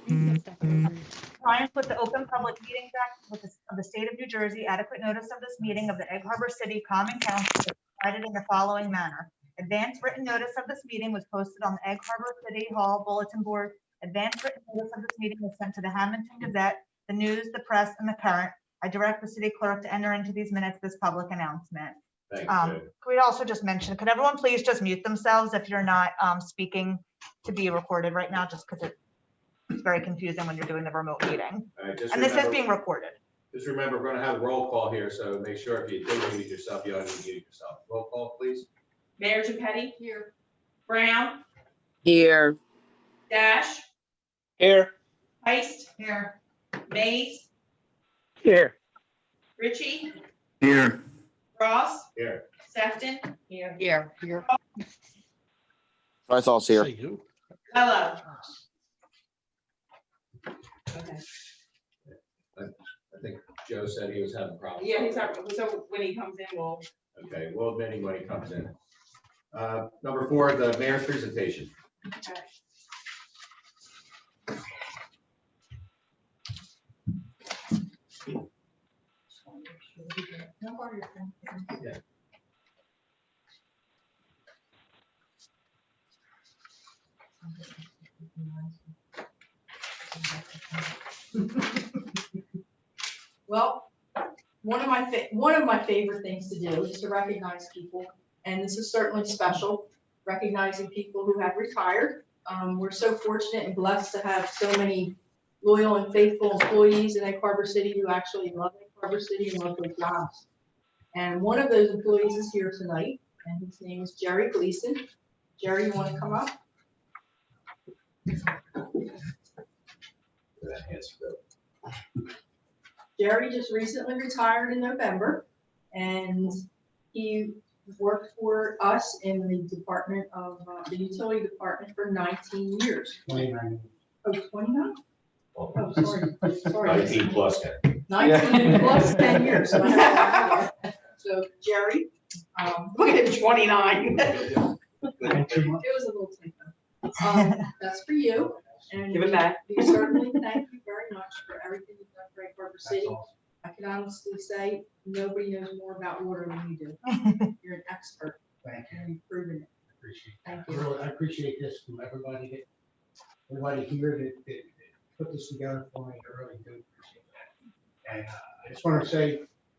Compliance with the Open Public Meetings Act of the State of New Jersey, adequate notice of this meeting of the Egg Harbor City Common Council is provided in the following manner. Advance written notice of this meeting was posted on the Egg Harbor City Hall bulletin board. Advance written notice of this meeting was sent to the Hamilton Gazette, the News, the Press, and the Current. I direct the city clerk to enter into these minutes this public announcement. Could we also just mention, could everyone please just mute themselves if you're not speaking to be recorded right now, just because it's very confusing when you're doing the remote meeting. And this is being recorded. Just remember, we're going to have a roll call here, so make sure if you did mute yourself, you ought to mute yourself. Roll call, please. Mayor Gepetti? Here. Brown? Here. Dash? Here. Heist? Here. Mays? Here. Ritchie? Here. Ross? Here. Sefton? Here. Here. I thought it's here. Hello. Okay. I think Joe said he was having problems. Yeah, he's having, so when he comes in, we'll. Okay, we'll admit him when he comes in. Number 4, the mayor's presentation. Okay. Yeah. Well, one of my favorite things to do is to recognize people, and this is certainly special, recognizing people who have retired. We're so fortunate and blessed to have so many loyal and faithful employees in Egg Harbor City who actually love Egg Harbor City and love their jobs. And one of those employees is here tonight, and his name is Jerry Gleason. Jerry, you want to come up? Jerry just recently retired in November, and he worked for us in the department of the utility department for 19 years. 29. Oh, 29? Oh, sorry. 19 plus 10. 19 plus 10 years. So, so Jerry, Look at 29. it was a little typo. That's for you. And Give it back. we certainly thank you very much for everything you've done for Egg Harbor City. I can honestly say nobody knows more about water than you do. You're an expert. Thank you. And you've proven it. Appreciate Thank it. you. Really, I appreciate this from everybody here that put this together for me. I really do appreciate that. And I just want to say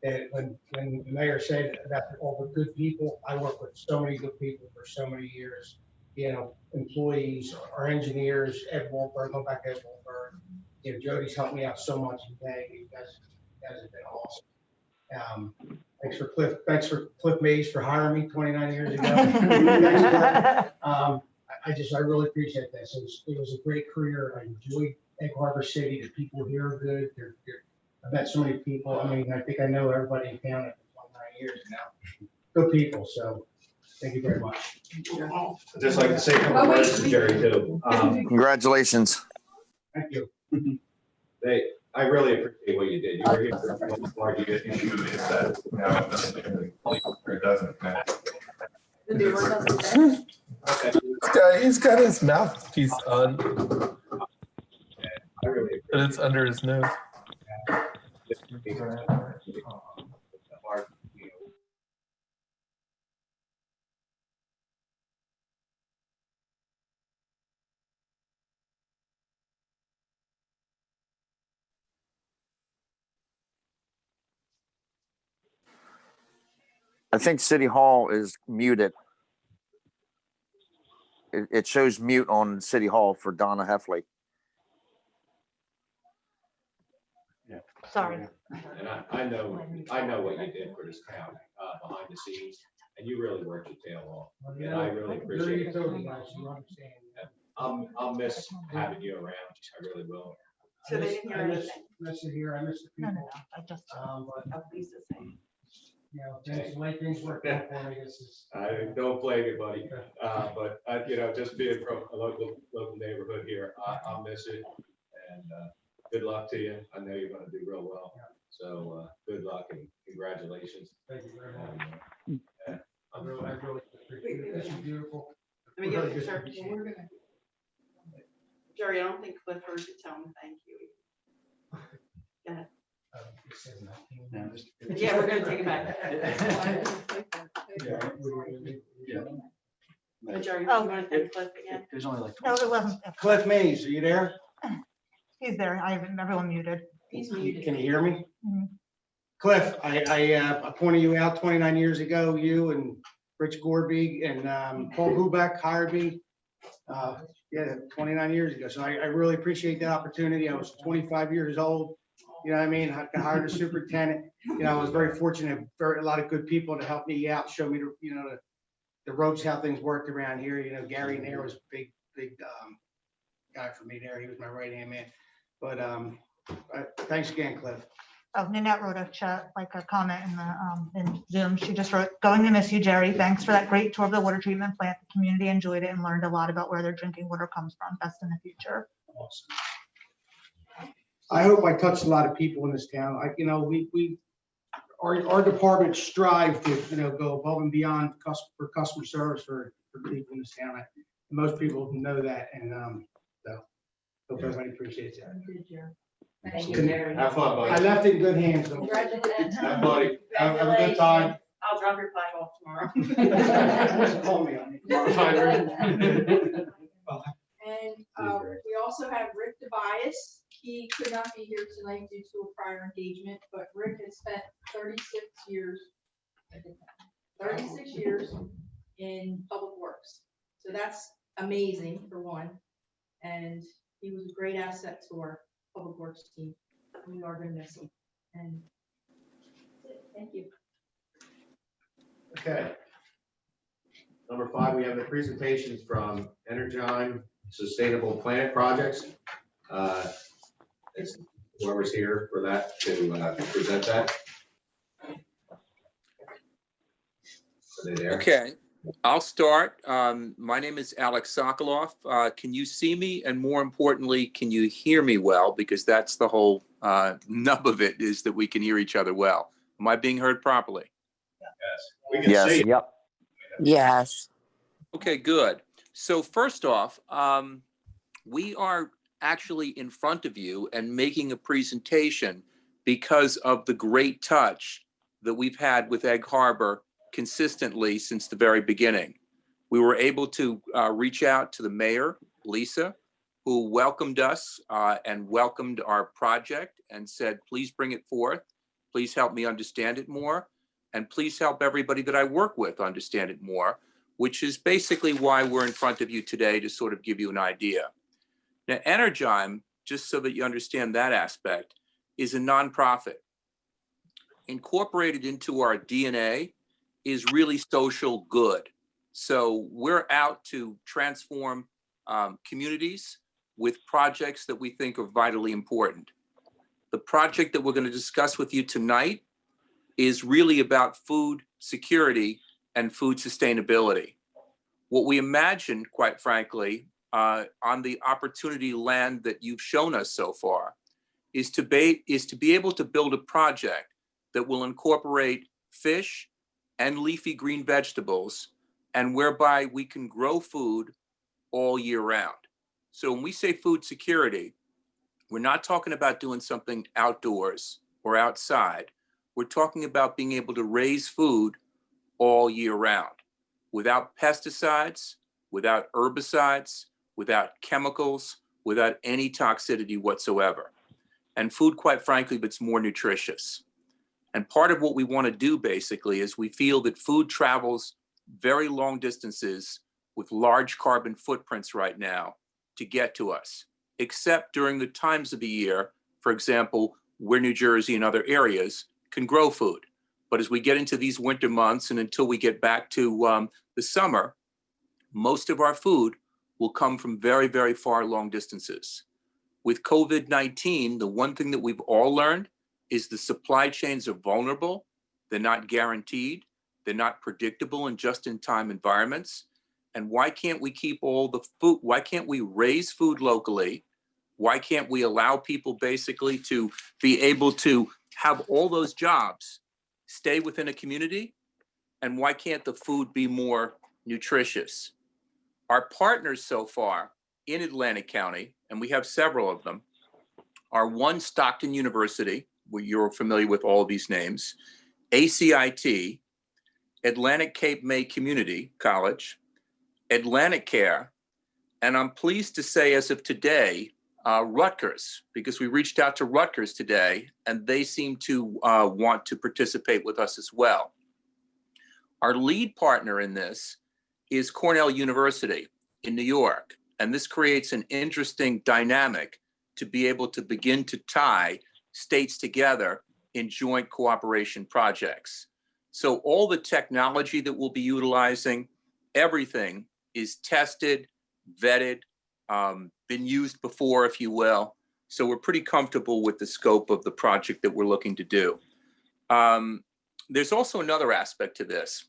that when the mayor said about all the good people, I work with so many good people for so many years. You know, employees, our engineers, Ed Wahlberg, go back to Ed Wahlberg. You know, Jody's helped me out so much today. You guys have been awesome. Thanks for Cliff Mays for hiring me 29 years ago. I really appreciate this. It was a great career. I enjoyed Egg Harbor City. The people here are good. I've met so many people. I mean, I think I know everybody in town for 29 years now. Good people. So thank you very much. I'd just like to say a couple words to Jerry too. Congratulations. Thank you. I really appreciate what you did. You were here for the most part. You did. It doesn't matter. The door doesn't fit. Okay. He's got his mouthpiece on, I really but it's under his nose. appreciate I think City Hall is muted. It shows mute on City Hall for Donna Heffley. Sorry. And I know what you did for this town behind the scenes, and you really worked your tail off. And I really appreciate it. You understand. I'll miss having you around. I really will. So they didn't hear anything. Miss it here. I miss the No, people. I just. But Lisa's saying. you know, the way things work out for me, this is. I don't blame you, buddy. But you know, just being from a local neighborhood here, I'll miss it. And good luck to you. I know you're going to do real well. So good luck and congratulations. Thank you very much. I really appreciate it. This is beautiful. Let me get a picture. Well, we're gonna Jerry, I don't think Cliff heard you tell him thank you. It says nothing. Yeah, we're gonna take it back. But Jerry, you Oh. wanna thank Cliff again? There's only like. No, it wasn't. Cliff Mays, are you there? He's there. I have everyone muted. He's muted. Can you hear me? Mhm. Cliff, I pointed you out 29 years ago, you and Rich Gorby and Paul Hubeck hired me. Yeah, 29 years ago. So I really appreciate that opportunity. I was 25 years old. You know what I mean? I hired a superintendent. You know, I was very fortunate, a lot of good people to help me out, show me the ropes, how things worked around here. You know, Gary Nair was a big guy for me there. He was my right-hand man. But thanks again, Cliff. Oh, Nanette wrote a chat, like a comment in Zoom. She just wrote, "Going to miss you, Jerry. Thanks for that great tour of the water treatment plant. The community enjoyed it and learned a lot about where their drinking water comes from. Best in the future." Awesome. I hope I touched a lot of people in this town. Our departments strive to, go above and beyond for customer service for people in this town. Most people know that, and so hope everybody appreciates that. Thank you, Jerry. Have fun, I buddy. left it in good hands. though. Congratulations. Have buddy. Have a good time. I'll drop your flag off tomorrow. Call me on And we also have Rick Tobias. He could not be here tonight due to a prior engagement, but Rick has spent 36 years in public works. So that's amazing for one. And he was a great asset to our public works team. We are going to miss him. And that's it. Thank you. Okay. Number 5, we have the presentations from Energon Sustainable Planet Projects. It's whoever's here for that to present that. Are they there? Okay, I'll start. My name is Alex Sokoloff. Can you see me? And more importantly, can you hear me well? Because that's the whole nub of it, is that we can hear each other well. Am I being heard properly? Yes. We can Yes. see. Yep. Yes. Okay, good. So first off, we are actually in front of you and making a presentation because of the great touch that we've had with Egg Harbor consistently since the very beginning. We were able to reach out to the mayor, Lisa, who welcomed us and welcomed our project and said, please bring it forth. Please help me understand it more. And please help everybody that I work with understand it more, which is basically why we're in front of you today, to sort of give you an idea. Now, Energon, just so that you understand that aspect, is a nonprofit. Incorporated into our DNA is really social good. So we're out to transform communities with projects that we think are vitally important. The project that we're going to discuss with you tonight is really about food security and food sustainability. What we imagine, quite frankly, on the opportunity land that you've shown us so far, is to be able to build a project that will incorporate fish and leafy green vegetables, and whereby we can grow food all year round. So when we say food security, we're not talking about doing something outdoors or outside. We're talking about being able to raise food all year round without pesticides, without herbicides, without chemicals, without any toxicity whatsoever. And food, quite frankly, that's more nutritious. And part of what we want to do basically is we feel that food travels very long distances with large carbon footprints right now to get to us, except during the times of the year, for example, where New Jersey and other areas can grow food. But as we get into these winter months and until we get back to the summer, most of our food will come from very, very far long distances. With COVID-19, the one thing that we've all learned is the supply chains are vulnerable. They're not guaranteed. They're not predictable in just-in-time environments. And why can't we keep all the food? Why can't we raise food locally? Why can't we allow people basically to be able to have all those jobs stay within a community? And why can't the food be more nutritious? Our partners so far in Atlantic County, and we have several of them, are one, Stockton University, where you're familiar with all of these names, ACIT, Atlantic Cape May Community College, Atlantic Care, and I'm pleased to say as of today, Rutgers, because we reached out to Rutgers today and they seem to want to participate with us as well. Our lead partner in this is Cornell University in New York, and this creates an interesting dynamic to be able to begin to tie states together in joint cooperation projects. So all the technology that we'll be utilizing, everything is tested, vetted, been used before, if you will. So we're pretty comfortable with the scope of the project that we're looking to do. There's also another aspect to this.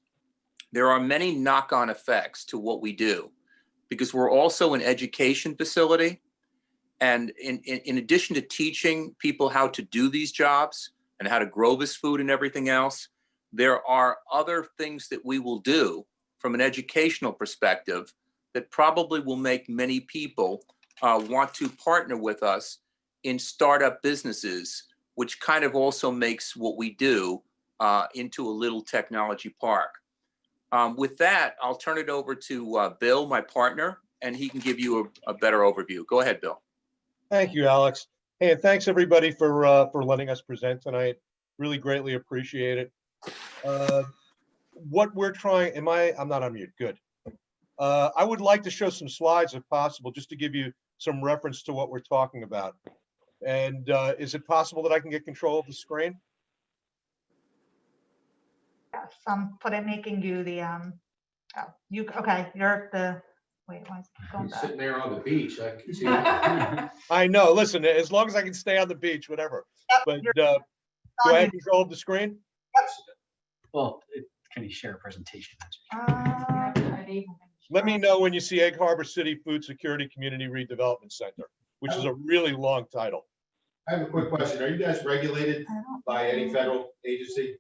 There are many knock-on effects to what we do because we're also an education facility. And in addition to teaching people how to do these jobs and how to grow this food and everything else, there are other things that we will do from an educational perspective that probably will make many people want to partner with us in startup businesses, which kind of also makes what we do into a little technology park. With that, I'll turn it over to Bill, my partner, and he can give you a better overview. Go ahead, Bill. Thank you, Alex. Hey, and thanks everybody for letting us present tonight. Really greatly appreciate it. What we're trying, I'm not on mute, good. I would like to show some slides if possible, just to give you some reference to what we're talking about. And is it possible that I can get control of the screen? Yes, making you the, okay, you're the, wait, why is it going back? Sitting there on the beach, I can see. I know, listen, as long as I can stay on the beach, whatever. Yep, But you're do I on have mute. control of the screen? Well, can you share a presentation? Let me know when you see Egg Harbor City Food Security Community Redevelopment Center, which is a really long title. I have a quick question. Are you guys regulated by any federal agency?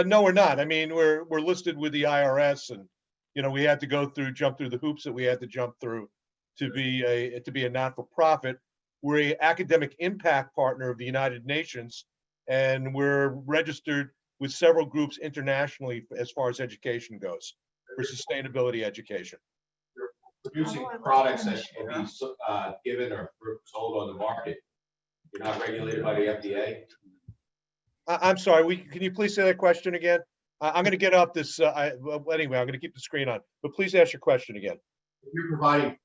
No, we're not. I mean, we're listed with the IRS, and we had to jump through the hoops that we had to jump through to be a not-for-profit. We're an academic impact partner of the United Nations, and we're registered with several groups internationally as far as education goes, for sustainability education. You're producing products that can be given or sold on the market. You're not regulated by the FDA? I'm sorry, can you please say that question again? I'm going to get off this, anyway, I'm going to keep the screen on, but please ask your question again. If you're providing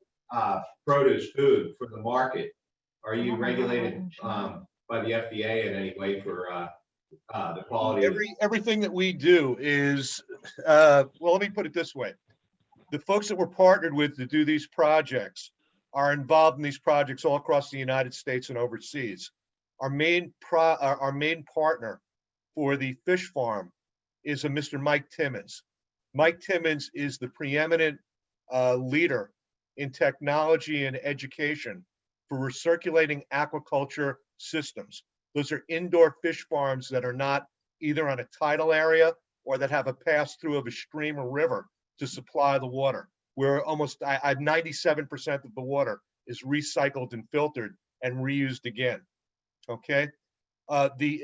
produce, food for the market, are you regulated by the FDA in any way for the quality? Everything that we do is, well, let me put it this way. The folks that we're partnered with to do these projects are involved in these projects all across the United States and overseas. Our main partner for the fish farm is a Mr. Mike Timmons. Mike Timmons is the preeminent leader in technology and education for recirculating aquaculture systems. Those are indoor fish farms that are not either on a tidal area or that have a pass through of a stream or river to supply the water. Where almost 97% of the water is recycled and filtered and reused again. Okay. The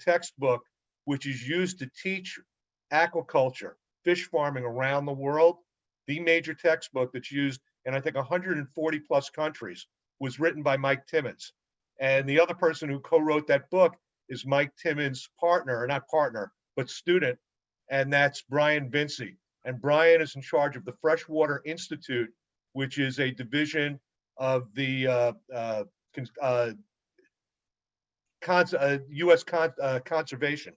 textbook, which is used to teach aquaculture, fish farming around the world, the major textbook that's used in I think 140 plus countries, was written by Mike Timmons. And the other person who co-wrote that book is Mike Timmons' partner, or not partner, but student, and that's Brian Vinci. And Brian is in charge of the Freshwater Institute, which is a division of the U.S. Conservation.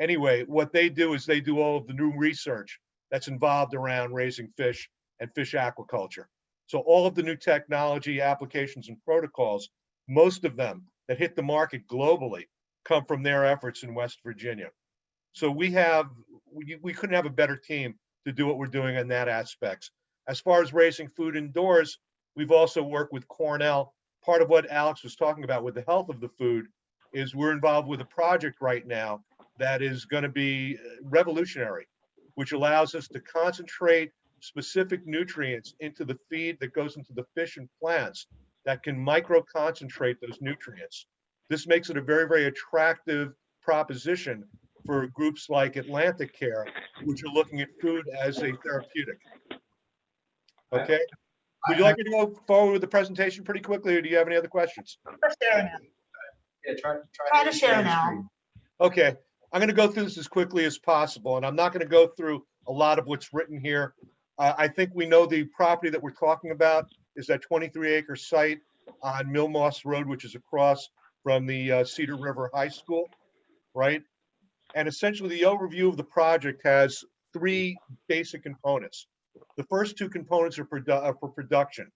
Anyway, what they do is they do all of the new research that's involved around raising fish and fish aquaculture. So all of the new technology, applications, and protocols, most of them that hit the market globally, come from their efforts in West Virginia. So we couldn't have a better team to do what we're doing in that aspects. As far as raising food indoors, we've also worked with Cornell. Part of what Alex was talking about with the health of the food is we're involved with a project right now that is going to be revolutionary, which allows us to concentrate specific nutrients into the feed that goes into the fish and plants that can micro concentrate those nutrients. This makes it a very, very attractive proposition for groups like Atlantic Care, which are looking at food as a therapeutic. Okay, would you like me to go forward with the presentation pretty quickly, or do you have any other questions? Let's share now. Yeah, Try to share now. screen. Okay, I'm going to go through this as quickly as possible, and I'm not going to go through a lot of what's written here. I think we know the property that we're talking about is that 23-acre site on Mill Moss Road, which is across from the Cedar River High School, right? And essentially, the overview of the project has three basic components. The first two components are for production.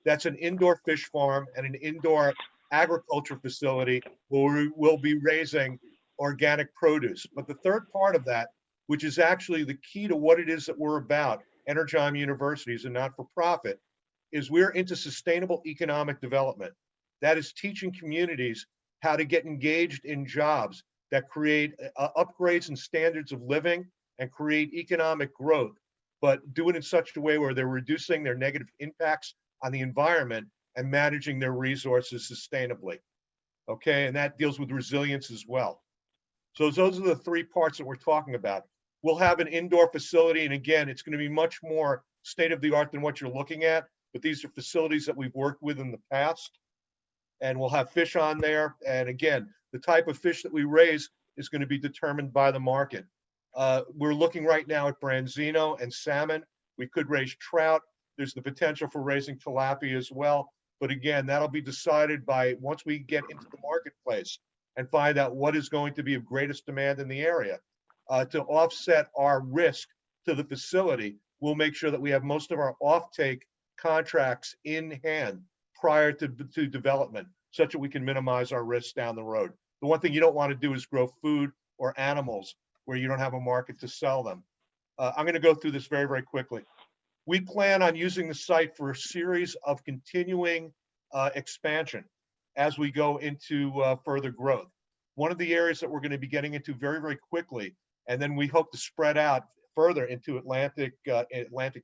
That's an indoor fish farm and an indoor agriculture facility where we'll be raising organic produce. But the third part of that, which is actually the key to what it is that we're about, Energym University is a not-for-profit, is we're into sustainable economic development. That is teaching communities how to get engaged in jobs that create upgrades and standards of living and create economic growth, but do it in such a way where they're reducing their negative impacts on the environment and managing their resources sustainably. Okay, and that deals with resilience as well. So those are the three parts that we're talking about. We'll have an indoor facility, and again, it's going to be much more state-of-the-art than what you're looking at, but these are facilities that we've worked with in the past, and we'll have fish on there. And again, the type of fish that we raise is going to be determined by the market. We're looking right now at branzino and salmon. We could raise trout. There's the potential for raising tilapia as well. But again, that'll be decided by once we get into the marketplace and find out what is going to be of greatest demand in the area. To offset our risk to the facility, we'll make sure that we have most of our offtake contracts in hand prior to development, such that we can minimize our risks down the road. The one thing you don't want to do is grow food or animals where you don't have a market to sell them. I'm going to go through this very, very quickly. We plan on using the site for a series of continuing expansion as we go into further growth. One of the areas that we're going to be getting into very, very quickly, and then we hope to spread out further into Atlantic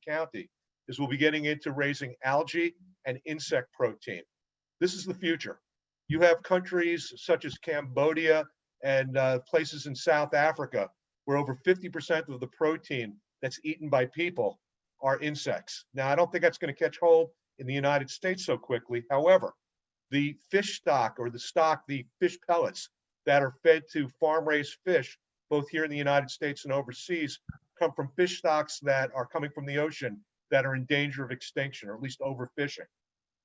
County, is we'll be getting into raising algae and insect protein. This is the future. You have countries such as Cambodia and places in South Africa where over 50% of the protein that's eaten by people are insects. Now, I don't think that's going to catch hold in the United States so quickly. However, the fish stock or the fish pellets that are fed to farm-raised fish, both here in the United States and overseas, come from fish stocks that are coming from the ocean that are in danger of extinction, or at least overfishing.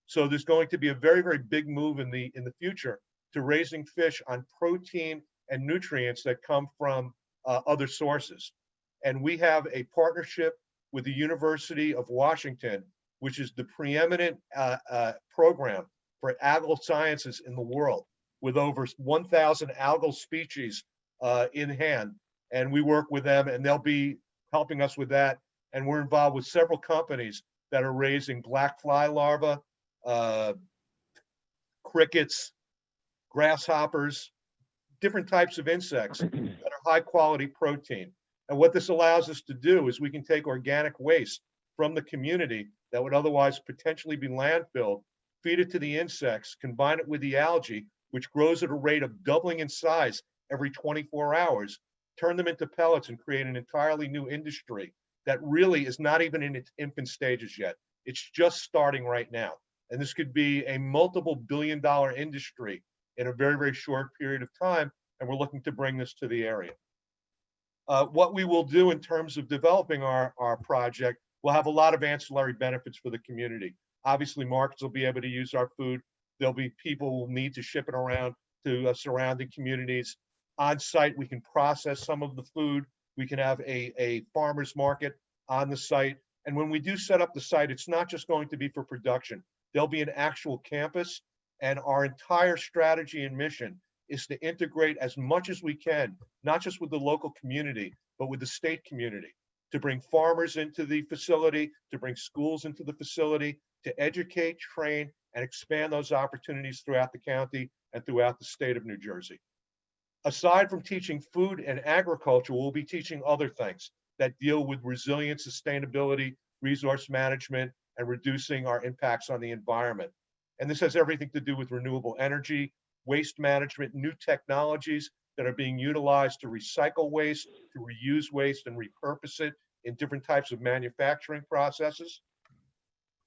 So there's going to be a very, very big move in the future to raising fish on protein and nutrients that come from other sources. And we have a partnership with the University of Washington, which is the preeminent program for algal sciences in the world, with over 1,000 algal species in hand. And we work with them, and they'll be helping us with that. And we're involved with several companies that are raising black fly larvae, crickets, grasshoppers, different types of insects that are high quality protein. And what this allows us to do is we can take organic waste from the community that would otherwise potentially be landfilled, feed it to the insects, combine it with the algae, which grows at a rate of doubling in size every 24 hours, turn them into pellets and create an entirely new industry that really is not even in its infant stages yet. It's just starting right now. And this could be a multiple billion-dollar industry in a very, very short period of time. And we're looking to bring this to the area. What we will do in terms of developing our project, we'll have a lot of ancillary benefits for the community. Obviously, markets will be able to use our food. There'll be people who will need to ship it around to surrounding communities. On site, we can process some of the food. We can have a farmer's market on the site. And when we do set up the site, it's not just going to be for production. There'll be an actual campus. And our entire strategy and mission is to integrate as much as we can, not just with the local community, but with the state community, to bring farmers into the facility, to bring schools into the facility, to educate, train, and expand those opportunities throughout the county and throughout the state of New Jersey. Aside from teaching food and agriculture, we'll be teaching other things that deal with resilience, sustainability, resource management, and reducing our impacts on the environment. And this has everything to do with renewable energy, waste management, new technologies that are being utilized to recycle waste, to reuse waste and repurpose it in different types of manufacturing processes.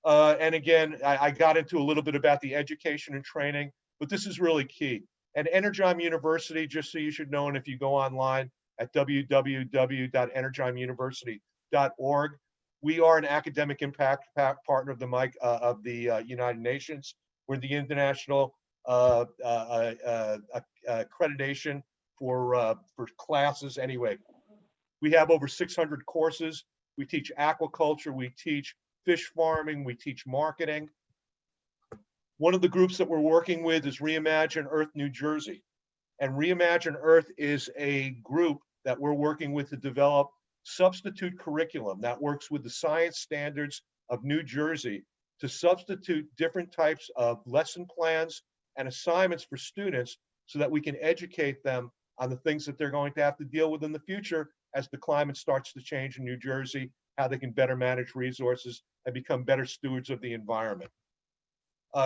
And again, I got into a little bit about the education and training, but this is really key. And Energym University, just so you should know, and if you go online at www.energymuniversity.org, we are an academic impact partner of the United Nations. We're the international accreditation for classes. Anyway, we have over 600 courses. We teach aquaculture, we teach fish farming, we teach marketing. One of the groups that we're working with is Reimagine Earth New Jersey. And Reimagine Earth is a group that we're working with to develop substitute curriculum that works with the science standards of New Jersey to substitute different types of lesson plans and assignments for students so that we can educate them on the things that they're going to have to deal with in the future as the climate starts to change in New Jersey, how they can better manage resources and become better stewards of the environment.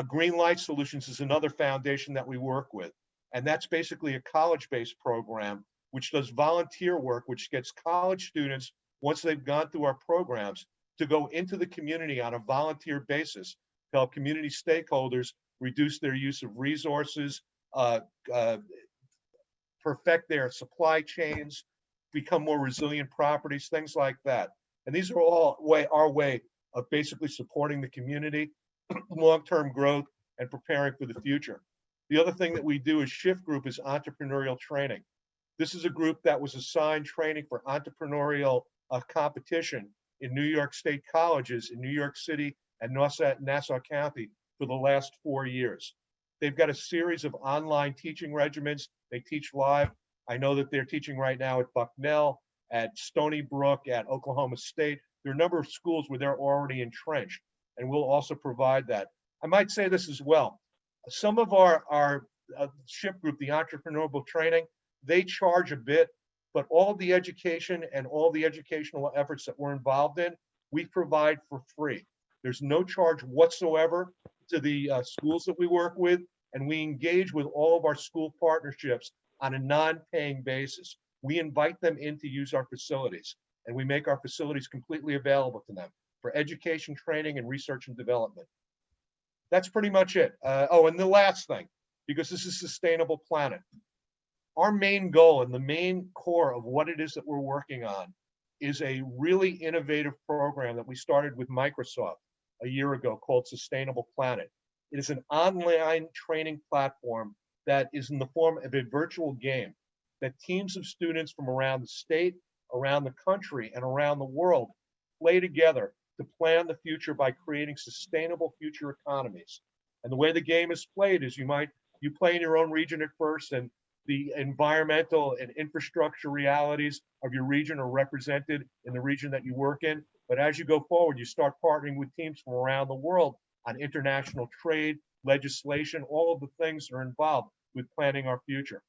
Green Light Solutions is another foundation that we work with, and that's basically a college-based program which does volunteer work, which gets college students, once they've gone through our programs, to go into the community on a volunteer basis to help community stakeholders reduce their use of resources, perfect their supply chains, become more resilient properties, things like that. And these are all our way of basically supporting the community, long-term growth, and preparing for the future. The other thing that we do as Shift Group is entrepreneurial training. This is a group that was assigned training for entrepreneurial competition in New York State colleges in New York City and Nassau County for the last 4 years. They've got a series of online teaching regimens. They teach live. I know that they're teaching right now at Bucknell, at Stony Brook, at Oklahoma State. There are a number of schools where they're already entrenched, and we'll also provide that. I might say this as well. Some of our Shift Group, the entrepreneurial training, they charge a bit, but all the education and all the educational efforts that we're involved in, we provide for free. There's no charge whatsoever to the schools that we work with, and we engage with all of our school partnerships on a non-paying basis. We invite them in to use our facilities, and we make our facilities completely available to them for education, training, and research and development. That's pretty much it. Oh, and the last thing, because this is Sustainable Planet. Our main goal and the main core of what it is that we're working on is a really innovative program that we started with Microsoft a year ago called Sustainable Planet. It is an online training platform that is in the form of a virtual game that teams of students from around the state, around the country, and around the world play together to plan the future by creating sustainable future economies. And the way the game is played is you play in your own region at first, and the environmental and infrastructure realities of your region are represented in the region that you work in. But as you go forward, you start partnering with teams from around the world on international trade, legislation, all of the things that are involved with planning our future.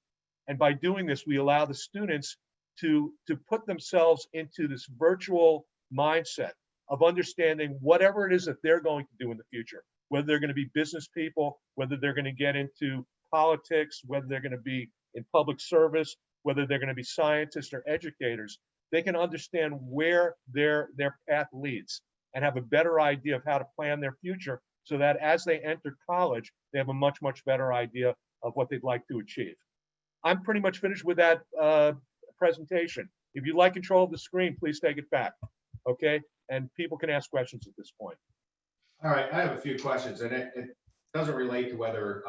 And by doing this, we allow the students to put themselves into this virtual mindset of understanding whatever it is that they're going to do in the future, whether they're going to be business people, whether they're going to get into politics, whether they're going to be in public service, whether they're going to be scientists or educators. They can understand where their path leads and have a better idea of how to plan their future so that as they enter college, they have a much, much better idea of what they'd like to achieve. I'm pretty much finished with that presentation. If you'd like control of the screen, please take it back, okay? And people can ask questions at this point. All right, I have a few questions, and it doesn't relate to whether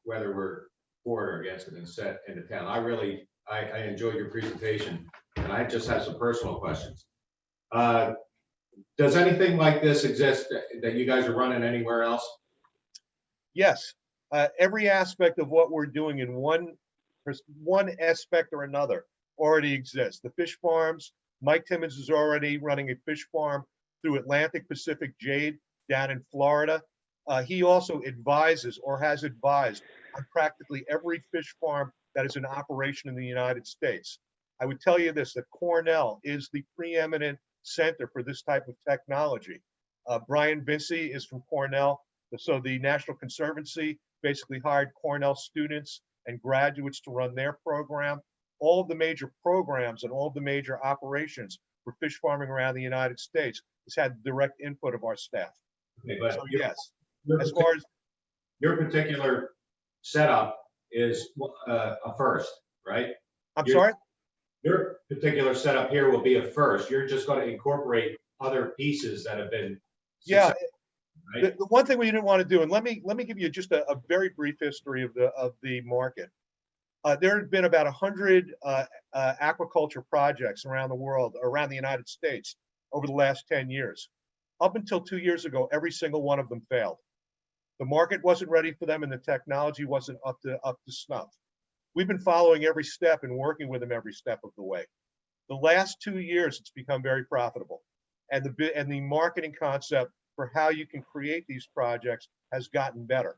whether we're for or against it and set in the town. I enjoyed your presentation, and I just have some personal questions. Does anything like this exist that you guys are running anywhere else? Yes, every aspect of what we're doing in one aspect or another already exists. The fish farms, Mike Timmons is already running a fish farm through Atlantic Pacific Jade down in Florida. He also advises or has advised on practically every fish farm that is in operation in the United States. I would tell you this, that Cornell is the preeminent center for this type of technology. Brian Vinci is from Cornell. So the National Conservancy basically hired Cornell students and graduates to run their program. All of the major programs and all of the major operations for fish farming around the United States has had direct input of our staff. Okay, but So yes, your as far as, your particular setup is a first, right? I'm Your- sorry? Your particular setup here will be a first. You're just going to incorporate other pieces that have been. Yeah, successful, right? the one thing we didn't want to do, and let me give you just a very brief history of the market. There have been about 100 aquaculture projects around the world, around the United States, over the last 10 years. Up until 2 years ago, every single one of them failed. The market wasn't ready for them, and the technology wasn't up to snuff. We've been following every step and working with them every step of the way. The last 2 years, it's become very profitable, and the marketing concept for how you can create these projects has gotten better.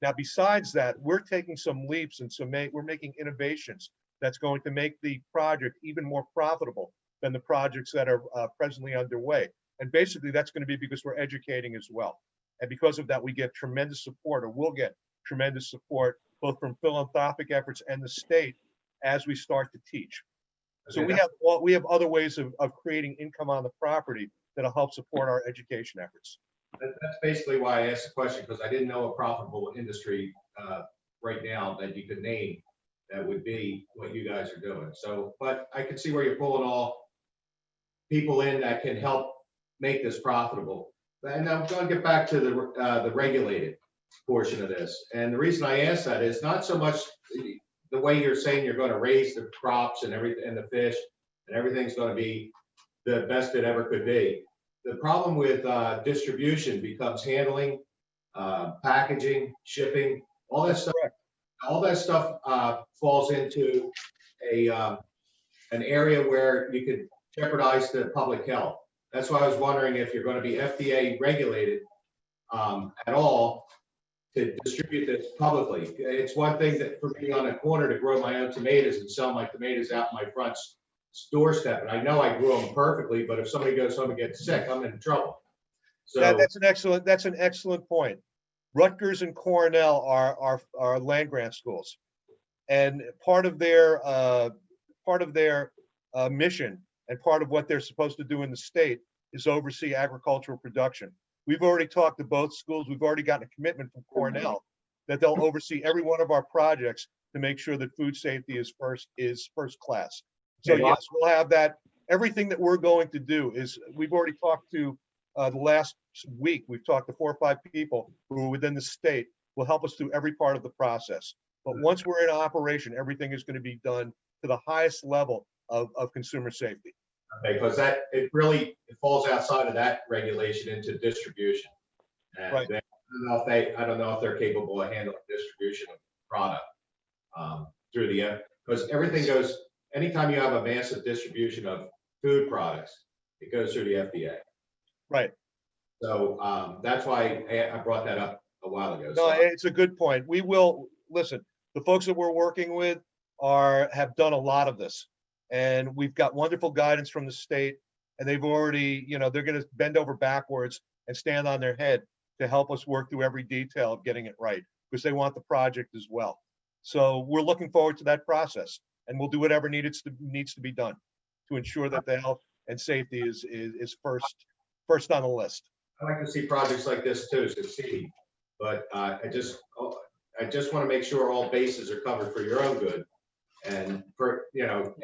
Now, besides that, we're taking some leaps and we're making innovations that's going to make the project even more profitable than the projects that are presently underway. And basically, that's going to be because we're educating as well. And because of that, we get tremendous support, or will get tremendous support, both from philanthropic efforts and the state as we start to teach. So Okay, we have other ways of creating income on the property that'll help support our education efforts. That's basically why I asked the question, because I didn't know a profitable industry right now that you could name that would be what you guys are doing. So, but I can see where you're pulling all people in that can help make this profitable. And I'm going to get back to the regulated portion of this. And the reason I ask that is not so much the way you're saying you're going to raise the crops and everything, and the fish, and everything's going to be the best it ever could be. The problem with distribution becomes handling, packaging, shipping, all that stuff. All that stuff falls into an area where you could jeopardize the public health. That's why I was wondering if you're going to be FDA regulated at all to distribute this publicly. It's one thing that for me on a corner to grow my own tomatoes and sell my tomatoes out my front doorstep. And I know I grew them perfectly, but if somebody goes home and gets sick, I'm in trouble. So That's an excellent point. Rutgers and Cornell are land grant schools, and part of their mission and part of what they're supposed to do in the state is oversee agricultural production. We've already talked to both schools. We've already gotten a commitment from Cornell that they'll oversee every one of our projects to make sure that food safety is first class. So Okay. yes, we'll have that. Everything that we're going to do is, we've already talked to the last week, we've talked to 4 or 5 people who are within the state, will help us through every part of the process. But once we're in operation, everything is going to be done to the highest level of consumer safety. because it really falls outside of that regulation into distribution. And Right. I don't know if they're capable of handling distribution of product through because everything goes, anytime you have a massive distribution of food products, it goes through the FDA. Right. So that's why I brought that up a while ago. No, So it's a good point. We will, listen, the folks that we're working with have done a lot of this. And we've got wonderful guidance from the state, and they've already, they're going to bend over backwards and stand on their head to help us work through every detail of getting it right, because they want the project as well. So we're looking forward to that process, and we'll do whatever needs to be done to ensure that the health and safety is first on the list. I like to see projects like this too succeed, but I just want to make sure all bases are covered for your own good, and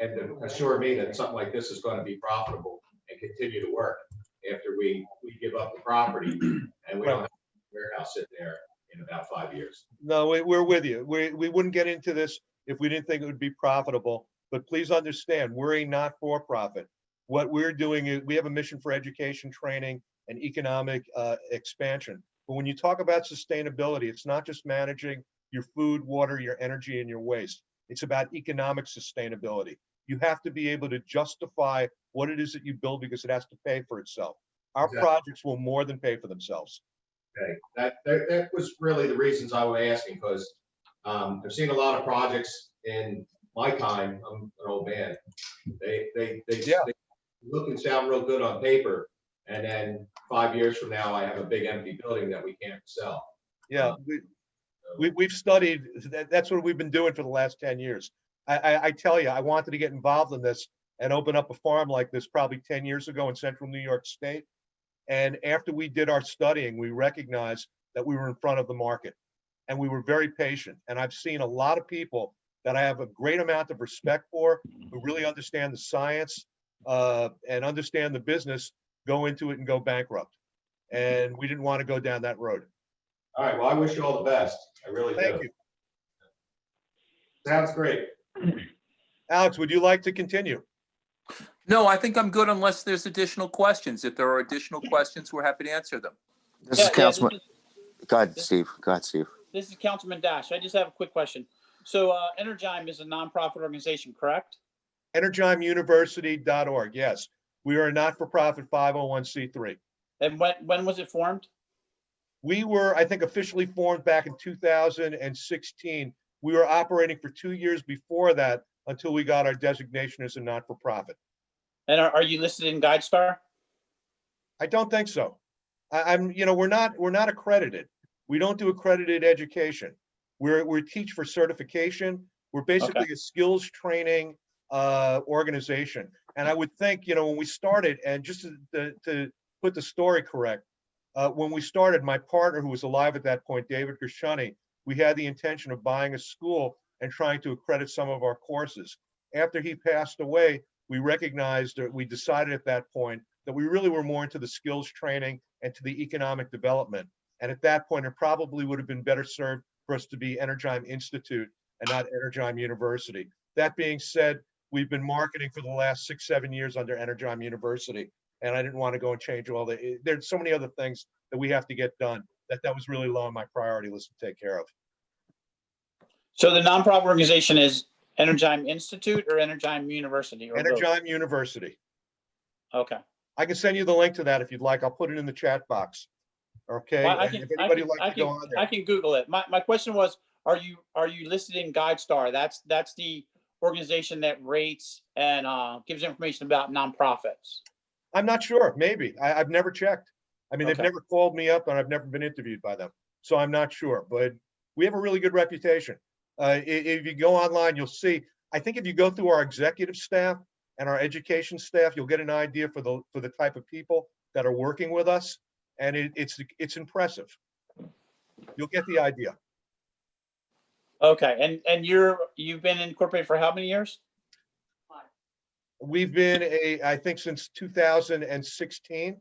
and to assure me that something like this is going to be profitable and continue to work after we give up the property and we don't have a warehouse sitting there in about 5 years. No, we're with you. We wouldn't get into this if we didn't think it would be profitable. But please understand, we're a not-for-profit. What we're doing is we have a mission for education, training, and economic expansion. But when you talk about sustainability, it's not just managing your food, water, your energy, and your waste. It's about economic sustainability. You have to be able to justify what it is that you build because it has to pay for itself. Our Exactly. projects will more than pay for themselves. Okay, that was really the reasons I was asking, because I've seen a lot of projects in my time. I'm an old man. They look and sound real good on paper. And then 5 years from now, I have a big empty building that we can't sell. Yeah, we've studied, that's what we've been doing for the last 10 years. I tell you, I wanted to get involved in this and open up a farm like this probably 10 years ago in central New York State. And after we did our studying, we recognized that we were in front of the market and we were very patient. And I've seen a lot of people that I have a great amount of respect for, who really understand the science and understand the business, go into it and go bankrupt. And we didn't want to go down that road. All right, well, I wish you all the best. I really do. Thank you. Sounds great. Alex, would you like to continue? No, I think I'm good unless there's additional questions. If there are additional questions, we're happy to answer them. This is Councilman. Go ahead, Steve. Go ahead, Steve. This is Councilman Dash. I just have a quick question. So Energyme is a nonprofit organization, correct? EnergymeUniversity.org. Yes, we are a not-for-profit 501c3. And when was it formed? We were, I think, officially formed back in 2016. We were operating for 2 years before that until we got our designation as a not-for-profit. And are you listed in GuideStar? I don't think so. We're not accredited. We don't do accredited education. We teach for certification. We're basically a skills training organization. And I would think, when we started, and just to put the story correct, when we started, my partner, who was alive at that point, David Gershuni, we had the intention of buying a school and trying to accredit some of our courses. After he passed away, we decided at that point that we really were more into the skills training and to the economic development. And at that point, it probably would have been better served for us to be Energyme Institute and not Energyme University. That being said, we've been marketing for the last 6-7 years under Energyme University. And I didn't want to go and change there's so many other things that we have to get done that was really low on my priority list to take care of. So the nonprofit organization is Energyme Institute or Energyme University? Or Energyme University. Okay. I can send you the link to that if you'd like. I'll put it in the chat box. Okay. Well, If anybody would like to go on there. I can Google it. My question was, are you listed in GuideStar? That's the organization that rates and gives information about nonprofits. I'm not sure. Maybe. I've never checked. I mean, Okay. they've never called me up and I've never been interviewed by them. So I'm not sure, but we have a really good reputation. If you go online, you'll see, I think if you go through our executive staff and our education staff, you'll get an idea for the type of people that are working with us. And it's impressive. You'll get the idea. Okay. And you've been incorporated for how many years? We've been I think since 2016, if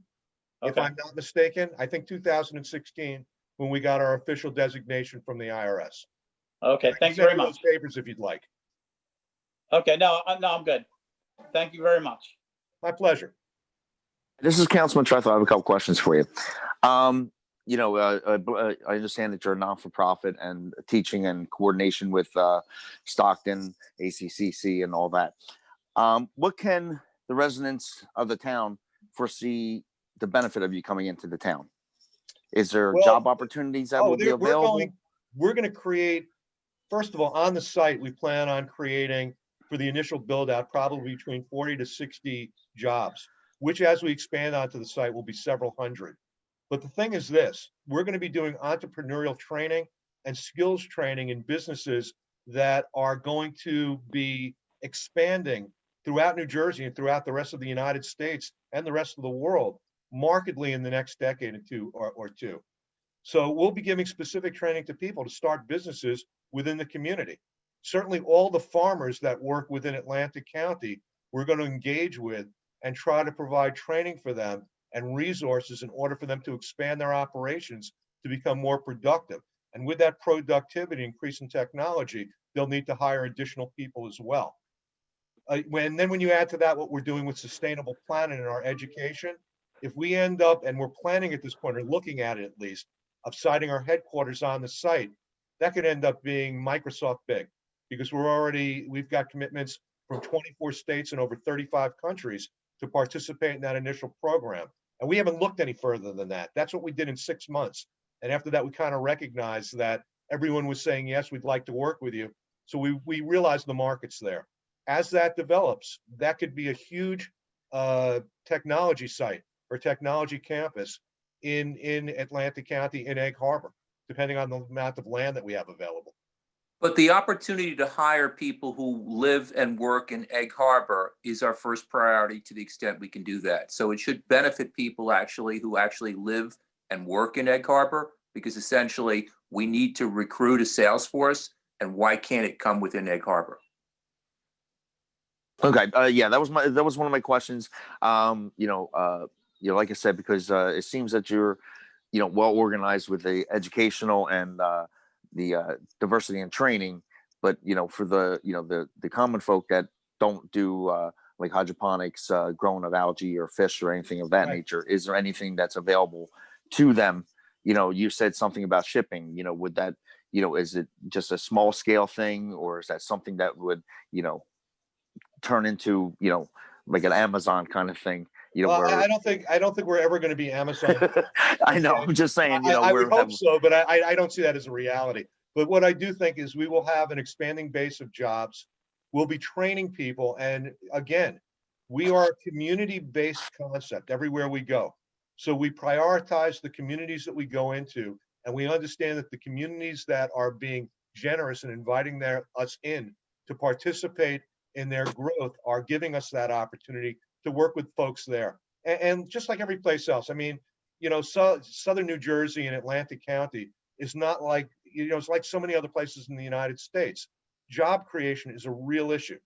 Okay. I'm not mistaken. I think 2016 when we got our official designation from the IRS. Okay. I can Thank you send very much. those papers if you'd like. Okay. No, I'm good. Thank you very much. My pleasure. This is Councilman Trethel. I have a couple questions for you. I understand that you're a non-for-profit and teaching and coordination with Stockton, ACCC, and all that. What can the residents of the town foresee the benefit of you coming into the town? Is there Well, job opportunities that will be available? We're going to create, first of all, on the site, we plan on creating for the initial build out, probably between 40 to 60 jobs, which as we expand onto the site will be several hundred. But the thing is this, we're going to be doing entrepreneurial training and skills training in businesses that are going to be expanding throughout New Jersey and throughout the rest of the United States and the rest of the world markedly in the next decade or two. So we'll be giving specific training to people to start businesses within the community. Certainly all the farmers that work within Atlantic County, we're going to engage with and try to provide training for them and resources in order for them to expand their operations to become more productive. And with that productivity increase in technology, they'll need to hire additional people as well. When you add to that what we're doing with sustainable planning in our education, if we end up, and we're planning at this point, or looking at it at least, of siting our headquarters on the site, that could end up being Microsoft big, because we've got commitments from 24 states and over 35 countries to participate in that initial program. And we haven't looked any further than that. That's what we did in 6 months. And after that, we kind of recognized that everyone was saying, yes, we'd like to work with you. So we realized the market's there. As that develops, that could be a huge technology site or technology campus in Atlantic County in Egg Harbor, depending on the amount of land that we have available. But the opportunity to hire people who live and work in Egg Harbor is our first priority to the extent we can do that. So it should benefit people actually who actually live and work in Egg Harbor, because essentially we need to recruit a sales force, and why can't it come within Egg Harbor? Okay, yeah, that was one of my questions. Like I said, because it seems that you're, well organized with the educational and the diversity and training, but for the common folk that don't do like hydroponics, growing of algae or fish or anything of that Right. nature, is there anything that's available to them? You said something about shipping. Would that, is it just a small scale thing, or is that something that would, turn into, like an Amazon kind of thing? Well, where I don't think we're ever going to be Amazon. I know. Okay. I'm just saying, I would hope so, but I don't see that as a reality. But what I do think is we will have an expanding base of jobs. We'll be training people. And again, we are a community-based concept everywhere we go. So we prioritize the communities that we go into, and we understand that the communities that are being generous and inviting us in to participate in their growth are giving us that opportunity to work with folks there. And just like every place else, I mean, Southern New Jersey and Atlantic County is not like, it's like so many other places in the United States. Job creation is a real issue.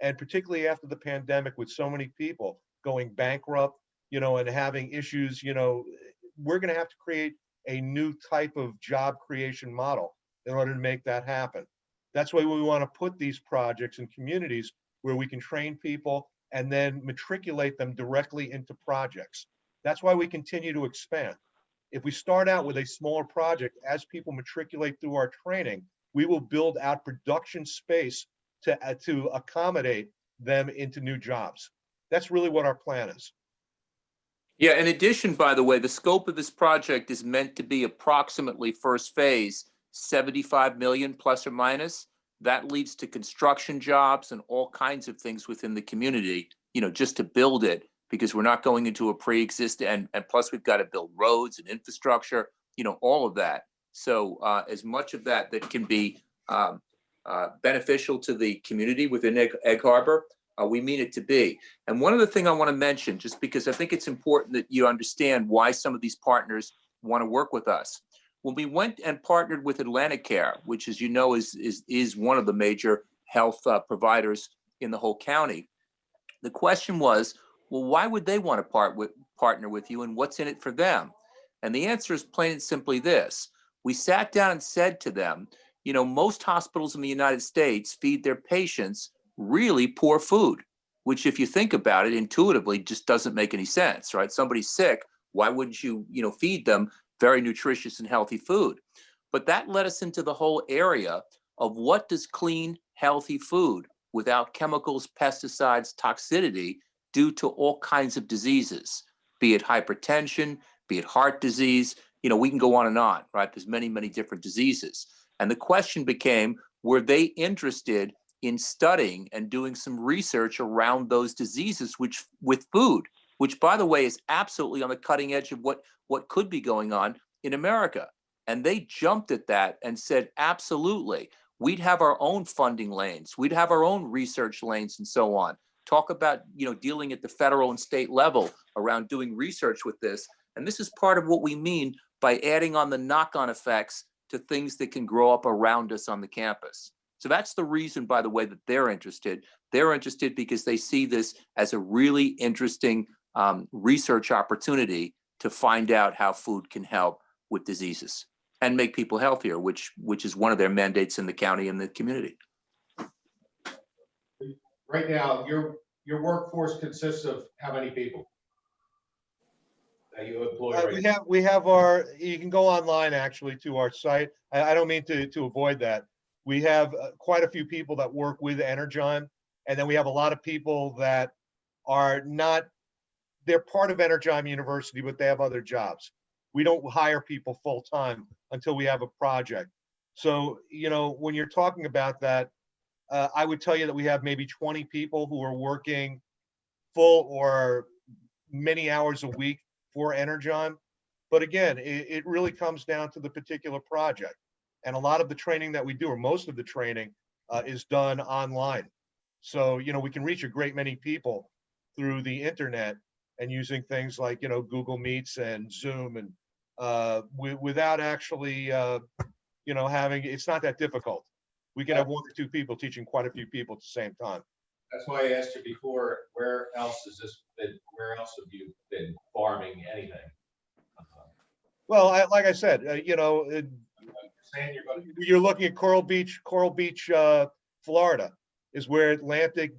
And particularly after the pandemic, with so many people going bankrupt, and having issues, we're going to have to create a new type of job creation model in order to make that happen. That's why we want to put these projects in communities where we can train people and then matriculate them directly into projects. That's why we continue to expand. If we start out with a smaller project, as people matriculate through our training, we will build out production space to accommodate them into new jobs. That's really what our plan is. Yeah, in addition, by the way, the scope of this project is meant to be approximately first phase, 75 million plus or minus. That leads to construction jobs and all kinds of things within the community, just to build it, because we're not going into a pre-existing, and plus we've got to build roads and infrastructure, all of that. So as much of that can be beneficial to the community within Egg Harbor, we mean it to be. And one other thing I want to mention, just because I think it's important that you understand why some of these partners want to work with us. When we went and partnered with Atlantic Care, which, as you know, is one of the major health providers in the whole county, the question was, well, why would they want to partner with you, and what's in it for them? And the answer is plain and simply this. We sat down and said to them, most hospitals in the United States feed their patients really poor food, which, if you think about it intuitively, just doesn't make any sense, right? Somebody's sick, why wouldn't you, feed them very nutritious and healthy food? But that led us into the whole area of what does clean, healthy food without chemicals, pesticides, toxicity do to all kinds of diseases, be it hypertension, be it heart disease, we can go on and on, right? There's many, many different diseases. And the question became, were they interested in studying and doing some research around those diseases, with food, which, by the way, is absolutely on the cutting edge of what could be going on in America. And they jumped at that and said, absolutely, we'd have our own funding lanes, we'd have our own research lanes, and so on. Talk about, dealing at the federal and state level around doing research with this. And this is part of what we mean by adding on the knock-on effects to things that can grow up around us on the campus. So that's the reason, by the way, that they're interested. They're interested because they see this as a really interesting research opportunity to find out how food can help with diseases and make people healthier, which is one of their mandates in the county and the community. Right now, your workforce consists of how many people that you employ right now? We have you can go online actually to our site. I don't mean to avoid that. We have quite a few people that work with Energyme, and then we have a lot of people that are not, they're part of Energyme University, but they have other jobs. We don't hire people full time until we have a project. So, when you're talking about that, I would tell you that we have maybe 20 people who are working full or many hours a week for Energon. But again, it really comes down to the particular project. And a lot of the training that we do, or most of the training, is done online. So, we can reach a great many people through the internet and using things like, Google Meets and Zoom, and without actually, having, it's not that difficult. We can have 1 or 2 people teaching quite a few people at the same time. That's why I asked you before, where else have you been farming anything? Well, like I said, Saying you're going to. you're looking at Coral Beach, Florida, is where Atlantic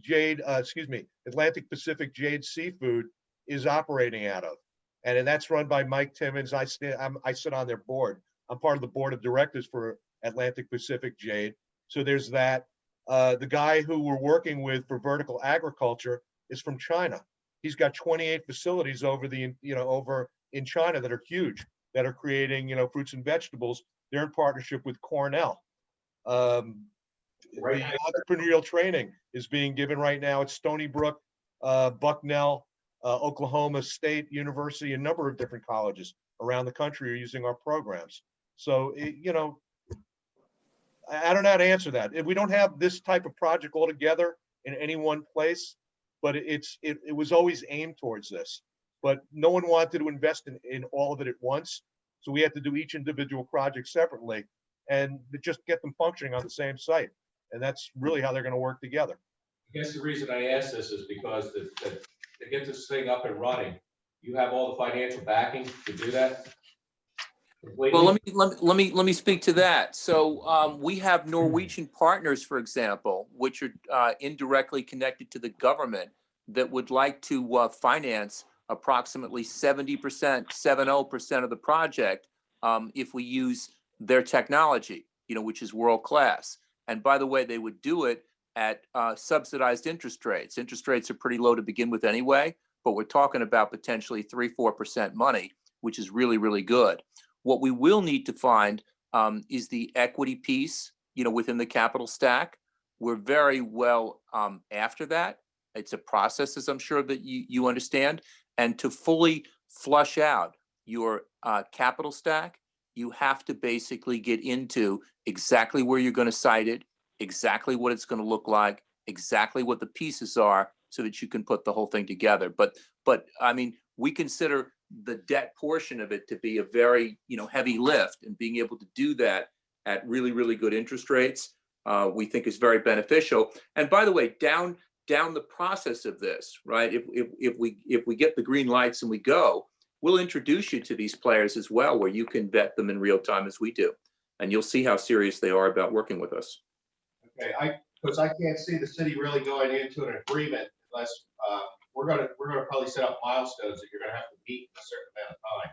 Pacific Jade Seafood is operating out of. And that's run by Mike Timmons. I sit on their board. I'm part of the board of directors for Atlantic Pacific Jade. So there's that. The guy who we're working with for vertical agriculture is from China. He's got 28 facilities over in China that are huge, that are creating, fruits and vegetables. They're in partnership with Cornell. The entrepreneurial training is being given right now at Stony Brook, Bucknell, Oklahoma State University, a number of different colleges around the country are using our programs. So, I don't know how to answer that. If we don't have this type of project altogether in any one place, but it was always aimed towards this. But no one wanted to invest in all of it at once. So we had to do each individual project separately and just get them functioning on the same site. And that's really how they're going to work together. I guess the reason I ask this is because to get this thing up and running, you have all the financial backing to do that? Completely? Well, let me speak to that. So we have Norwegian partners, for example, which are indirectly connected to the government, that would like to finance approximately 70% of the project if we use their technology, which is world class. And by the way, they would do it at subsidized interest rates. Interest rates are pretty low to begin with anyway, but we're talking about potentially 3-4% money, which is really, really good. What we will need to find is the equity piece, within the capital stack. We're very well after that. It's a process, as I'm sure that you understand. And to fully flush out your capital stack, you have to basically get into exactly where you're going to site it, exactly what it's going to look like, exactly what the pieces are, so that you can put the whole thing together. But I mean, we consider the debt portion of it to be a very, heavy lift, and being able to do that at really, really good interest rates, we think is very beneficial. And by the way, down the process of this, right? If we get the green lights and we go, we'll introduce you to these players as well, where you can vet them in real time as we do, and you'll see how serious they are about working with us. Okay, because I can't see the city really going into an agreement unless we're gonna probably set up milestones that you're gonna have to meet in a certain amount of time.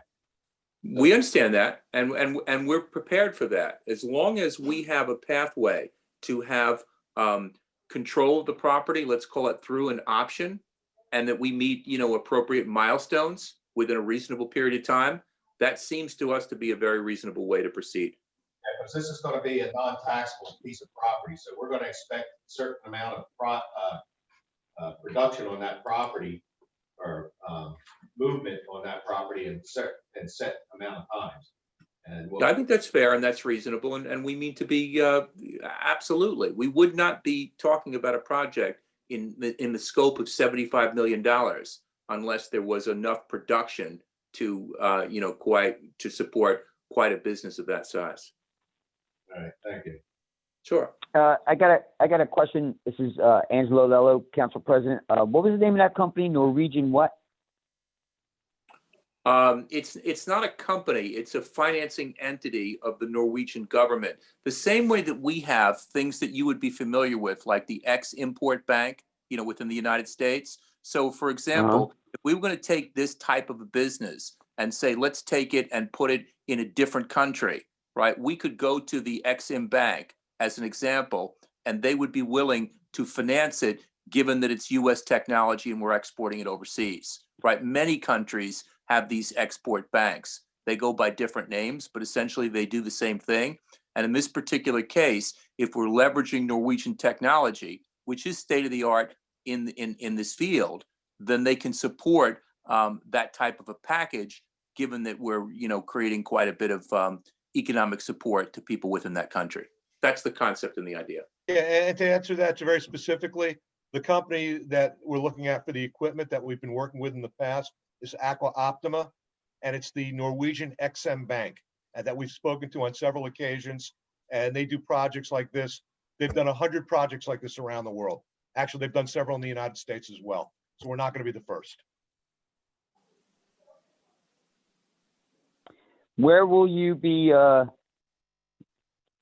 We understand that, and we're prepared for that. As long as we have a pathway to have control of the property, let's call it through an option, and that we meet, appropriate milestones within a reasonable period of time, that seems to us to be a very reasonable way to proceed. Yeah, because this is going to be a non-taxable piece of property, so we're going to expect a certain amount of production on that property, or movement on that property in set amount of times. And I think that's fair and that's reasonable, and we mean to be absolutely. We would not be talking about a project in the scope of $75 million unless there was enough production to to support quite a business of that size. all right, thank you. Sure. I got a question. This is Angelo Lello, council president. What was the name of that company? Norwegian what? It's not a company. It's a financing entity of the Norwegian government. The same way that we have things that you would be familiar with, like the Ex-Import Bank, within the United States. So, for example, if we were going to take this type of a business and say, let's take it and put it in a different country, right? We could go to the Ex-Im Bank as an example, and they would be willing to finance it, given that it's U.S. technology and we're exporting it overseas, right? Many countries have these export banks. They go by different names, but essentially they do the same thing. And in this particular case, if we're leveraging Norwegian technology, which is state of the art in this field, then they can support that type of a package, given that we're, creating quite a bit of economic support to people within that country. That's the concept and the idea. Yeah, and to answer that very specifically, the company that we're looking at for the equipment that we've been working with in the past is Aqua Optima, and it's the Norwegian XM Bank that we've spoken to on several occasions, and they do projects like this. They've done 100 projects like this around the world. Actually, they've done several in the United States as well. So we're not going to be the first. Where will you be,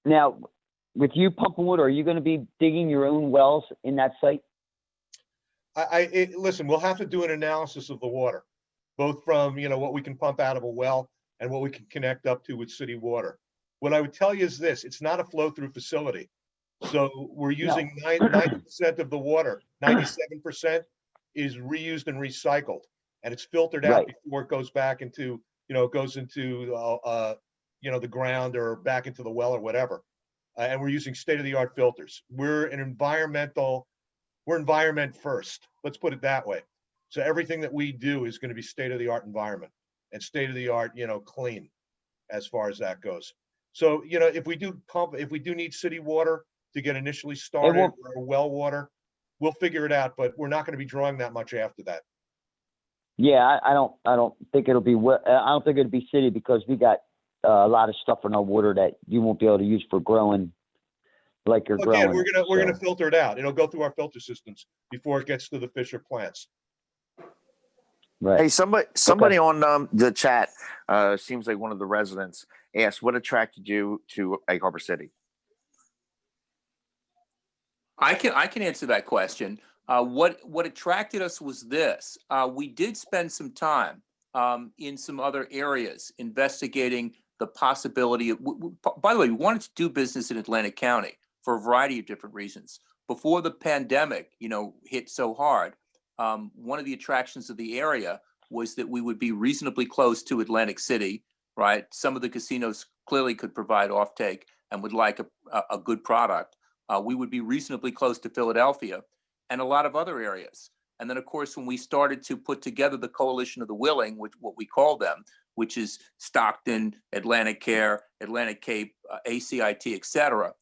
now, with you pumping water, are you going to be digging your own wells in that site? Listen, we'll have to do an analysis of the water, both from, what we can pump out of a well and what we can connect up to with city water. What I would tell you is this: it's not a flow-through facility. So we're using 90% of the water, 97% is reused and recycled, and it's filtered out before it goes back into, the ground or back into the well or whatever. And we're using state-of-the-art filters. We're environment first. Let's put it that way. So everything that we do is going to be state-of-the-art environment and state-of-the-art, clean as far as that goes. So, if we do need city water to get initially started or well water, we'll figure it out, but we're not going to be drawing that much after that. Yeah, I don't think it'll be, I don't think it'll be city, because we got a lot of stuff in our water that you won't be able to use for growing like you're growing. Again, we're gonna filter it out. It'll go through our filter systems before it gets to the Fisher plants. Right. Hey, somebody on the chat, seems like one of the residents, asked what attracted you to Egg Harbor City? I can answer that question. What attracted us was this. We did spend some time in some other areas investigating the possibility of, by the way, we wanted to do business in Atlantic County for a variety of different reasons. Before the pandemic, hit so hard, one of the attractions of the area was that we would be reasonably close to Atlantic City, right? Some of the casinos clearly could provide offtake and would like a good product. We would be reasonably close to Philadelphia and a lot of other areas. And then, of course, when we started to put together the Coalition of the Willing, which what we call them, which is Stockton, Atlantic Care, Atlantic Cape, ACIT, et cetera,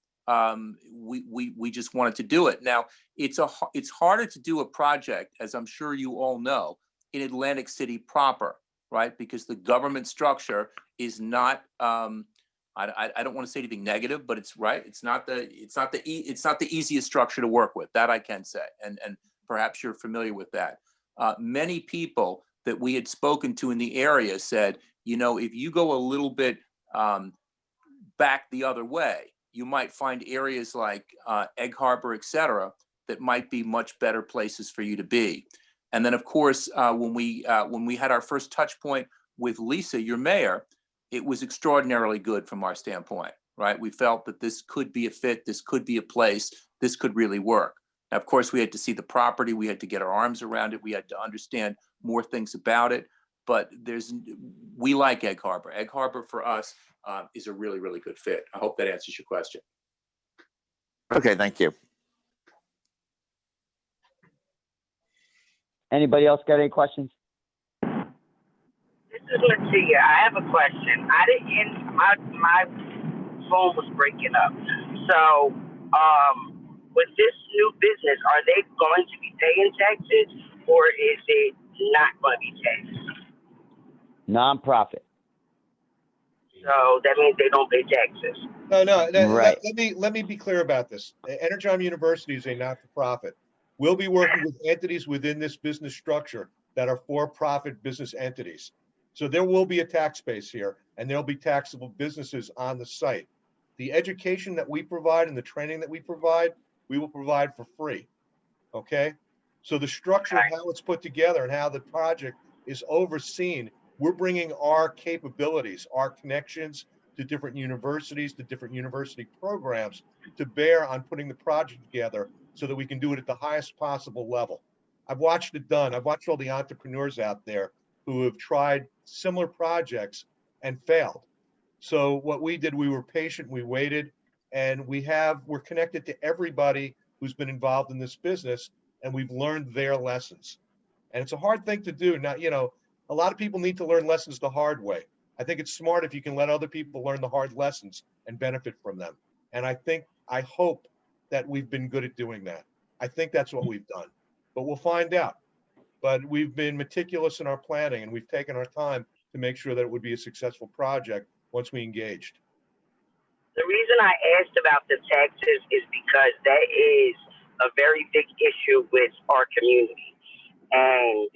we just wanted to do it. Now, it's harder to do a project, as I'm sure you all know, in Atlantic City proper, right? Because the government structure is not. I don't want to say anything negative, but it's right. It's not the easiest structure to work with. That I can say, and perhaps you're familiar with that. Many people that we had spoken to in the area said, if you go a little bit back the other way, you might find areas like Egg Harbor, et cetera, that might be much better places for you to be. And then, of course, when we had our first touch point with Lisa, your mayor, it was extraordinarily good from our standpoint, right? We felt that this could be a fit, this could be a place, this could really work. Now, of course, we had to see the property, we had to get our arms around it, we had to understand more things about it, but we like Egg Harbor. Egg Harbor for us is a really, really good fit. I hope that answers your question. Okay, thank you. Anybody else got any questions? This is Latia. I have a question. My phone was breaking up. So, with this new business, are they going to be paying taxes, or is it not going to be taxed? Non-profit. So that means they don't pay taxes. No. Right. Let me be clear about this. Energon University is a not-for-profit. We'll be working with entities within this business structure that are for-profit business entities. So there will be a tax base here, and there'll be taxable businesses on the site. The education that we provide and the training that we provide, we will provide for free. Okay? So the structure of how it's put together and how the project is overseen, we're bringing our capabilities, our connections to different universities, to different university programs to bear on putting the project together so that we can do it at the highest possible level. I've watched it done. I've watched all the entrepreneurs out there who have tried similar projects and failed. So what we did, we were patient, we waited, and we're connected to everybody who's been involved in this business, and we've learned their lessons. And it's a hard thing to do. Now, a lot of people need to learn lessons the hard way. I think it's smart if you can let other people learn the hard lessons and benefit from them. And I hope that we've been good at doing that. I think that's what we've done, but we'll find out. But we've been meticulous in our planning, and we've taken our time to make sure that it would be a successful project once we engaged. The reason I asked about the taxes is because that is a very big issue with our community, and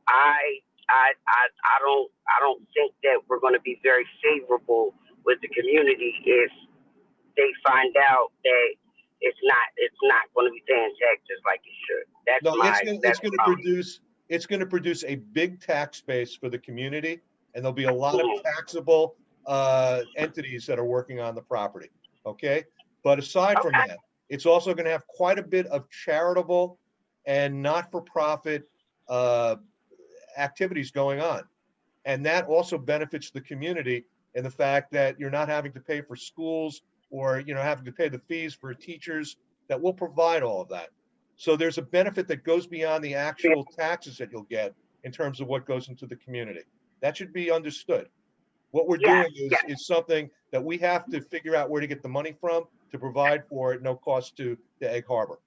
I don't think that we're going to be very favorable with the community if they find out that it's not going to be paying taxes like it should. That's No, my. it's going to produce a big tax base for the community, and there'll be a lot of taxable entities that are working on the property. Okay, but aside from that, it's also going to have quite a bit of charitable and not-for-profit activities going on, and that also benefits the community in the fact that you're not having to pay for schools or having to pay the fees for teachers. That will provide all of that. So there's a benefit that goes beyond the actual taxes that you'll get in terms of what goes into the community. That should be understood. What we're doing is something that we have to figure out where to get the money from to provide for it, no cost to Egg Harbor.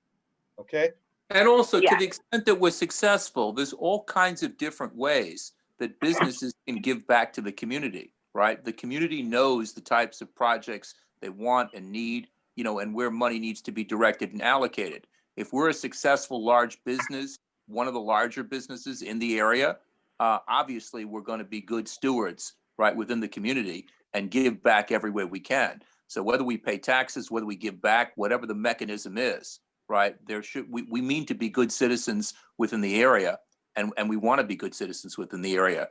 Okay? And also, to the extent that we're successful, there's all kinds of different ways that businesses can give back to the community, right? The community knows the types of projects they want and need, and where money needs to be directed and allocated. If we're a successful large business, one of the larger businesses in the area, obviously we're going to be good stewards, right, within the community and give back every way we can. So whether we pay taxes, whether we give back, whatever the mechanism is, right, we mean to be good citizens within the area, and we want to be good citizens within the area.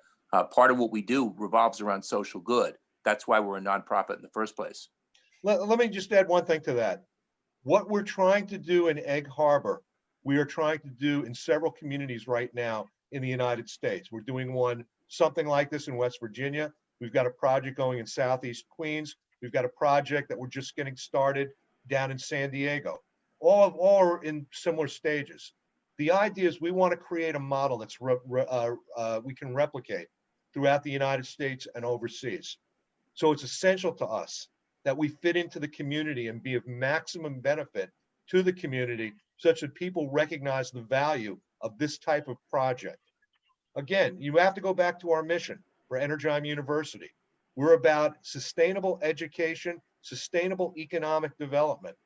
Part of what we do revolves around social good. That's why we're a nonprofit in the first place. Let me just add one thing to that. What we're trying to do in Egg Harbor, we are trying to do in several communities right now in the United States. We're doing something like this in West Virginia. We've got a project going in Southeast Queens. We've got a project that we're just getting started down in San Diego. All are in similar stages. The idea is we want to create a model that's we can replicate throughout the United States and overseas. So it's essential to us that we fit into the community and be of maximum benefit to the community such that people recognize the value of this type of project. Again, you have to go back to our mission for Energime University. We're about sustainable education, sustainable economic development.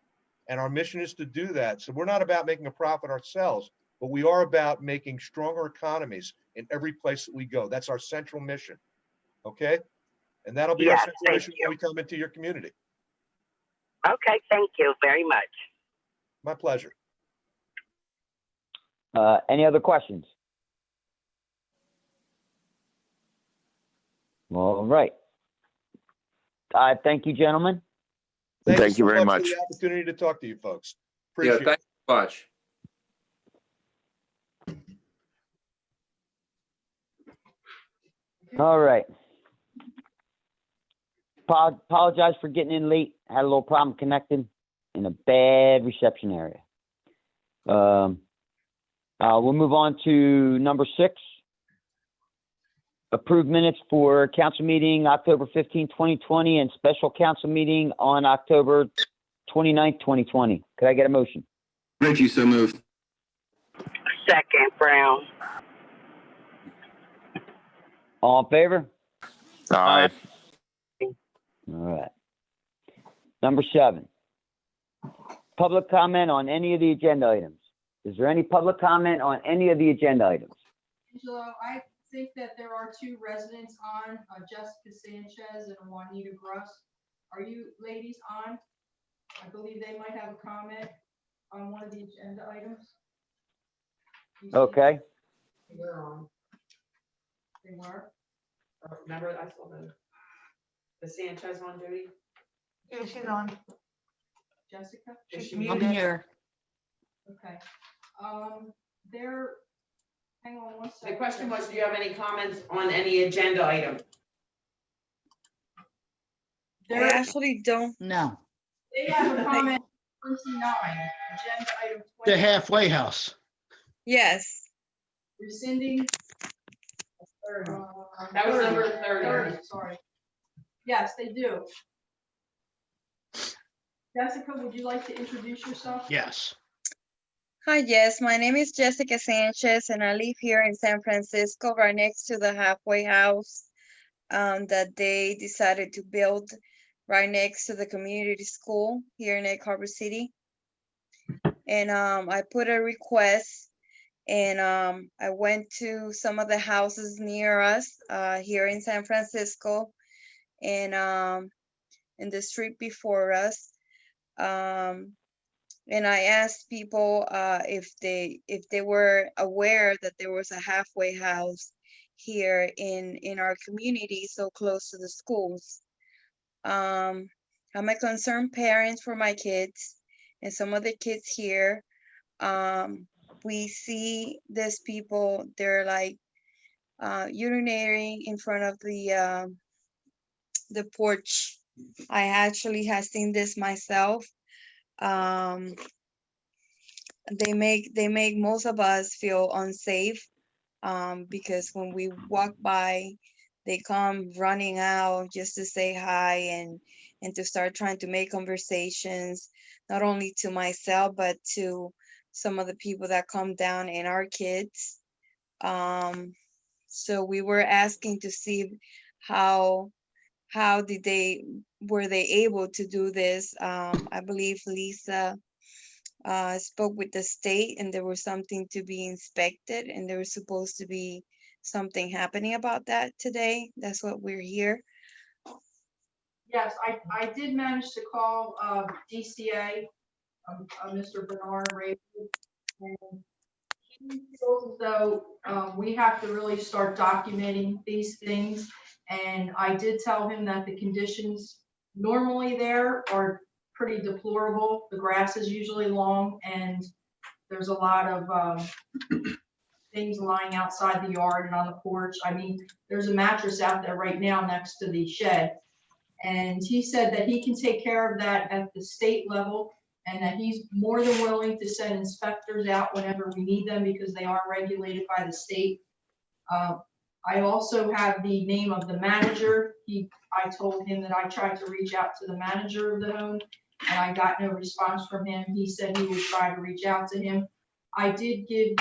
And our mission is to do that. So we're not about making a profit ourselves, but we are about making stronger economies in every place that we go. That's our central mission. Okay? And that'll be our central mission when we come into your community. Okay, thank you very much. My pleasure. Any other questions? All right. Thank you, gentlemen. Thank you so very much much. for the opportunity to talk to you folks. Yeah, Appreciate it. thanks so much. All right. Apologize for getting in late. Had a little problem connecting in a bad reception area. We'll move on to number 6. Approved minutes for council meeting October 15, 2020, and special council meeting on October 29, 2020. Could I get a motion? Richie, so moved. Second, Brown. All in favor? Aye. All right. Number 7. Public comment on any of the agenda items. Is there any public comment on any of the agenda items? Angelo, I think that there are 2 residents on, Jessica Sanchez and Juanita Gruss. Are you ladies on? I believe they might have a comment on one of the agenda items. Okay. They're on. They were? Remember, I saw the Sanchez on duty. Yeah, she's on. Jessica? She's I'm muted. here. Okay. Hang on one The second. question was, do you have any comments on any agenda item? I actually don't know. They have a comment, 29, agenda item 20. The halfway house. Yes. rescinding. That was number 30. Sorry. Yes, they do. Jessica, would you like to introduce yourself? Yes. Hi, yes, my name is Jessica Sanchez and I live here in San Francisco, right next to the halfway house that they decided to build right next to the community school here in Egg Harbor City. And I put a request and I went to some of the houses near us here in San Francisco and in the street before us. And I asked people if they were aware that there was a halfway house here in our community, so close to the schools. I'm a concerned parent for my kids and some of the kids here. We see these people, they're like urinating in front of the porch. I actually have seen this myself. They make most of us feel unsafe because when we walk by, they come running out just to say hi and to start trying to make conversations, not only to myself, but to some of the people that come down and our kids. So we were asking to see how were they able to do this? I believe Lisa spoke with the state and there was something to be inspected and there was supposed to be something happening about that today. That's what we're here. Yes, I did manage to call DCA, Mr. Bernard Ray. And he feels as though we have to really start documenting these things. And I did tell him that the conditions normally there are pretty deplorable. The grass is usually long and there's a lot of things lying outside the yard and on the porch. I mean, there's a mattress out there right now next to the shed. And he said that he can take care of that at the state level and that he's more than willing to send inspectors out whenever we need them because they are regulated by the state. I also have the name of the manager. I told him that I tried to reach out to the manager of the home and I got no response from him. He said he would try to reach out to him. I did give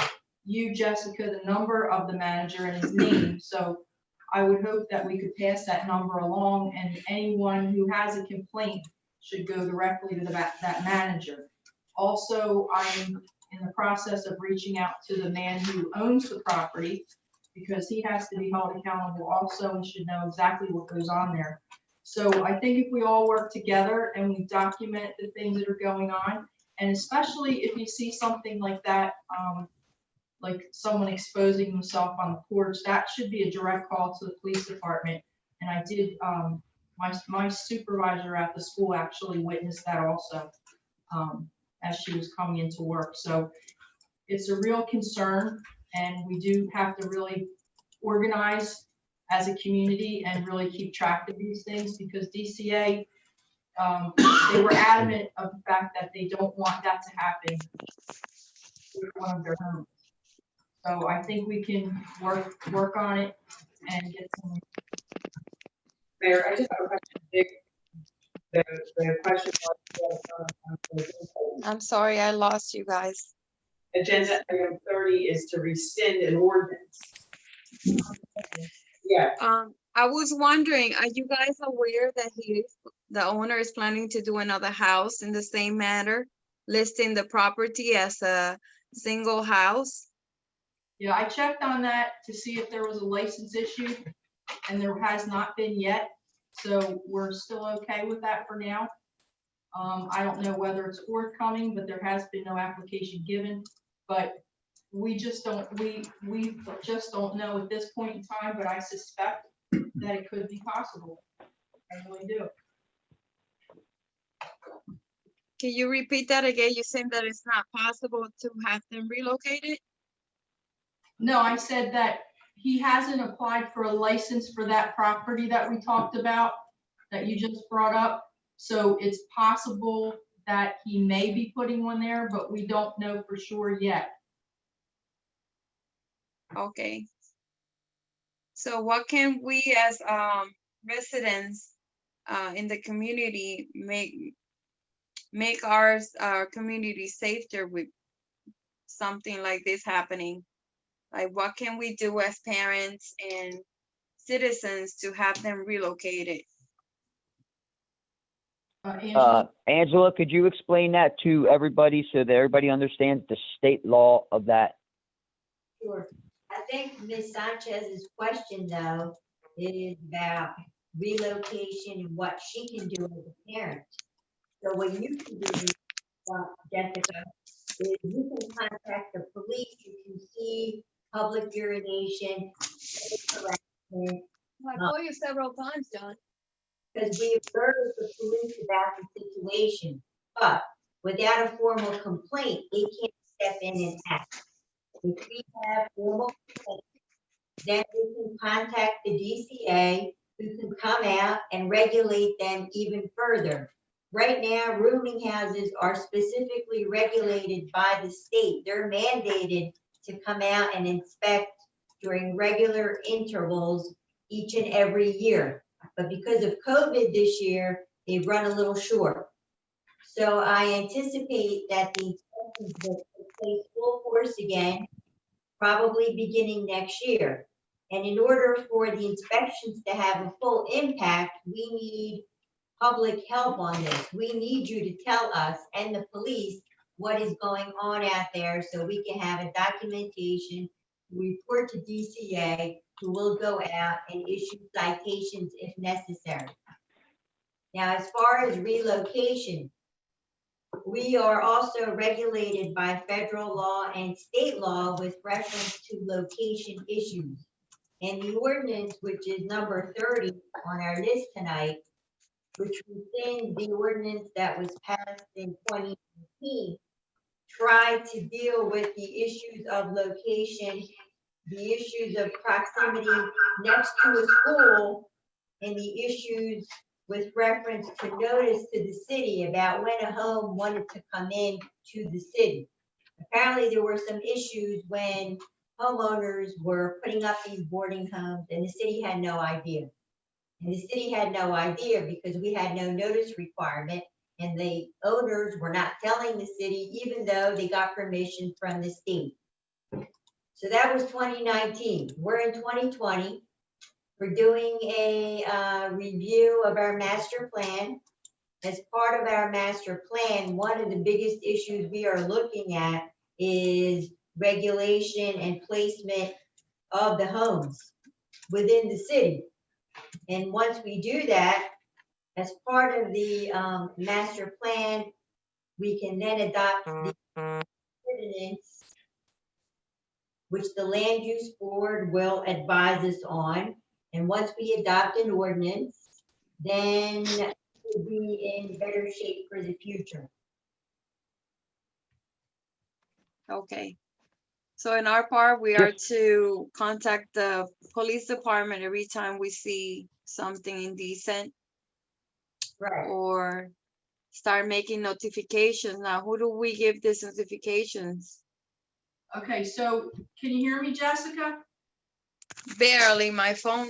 you, Jessica, the number of the manager and his name. So I would hope that we could pass that number along and anyone who has a complaint should go directly to that manager. Also, I'm in the process of reaching out to the man who owns the property because he has to be held accountable also and should know exactly what goes on there. So I think if we all work together and we document the things that are going on, and especially if you see something like that, like someone exposing himself on the porch, that should be a direct call to the police department. And I did, my supervisor at the school actually witnessed that also as she was coming into work. So it's a real concern and we do have to really organize as a community and really keep track of these things because DCA, they were adamant of the fact that they don't want that to happen with one of their homes. So I think we can work on it and get some. Mayor, I just have a question. The question was, I'm sorry, I lost you guys. agenda item 30 is to rescind an ordinance. Yeah. I was wondering, are you guys aware that the owner is planning to do another house in the same manner, listing the property as a single house? Yeah, I checked on that to see if there was a license issued and there has not been yet. So we're still okay with that for now. I don't know whether it's forthcoming, but there has been no application given, but we just don't know at this point in time, but I suspect that it could be possible. I really do. Can you repeat that again? You said that it's not possible to have them relocated? No, I said that he hasn't applied for a license for that property that we talked about, that you just brought up. So it's possible that he may be putting one there, but we don't know for sure yet. Okay. So what can we as residents in the community make our community safer with something like this happening? Like what can we do as parents and citizens to have them relocated? Angela? Angela, could you explain that to everybody so that everybody understands the state law of that? Sure. I think Ms. Sanchez's question though is about relocation and what she can do as a parent. So what you can do, Jessica, is you can contact the police, you can see public urination. I called you several times, John. Because we observed the police about the situation, but without a formal complaint, they can't step in and act. If we have formal complaints, then we can contact the DCA, who can come out and regulate them even further. Right now, rooming houses are specifically regulated by the state. They're mandated to come out and inspect during regular intervals each and every year. But because of COVID this year, they've run a little short. So I anticipate that the inspections will take place full force again, probably beginning next year. And in order for the inspections to have a full impact, we need public help on this. We need you to tell us and the police what is going on out there so we can have a documentation, report to DCA, who will go out and issue citations if necessary. Now, as far as relocation, we are also regulated by federal law and state law with reference to location issues. And the ordinance, which is number 30 on our list tonight, which within the ordinance that was passed in 2019, tried to deal with the issues of location, the issues of proximity next to a school, and the issues with reference to notice to the city about when a home wanted to come in to the city. Apparently there were some issues when homeowners were putting up these boarding homes and the city had no idea. And the city had no idea because we had no notice requirement and the owners were not telling the city even though they got permission from the state. So that was 2019. We're in 2020. We're doing a review of our master plan. As part of our master plan, one of the biggest issues we are looking at is regulation and placement of the homes within the city. And once we do that, as part of the master plan, we can then adopt the ordinance, which the land use board will advise us on. And once we adopt an ordinance, then we'll be in better shape for the future. Okay. So in our part, we are to contact the police department every time we see something indecent. Right. Or start making notifications. Now, who do we give these notifications? Okay, so can you hear me, Jessica? Barely. My phone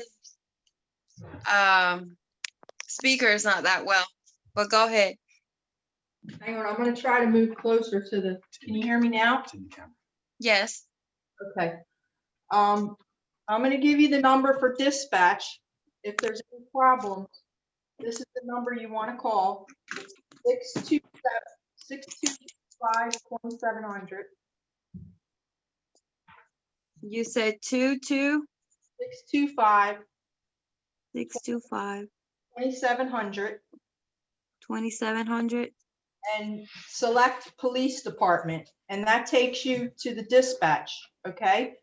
speaker is not that well, but go ahead. Hang on, I'm gonna try to move closer to the, can you hear me now? Yes. Okay. I'm gonna give you the number for dispatch. If there's any problems, this is the number you want to call. It's 625-2700. You said 625 2700. 2700. And select police department, and that takes you to the dispatch. Okay.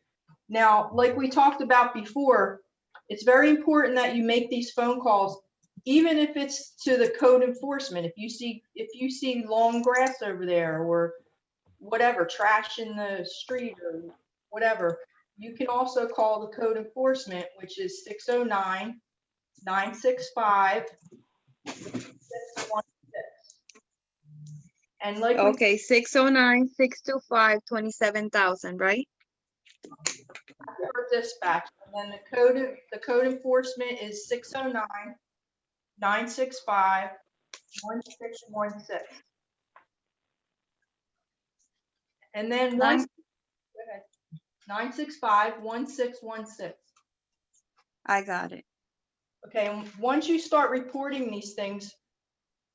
Now, like we talked about before, it's very important that you make these phone calls, even if it's to the code enforcement. If you see long grass over there or whatever, trash in the street or whatever, you can also call the code enforcement, which is 609-965-616. And like okay, 609-625-27,000, right? for dispatch, and then the code enforcement is 609-965-1616. And then Nine- once, go ahead, 965-1616. I got it. Okay, and once you start reporting these things,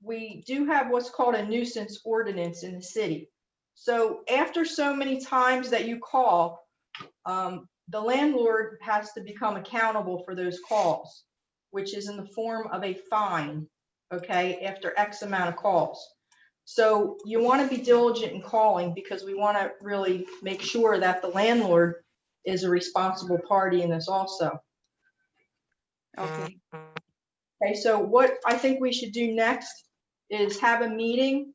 we do have what's called a nuisance ordinance in the city. So after so many times that you call, the landlord has to become accountable for those calls, which is in the form of a fine, okay, after X amount of calls. So you want to be diligent in calling because we want to really make sure that the landlord is a responsible party in this also. Okay. Okay, so what I think we should do next is have a meeting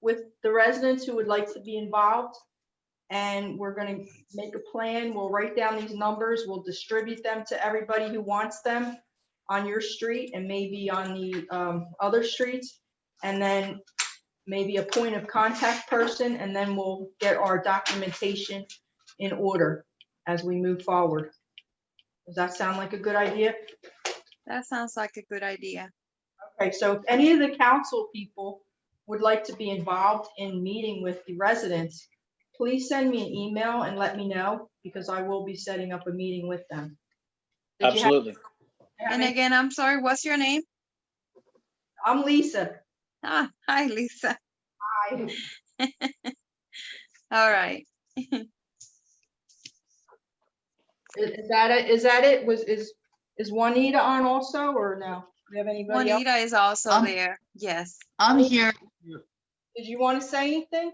with the residents who would like to be involved. And we're going to make a plan. We'll write down these numbers. We'll distribute them to everybody who wants them on your street and maybe on the other streets. And then maybe a point of contact person, and then we'll get our documentation in order as we move forward. Does that sound like a good idea? That sounds like a good idea. Okay, so if any of the council people would like to be involved in meeting with the residents, please send me an email and let me know, because I will be setting up a meeting with them. Did you have- Absolutely. And again, I'm sorry, what's your name? I'm Lisa. Ah, hi, Lisa. Hi. All right. Is that it? Is that it? Is Juanita on also, or no? Do you have anybody else? Juanita is also there. Yes. I'm here. Did you want to say anything?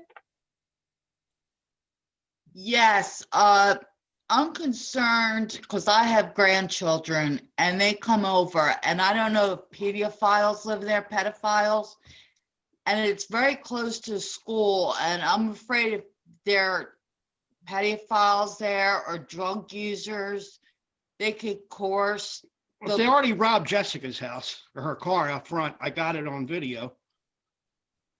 Yes, I'm concerned because I have grandchildren and they come over and I don't know if pedophiles live there, pedophiles. And it's very close to school and I'm afraid if there are pedophiles there or drug users, they could coerce. Well, they already robbed Jessica's house or her car out front. I got it on video.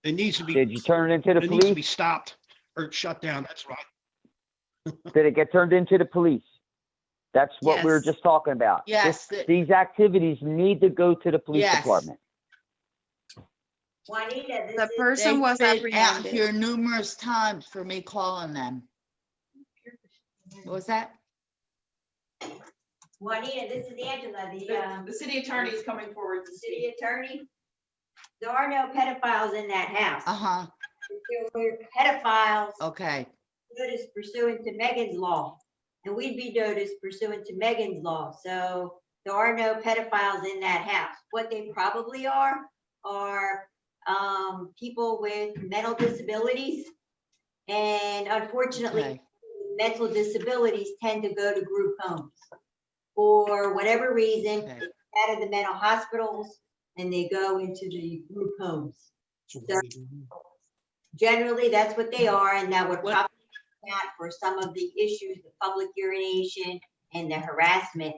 It needs to be. Did you turn it into the It needs to be police? stopped or shut down. That's right. Did it get turned into the police? That's what we were Yes. just talking about. Yes. These activities need to go to the police Yes. department. Juanita, The person They've was been out apprehended. here numerous times for me calling them. What was that? Juanita, this is Angela, The city attorney is coming forward to the speak. city attorney. There are no pedophiles in that house. Uh-huh, If there were pedophiles, okay. notice pursuant to Megan's law, and we'd be noticed pursuant to Megan's law. So there are no pedophiles in that house. What they probably are people with mental disabilities. And unfortunately, Okay. mental disabilities tend to go to group homes. For whatever reason, Okay. it's out of the mental hospitals and they go into the group homes. So generally, that's what they are, and that would probably account for some of the issues, the public urination and the harassment.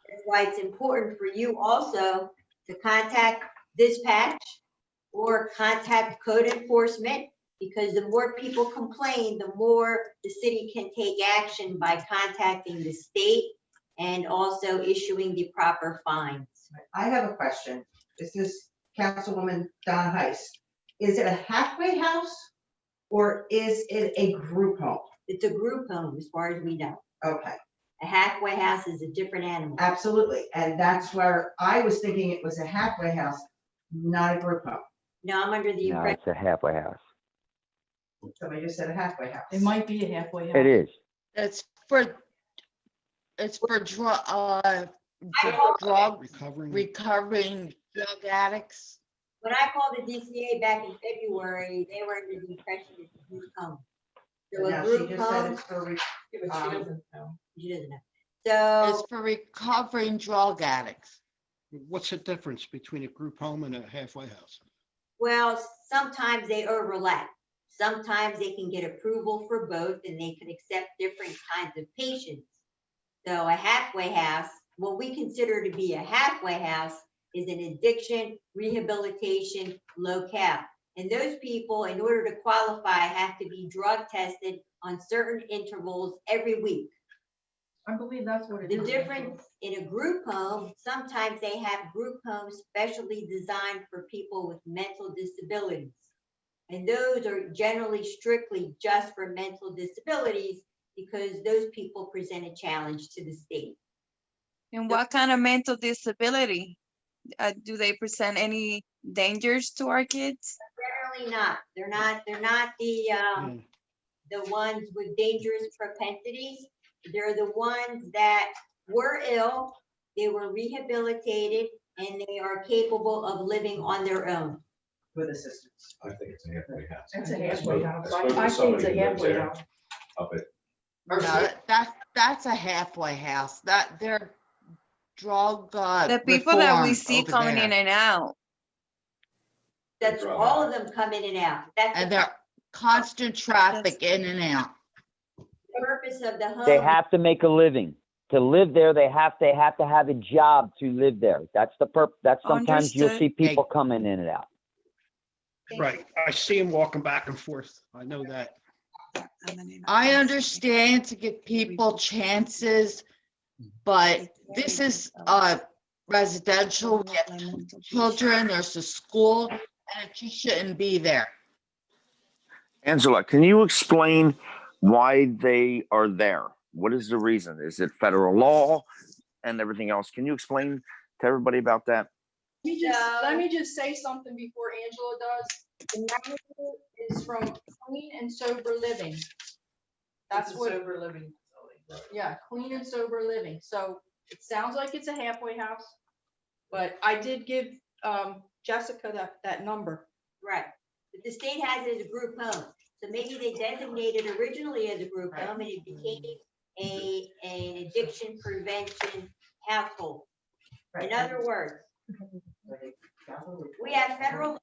That's why it's important for you also to contact dispatch or contact code enforcement, because the more people complain, the more the city can take action by contacting the state and also issuing the proper fines. I have a question. This is Councilwoman Donna Heiss. Is it a halfway house or is it a group home? It's a group home, as far as we know. Okay, A halfway house is a different animal. absolutely. And that's where I was thinking it was a halfway house, not a group home. No, I'm under the No, impression. it's a halfway house. Somebody just said a halfway house. It might be a halfway house. It is. It's for drug recovering drug addicts. When I called the DCA back in February, they were under the impression it's a group home. So a Now, she group just said home, it's for, Yeah, but she doesn't know. she doesn't know. So It's for recovering drug addicts. what's the difference between a group home and a halfway house? well, sometimes they overlap. Sometimes they can get approval for both and they can accept different kinds of patients. So a halfway house, what we consider to be a halfway house is an addiction rehabilitation locale. And those people, in order to qualify, have to be drug tested on certain intervals every week. I believe that's what it The is. difference in a group home, sometimes they have group homes specially designed for people with mental disabilities. And those are generally strictly just for mental disabilities because those people present a challenge to the state. And what kind of mental disability? Do they present any dangers to our kids? Generally not. They're not the ones with dangerous propensities. They're the ones that were ill, they were rehabilitated, and they are capable of living on their own. With assistance. I think it's a halfway house. It's a I halfway spoke- house. spoke to I think it's somebody a who lives halfway there house. Up at No, that's a halfway house. That they're drug The people that we reformed see over coming there. in and out. That's all of them come in and out. That's And the they're constant traffic in and out. purpose of the home. They have to make a living. To live there, they have to have a job to live there. That's the that's sometimes you'll see Understood. people coming in and out. Right, I see them walking back and forth. I know that. I understand to give people chances, but this is residential, we have children, there's a school, and it just shouldn't be there. Angela, can you explain why they are there? What is the reason? Is it federal law and everything else? Can you explain to everybody about that? Let me just say something before Angela does. The manual is from Clean and Sober Living. That's It's a what, sober living facility. yeah, Clean and Sober Living. So it sounds like it's a halfway house, but I did give Jessica that number. Right, but the state has it as a group home, so maybe they designated originally as a group home and it became an addiction prevention household. In other words, we have Federal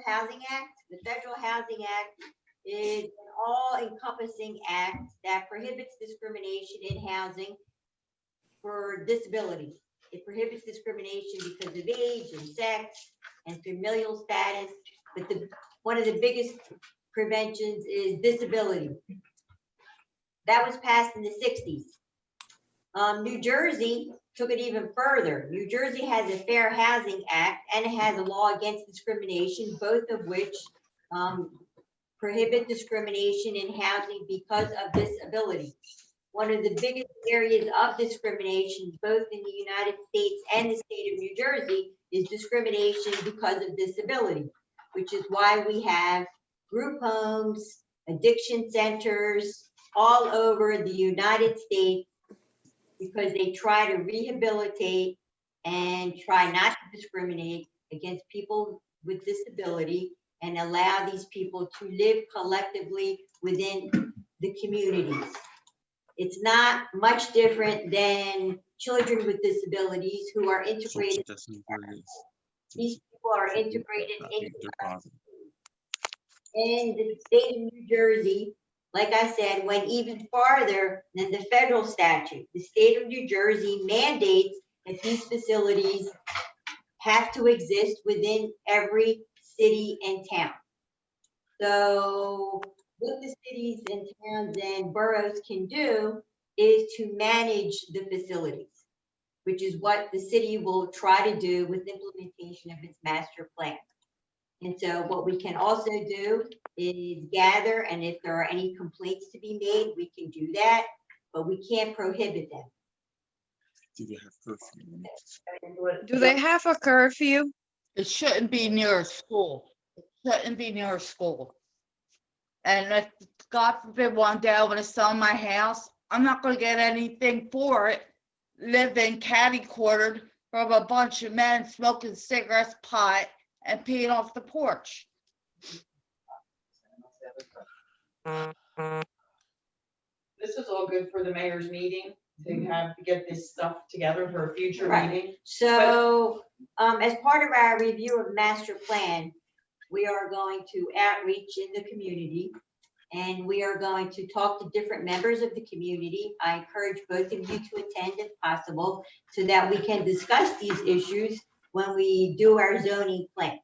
Housing Act. The Federal Housing Act is an all-encompassing act that prohibits discrimination in housing for disabilities. It prohibits discrimination because of age and sex and familial status, but one of the biggest preventions is disability. That was passed in the 60s. New Jersey took it even further. New Jersey has a Fair Housing Act and it has a law against discrimination, both of which prohibit discrimination in housing because of disability. One of the biggest areas of discrimination, both in the United States and the state of New Jersey, is discrimination because of disability, which is why we have group homes, addiction centers all over the United States, because they try to rehabilitate and try not to discriminate against people with disability and allow these people to live collectively within the communities. It's not much different than children with disabilities who are integrated. These people are integrated into and the state of New Jersey, like I said, went even farther than the federal statute. The state of New Jersey mandates that these facilities have to exist within every city and town. So what the cities and towns and boroughs can do is to manage the facilities, which is what the city will try to do with implementation of its master plan. And so what we can also do is gather, and if there are any complaints to be made, we can do that, but we can't prohibit them. Do they have a curfew? It shouldn't be near a school. It shouldn't be near a school. And if, God forbid, one day I want to sell my house, I'm not going to get anything for it. Living catty-cornered from a bunch of men smoking cigarettes, pot, and peeing off the porch. This is all good for the mayor's meeting, to get this stuff together for a future Right. meeting. So, as part of our review of master plan, we are going to outreach in the community, and we are going to talk to different members of the community. I encourage both of you to attend if possible, so that we can discuss these issues when we do our zoning plan.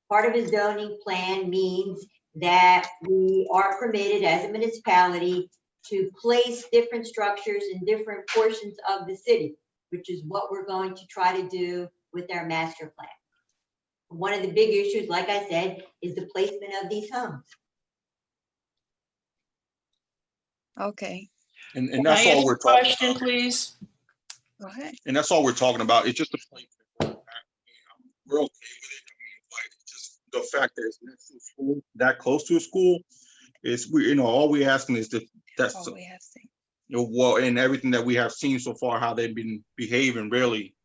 Part of a zoning plan means that we are permitted as a municipality to place different structures in different portions of the city, which is what we're going to try to do with our master plan. One of the big issues, like I said, is the placement of these homes. Okay, And Can that's I all ask we're a talking question, about. please? go ahead. And that's all we're talking about. It's just a place. We're okay with it. I mean, like, just the fact that it's next to a school, that close to a school, is we, all we asking is that that's, All we have seen. well, and everything that we have seen so far, how they've been behaving, really,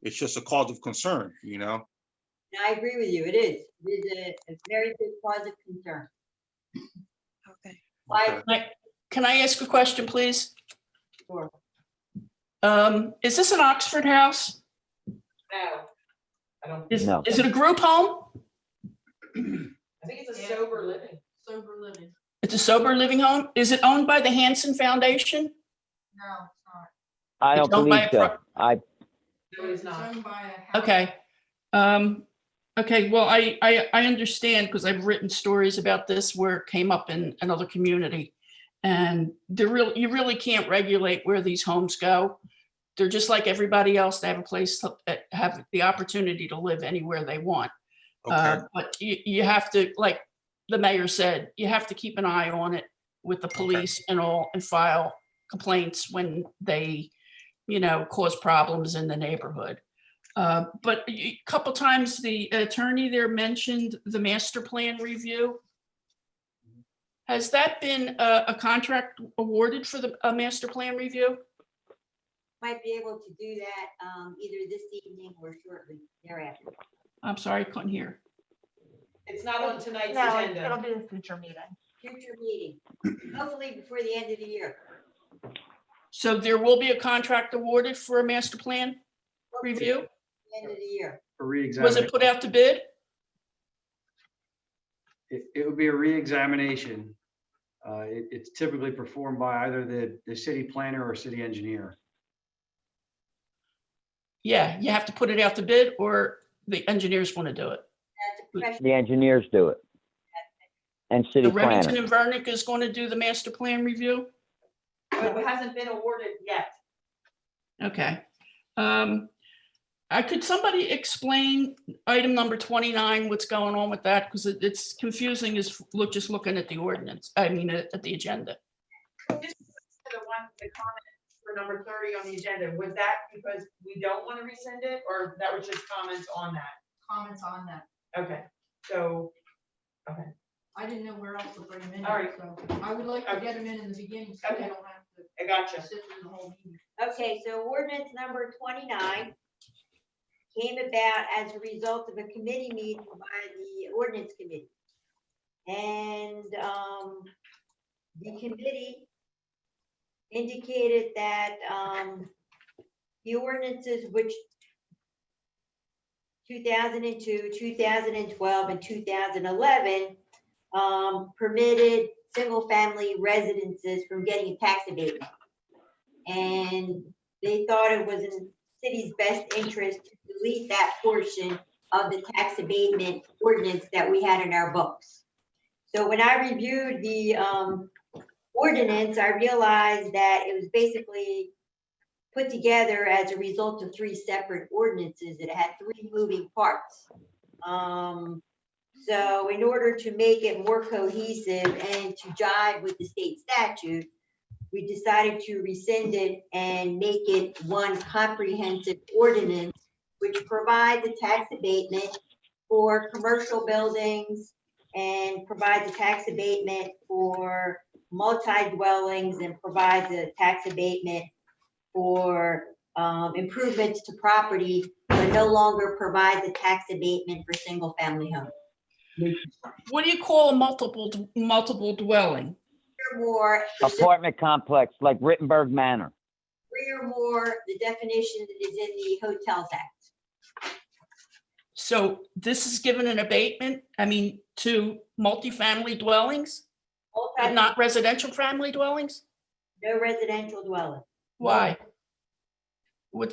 it's just a cause of concern, And I agree with you, it is. It is a very big cause of concern. Okay. Why? Can I ask a question, please? Sure. Is this an Oxford house? No, I don't. Is it a group home? I think it's a sober living. Sober living. It's a sober living home? Is it owned by the Hanson Foundation? No, it's not. I It's don't owned by believe a so. No, it's not. owned by a house. Okay. Okay, well, I understand because I've written stories about this where it came up in another community. And you really can't regulate where these homes go. They're just like everybody else. They have a place to have the opportunity to live anywhere they want. Okay. But you have to, like the mayor said, you have to keep an eye on it with the police and all, and file complaints when they, cause problems in the neighborhood. But a couple times the attorney there mentioned the master plan review. Has that been a contract awarded for the master plan review? Might be able to do that either this evening or shortly thereafter. I'm sorry, I couldn't hear. It's not on tonight's No, agenda. it'll be a future meeting. Future meeting, hopefully before the end of the year. So there will be a contract awarded for a master plan review? End of the year. For Was re-examination. it put out to bid? It would be a re-examination. It's typically performed by either the city planner or city engineer. Yeah, you have to put it out to bid or the engineers want to do it. The engineers do it. And city So Remington planner. and Vernick is going to do the master plan review? But it hasn't been awarded yet. Okay. Could somebody explain item number 29, what's going on with that? Because it's confusing just looking at the ordinance, at the agenda. This is the comment for number 30 on the agenda. Was that because we don't want to rescind it, or that was just comments on that? Comments on that. Okay, so, okay. I didn't know where else to bring them in. All right. So I would like to get them in the beginning so they Okay. don't have to I gotcha. sit through the whole meeting. Okay, so ordinance number 29 came about as a result of a committee meeting by the ordinance committee. And the committee indicated that the ordinances which 2002, 2012, and 2011 permitted single-family residences from getting a tax abatement. And they thought it was in the city's best interest to delete that portion of the tax abatement ordinance that we had in our books. So when I reviewed the ordinance, I realized that it was basically put together as a result of 3 separate ordinances. It had 3 moving parts. So in order to make it more cohesive and to jive with the state statute, we decided to rescind it and make it one comprehensive ordinance, which provides a tax abatement for commercial buildings and provides a tax abatement for multi-dwellings and provides a tax abatement for improvements to property, but no longer provides a tax abatement for single-family homes. What do you call a multiple dwelling? 3 or more, Apartment complex like Rittenberg Manor. 3 or more, the definition that is in the Hotels Act. So this is given an abatement, to multifamily dwellings, but not residential family dwellings? No residential dwelling. Why?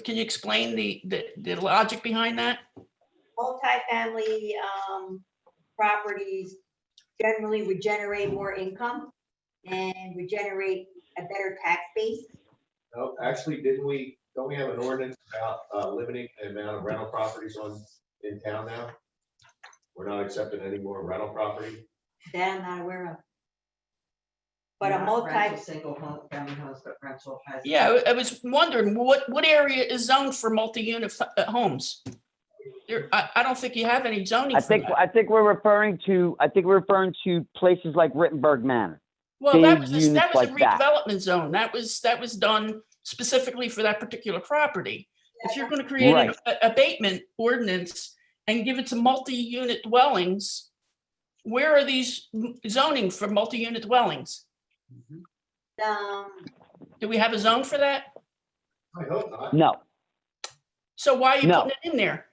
Can you explain the logic behind that? Multifamily properties generally would generate more income and would generate a better tax base? No, actually, don't we have an ordinance about limiting the amount of rental properties in town now? We're not accepting any more rental property. That I'm not aware of. But a Not rental multi, Single home, family homes, but rental has. Yeah, I was wondering what area is zoned for multi-unit homes? I don't think you have any zoning for that. I think we're referring to places like Rittenberg Manor. Well, that big was units a like that. redevelopment zone. That was done specifically for that particular property. If you're going to create an abatement ordinance and give it to multi-unit dwellings, where are these zoning for multi-unit dwellings? Do we have a zone for that? I hope not. No. So why are you No. putting it in there?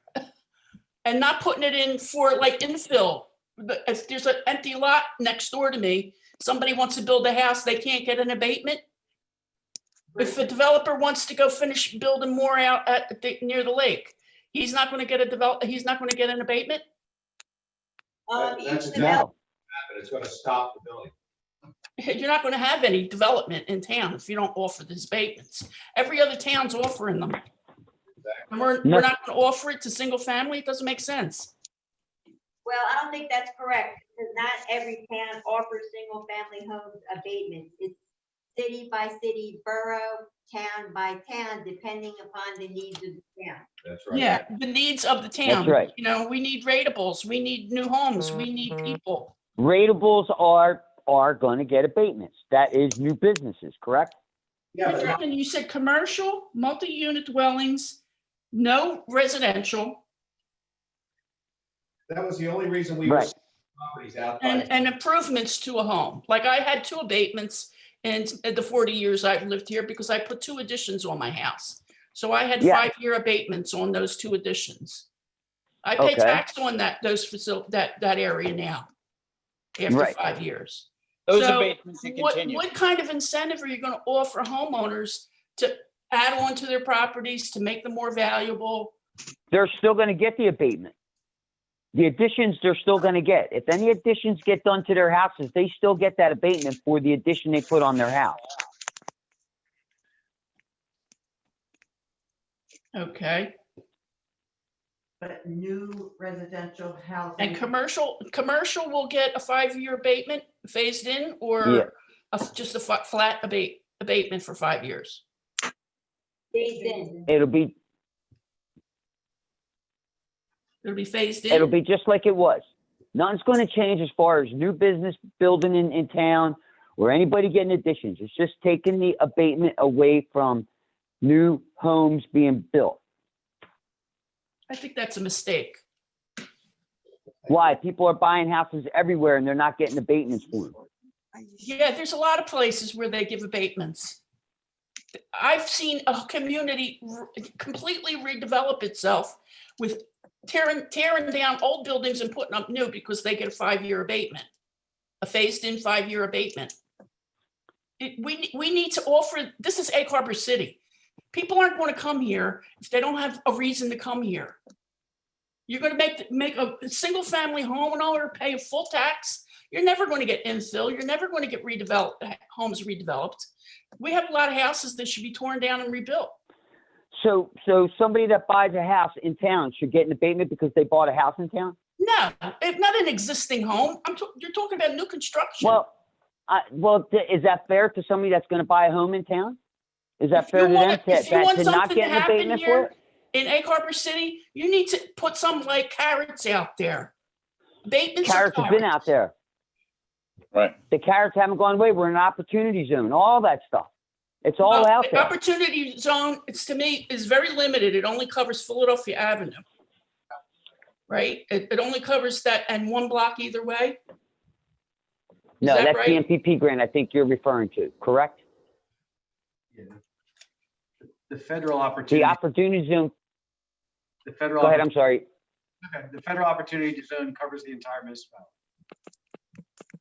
And not putting it in for like infill? But if there's an empty lot next door to me, somebody wants to build a house, they can't get an abatement? If a developer wants to go finish building more out near the lake, he's not going to get he's not going to get an abatement? That's each exactly develop, what happened. It's gonna stop the building. You're not going to have any development in town if you don't offer these abatements. Every other town's offering them. And we're not going to offer it to single family? It doesn't make sense. well, I don't think that's correct, because not every town offers single family homes abatements. It's city by city, borough, town by town, depending upon the needs of the town. That's right. Yeah, the needs of the town. That's right. You know, we need rateables, we need new homes, we need people. Ratables are going to get abatements. That is new businesses, correct? Yeah, but not- And you said commercial, multi-unit dwellings, no residential, that was the only reason we were Right. properties out. and improvements to a home. Like I had 2 abatements in the 40 years I've lived here because I put 2 additions on my house. So I had Yeah. 5-year abatements on those 2 additions. I pay Okay. tax on that area now after Right. 5 years. Those So abatements can continue. what kind of incentive are you going to offer homeowners to add on to their properties to make them more valuable? They're still going to get the abatement. The additions they're still going to get. If any additions get done to their houses, they still get that abatement for the addition they put on their house. Okay. But new residential housing. And commercial will get a 5-year abatement phased in, Yeah. or just a flat abatement for 5 years? Phased in. It'll be Phased in? It'll be just like it was. Nothing's going to change as far as new business building in town or anybody getting additions. It's just taking the abatement away from new homes being built. I think that's a mistake. Why? People are buying houses everywhere and they're not getting abatements for them. Yeah, there's a lot of places where they give abatements. I've seen a community completely redevelop itself with tearing down old buildings and putting up new because they get a 5-year abatement, a phased-in 5-year abatement. We need to offer, this is Egg Harbor City. People aren't going to come here if they don't have a reason to come here. You're going to make a single-family homeowner pay a full tax. You're never going to get infill. You're never going to get homes redeveloped. We have a lot of houses that should be torn down and rebuilt. So somebody that buys a house in town should get an abatement because they bought a house in town? No, not an existing home. You're talking about new construction. Well, is that fair to somebody that's going to buy a home in town? Is that fair to them to not get an abatement for it? In Egg Harbor City, you need to put some like carrots out there. Abatements. Carrots have been out there. Right. The carrots haven't gone away. We're in an opportunity zone, all that stuff. It's all out The there. opportunity zone, to me, is very limited. It only covers Philadelphia Avenue. Right? It only covers that and 1 block either way. No, that that's right? the MPP grant I think you're referring to, correct? The federal opportunity. The opportunity zone, The federal. go ahead, I'm sorry. Okay, the federal opportunity zone covers the entire municipality.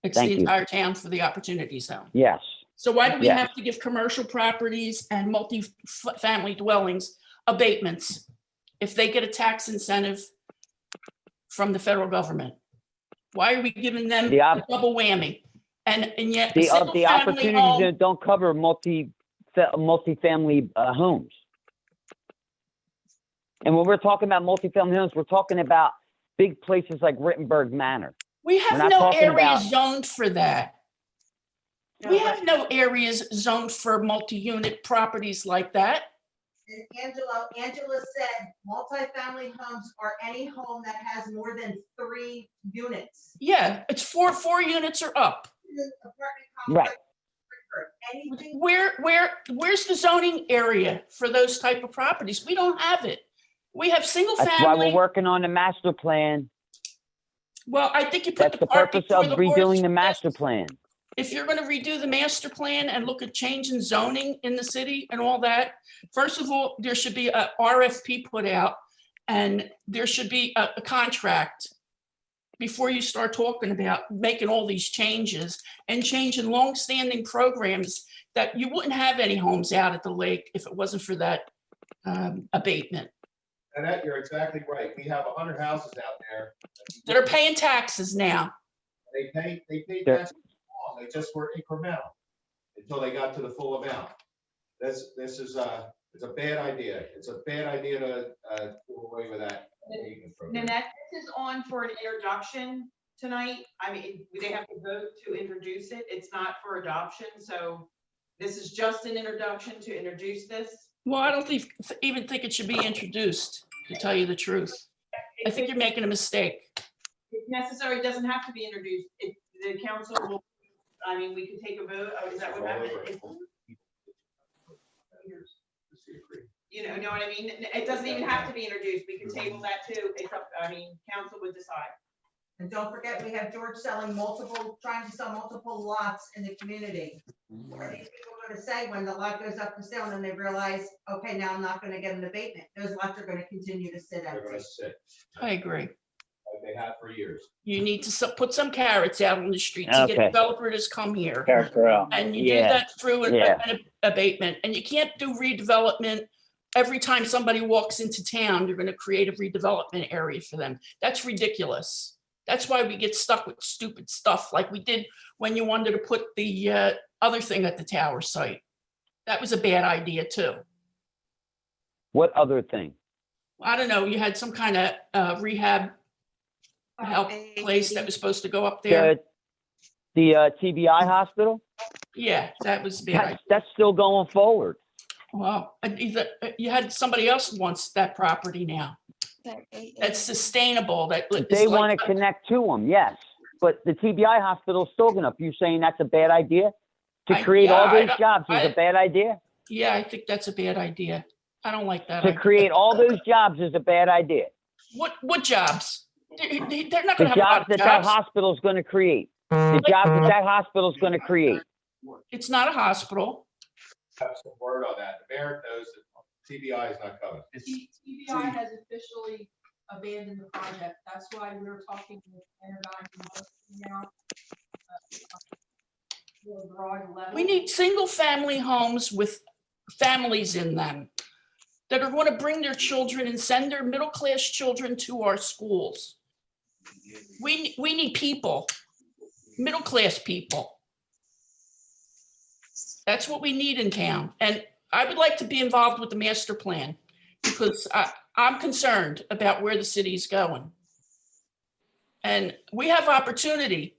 It's Thank the you. entire town for the opportunity zone. Yes. So why do we Yes. have to give commercial properties and multi-family dwellings abatements if they get a tax incentive from the federal government? Why are we giving them a double whammy? And yet a The single-family opportunities home, don't cover multifamily homes. And when we're talking about multifamily homes, we're talking about big places like Rittenberg Manor. we We're have not no talking areas about- zoned for that. We have no areas zoned for multi-unit properties like that. And Angela said, multifamily homes are any home that has more than 3 units. Yeah, it's four units or up. Right. Anything. Where's the zoning area for those type of properties? We don't have it. We have single That's why we're family. working on the master plan. Well, I think you put That's the the cart purpose before of the horse. redoing the master plan. If you're gonna redo the master plan and look at change in zoning in the city and all that, first of all, there should be a RFP put out and there should be a contract before you start talking about making all these changes and changing longstanding programs that you wouldn't have any homes out at the lake if it wasn't for that abatement. And that, you're exactly right. We have 100 houses out there. That are paying taxes now. They paid They're- taxes wrong. They just were incremental until they got to the full amount. This is it's a bad idea. It's a bad idea to do away with that. Nanette, this is on for an introduction tonight. I mean, they have to vote to introduce it. It's not for adoption, so this is just an introduction to introduce this. Well, I don't even think it should be introduced, to tell you the truth. I think you're making a mistake. If necessary, it doesn't have to be introduced. The council will, I mean, we could take a vote. Oh, is that what happened? You know what I mean? It doesn't even have to be introduced. We can table that too. It's up, I mean, council would decide. And don't forget, we have George trying to sell multiple lots in the community. What are these people gonna say when the lot goes up for sale and then they realize, okay, now I'm not gonna get an abatement? Those lots are gonna continue to sit They're empty. gonna sit, I agree. like they have for years. You need to put some carrots out on the street to get a Okay. developer to come here. Character out. And you do Yeah. that through Yeah. an abatement. And you can't do redevelopment. Every time somebody walks into town, you're gonna create a redevelopment area for them. That's ridiculous. That's why we get stuck with stupid stuff like we did when you wanted to put the other thing at the tower site. That was a bad idea too. What other thing? I don't know, you had some kind of rehab help place that was supposed to go up there. The TBI hospital? Yeah, that was a bad idea. That's still going forward. Well, you had somebody else wants that property now. That's sustainable, that. They want to connect to them, yes. But the TBI hospital is still gonna, you saying that's a bad idea? To create all those jobs is a bad idea? Yeah, I think that's a bad idea. I don't like that. To create all those jobs is a bad idea. What jobs? They're not The gonna have a lot jobs of that jobs. hospital is gonna create. The jobs that hospital is gonna create. It's not a hospital. Have some word on that. The mayor knows that TBI is not coming. TBI has officially abandoned the project. That's why we were talking with Energon now. We need single-family homes with families in them that are going to bring their children and send their middle-class children to our schools. We need people, middle-class people. That's what we need in town. And I would like to be involved with the master plan because I'm concerned about where the city's going. And we have opportunity.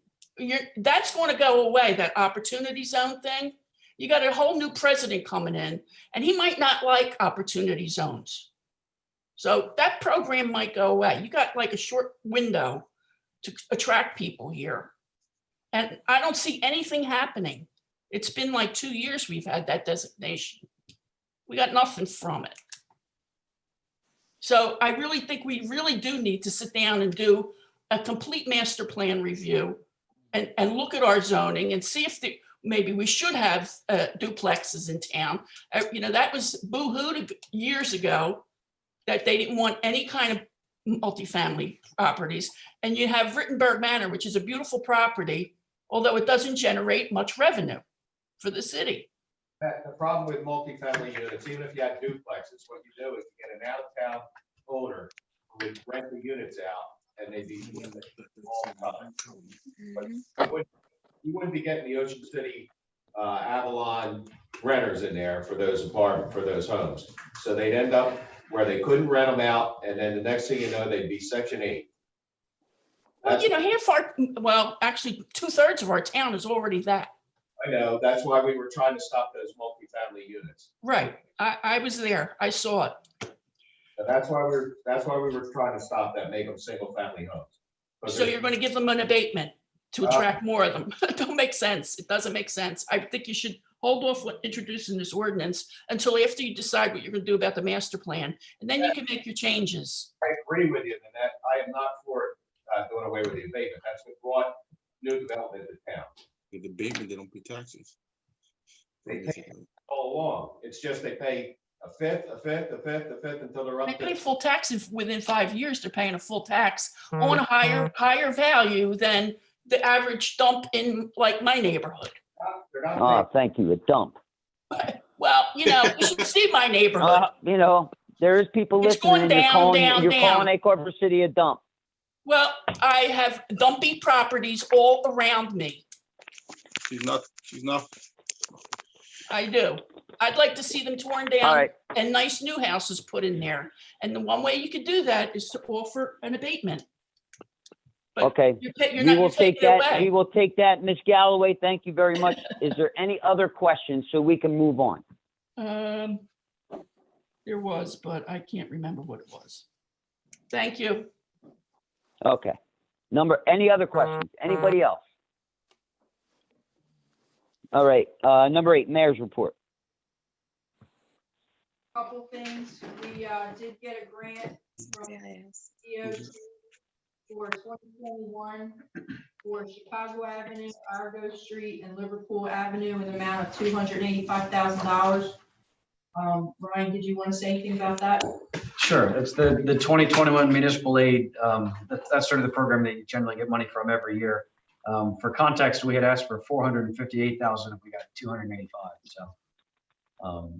That's going to go away, that opportunity zone thing. You got a whole new president coming in and he might not like opportunity zones. So that program might go away. You got like a short window to attract people here. And I don't see anything happening. It's been like 2 years we've had that designation. We got nothing from it. So I really think we really do need to sit down and do a complete master plan review and look at our zoning and see if maybe we should have duplexes in town. That was boo-hoo years ago that they didn't want any kind of multifamily properties. And you have Rittenberg Manor, which is a beautiful property, although it doesn't generate much revenue for the city. The problem with multifamily units, even if you had duplexes, what you do is you get an out-of-town owner who would rent the units out and they'd be all the time. But you wouldn't be getting the Ocean City, Avalon renters in there for those homes. So they'd end up where they couldn't rent them out, and then the next thing you know, they'd be Section 8. Well, well, actually 2/3 of our town is already that. I know, that's why we were trying to stop those multifamily units. Right. I was there. I saw it. And that's why we were trying to stop that, make them single-family homes. So you're going to give them an abatement to attract more of them. It don't make sense. It doesn't make sense. I think you should hold off with introducing this ordinance until after you decide what you're going to do about the master plan, and then you can make your changes. I agree with you, Nanette. I am not for doing away with the abatement. That's what brought new development to town. With the abatement, they don't pay taxes. They pay all along. It's just they pay a fifth until they're up They to. pay full tax within 5 years. They're paying a full tax on a higher value than the average dump in like my neighborhood. They're not Oh, thank you, a dump. Well, you should see my neighborhood. There is people It's listening, going and you're down, calling, down, you're down. calling Egg Harbor City a dump. Well, I have dumpy properties all around me. She's not. I do. I'd like to see them torn All down right. and nice new houses put in there. And the one way you could do that is to offer an abatement. But Okay, you're we not, will you're take taking it that, away. we will take that. Ms. Galloway, thank you very much. Is there any other questions so we can move on? There was, but I can't remember what it was. Thank you. Okay. Any other questions? Anybody else? All right, number 8, mayor's report. Couple things, we did get a grant from DOT for 2021 for Chicago Avenue, Argo Street, and Liverpool Avenue in the amount of $285,000. Ryan, did you want to say anything about that? Sure, it's the 2021 municipal aid. That's sort of the program that you generally get money from every year. For context, we had asked for 458,000 if we got 285. So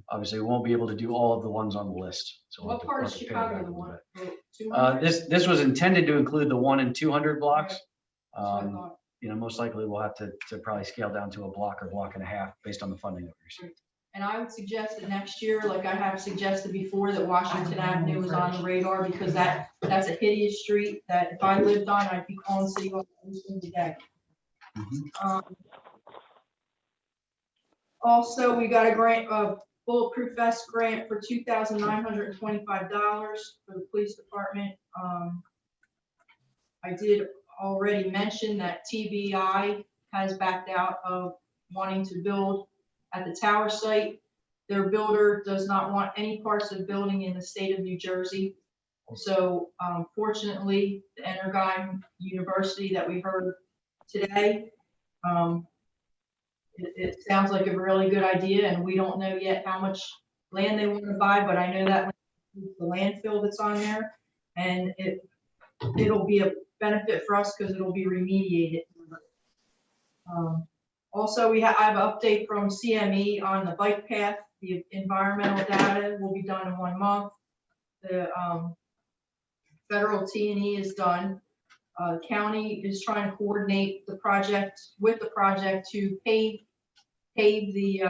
obviously we won't be able to do all of the ones on the list. So What part of Chicago the one? This was intended to include the 1 and 200 blocks. That's what I thought. Most likely we'll have to probably scale down to a block or block and a half based on the funding that we received. And I would suggest that next year, like I have suggested before, that Washington Avenue is on the radar because that's a hideous street that if I lived on, I'd be calling City Hall every single day. Also, we got a grant, a bulletproof vest grant for $2,925 for the police department. I did already mention that TBI has backed out of wanting to build at the tower site. Their builder does not want any parts of building in the state of New Jersey. So fortunately, the Energon University that we heard today, it sounds like a really good idea, and we don't know yet how much land they want to buy, but I know that the landfill that's on there, and it'll be a benefit for us because it'll be remediated. Also, I have an update from CME on the bike path. The environmental data will be done in 1 month. The federal T&E is done. County is trying to coordinate the project to pave the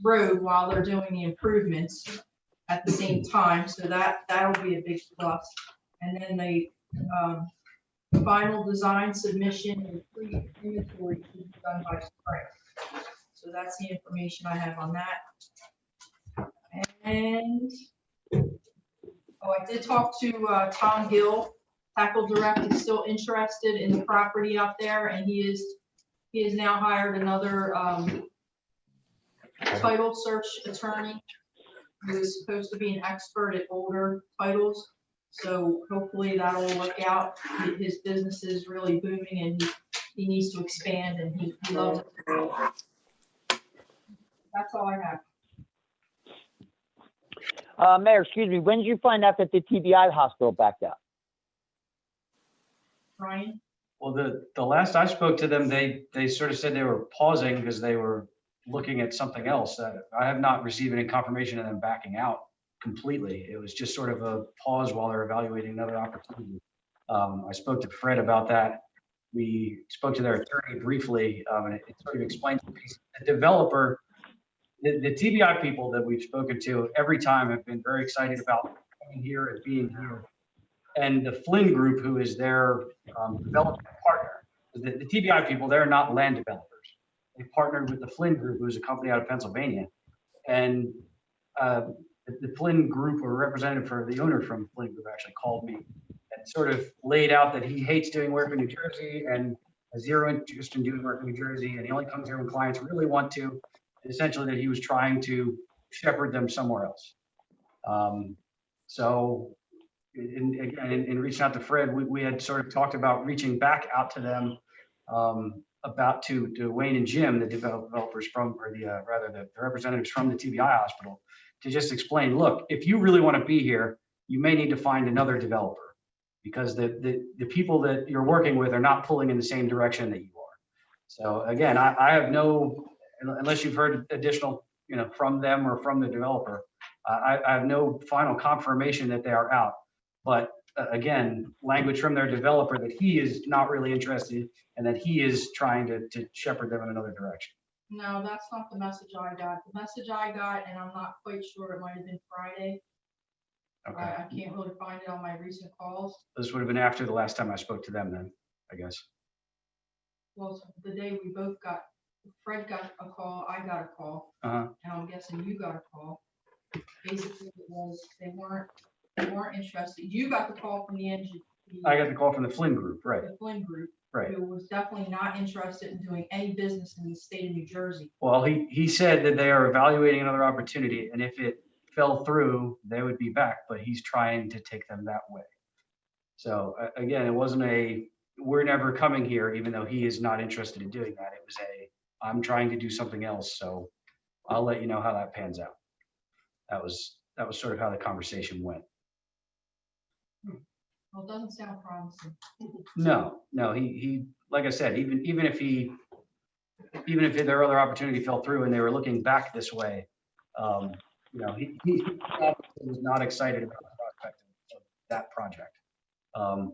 road while they're doing the improvements at the same time. So that'll be a big plus. And then the final design submission and pre-inventory to be done by spring. So that's the information I have on that. And I did talk to Tom Gill, Tackle Direct is still interested in the property out there, and he has now hired another title search attorney who is supposed to be an expert at older titles. So hopefully that'll work out. His business is really booming, and he needs to expand, and he loves it. That's all I have. Mayor, excuse me, when did you find out that the TBI hospital backed out? Ryan? Well, the last I spoke to them, they sort of said they were pausing because they were looking at something else. I have not received any confirmation of them backing out completely. It was just sort of a pause while they're evaluating another opportunity. I spoke to Fred about that. we spoke to their attorney briefly, and it sort of explains the piece. The developer, the TBI people that we've spoken to every time have been very excited about coming here and being here. And the Flynn Group, who is their development partner, the TBI people, they're not land developers. They partnered with the Flynn Group, who's a company out of Pennsylvania. And the Flynn Group, or representative for the owner from Flynn Group, actually called me and sort of laid out that he hates doing work in New Jersey and has zero interest in doing work in New Jersey. And he only comes here when clients really want to. And essentially that he was trying to shepherd them somewhere else. In reaching out to Fred, we had sort of talked about reaching back out to them to Wayne and Jim, the developers from, or the representatives from the TBI hospital, to just explain, look, if you really want to be here, you may need to find another developer, because the people that you're working with are not pulling in the same direction that you are. So again, I have no, unless you've heard additional, from them or from the developer, I have no final confirmation that they are out. But again, language from their developer that he is not really interested and that he is trying to shepherd them in another direction. No, that's not the message I got. The message I got, and I'm not quite sure, it might have been Friday. Okay. I can't really find it on my recent calls. This would have been after the last time I spoke to them then, I guess. Well, the day we both got, Fred got a call, I got a call, Uh-huh. and I'm guessing you got a call. Basically, it was, they weren't interested. You got the call from the engine. I got the call from the Flynn Group, right? The Flynn Group. Right. Who was definitely not interested in doing any business in the state of New Jersey. Well, he said that they are evaluating another opportunity, and if it fell through, they would be back, but he's trying to take them that way. So again, it wasn't we're never coming here, even though he is not interested in doing that. It was I'm trying to do something else, so I'll let you know how that pans out. That was sort of how the conversation went. Well, it doesn't sound promising. No, he like I said, even if their other opportunity fell through and they were looking back this way, he was not excited about the prospect of that project.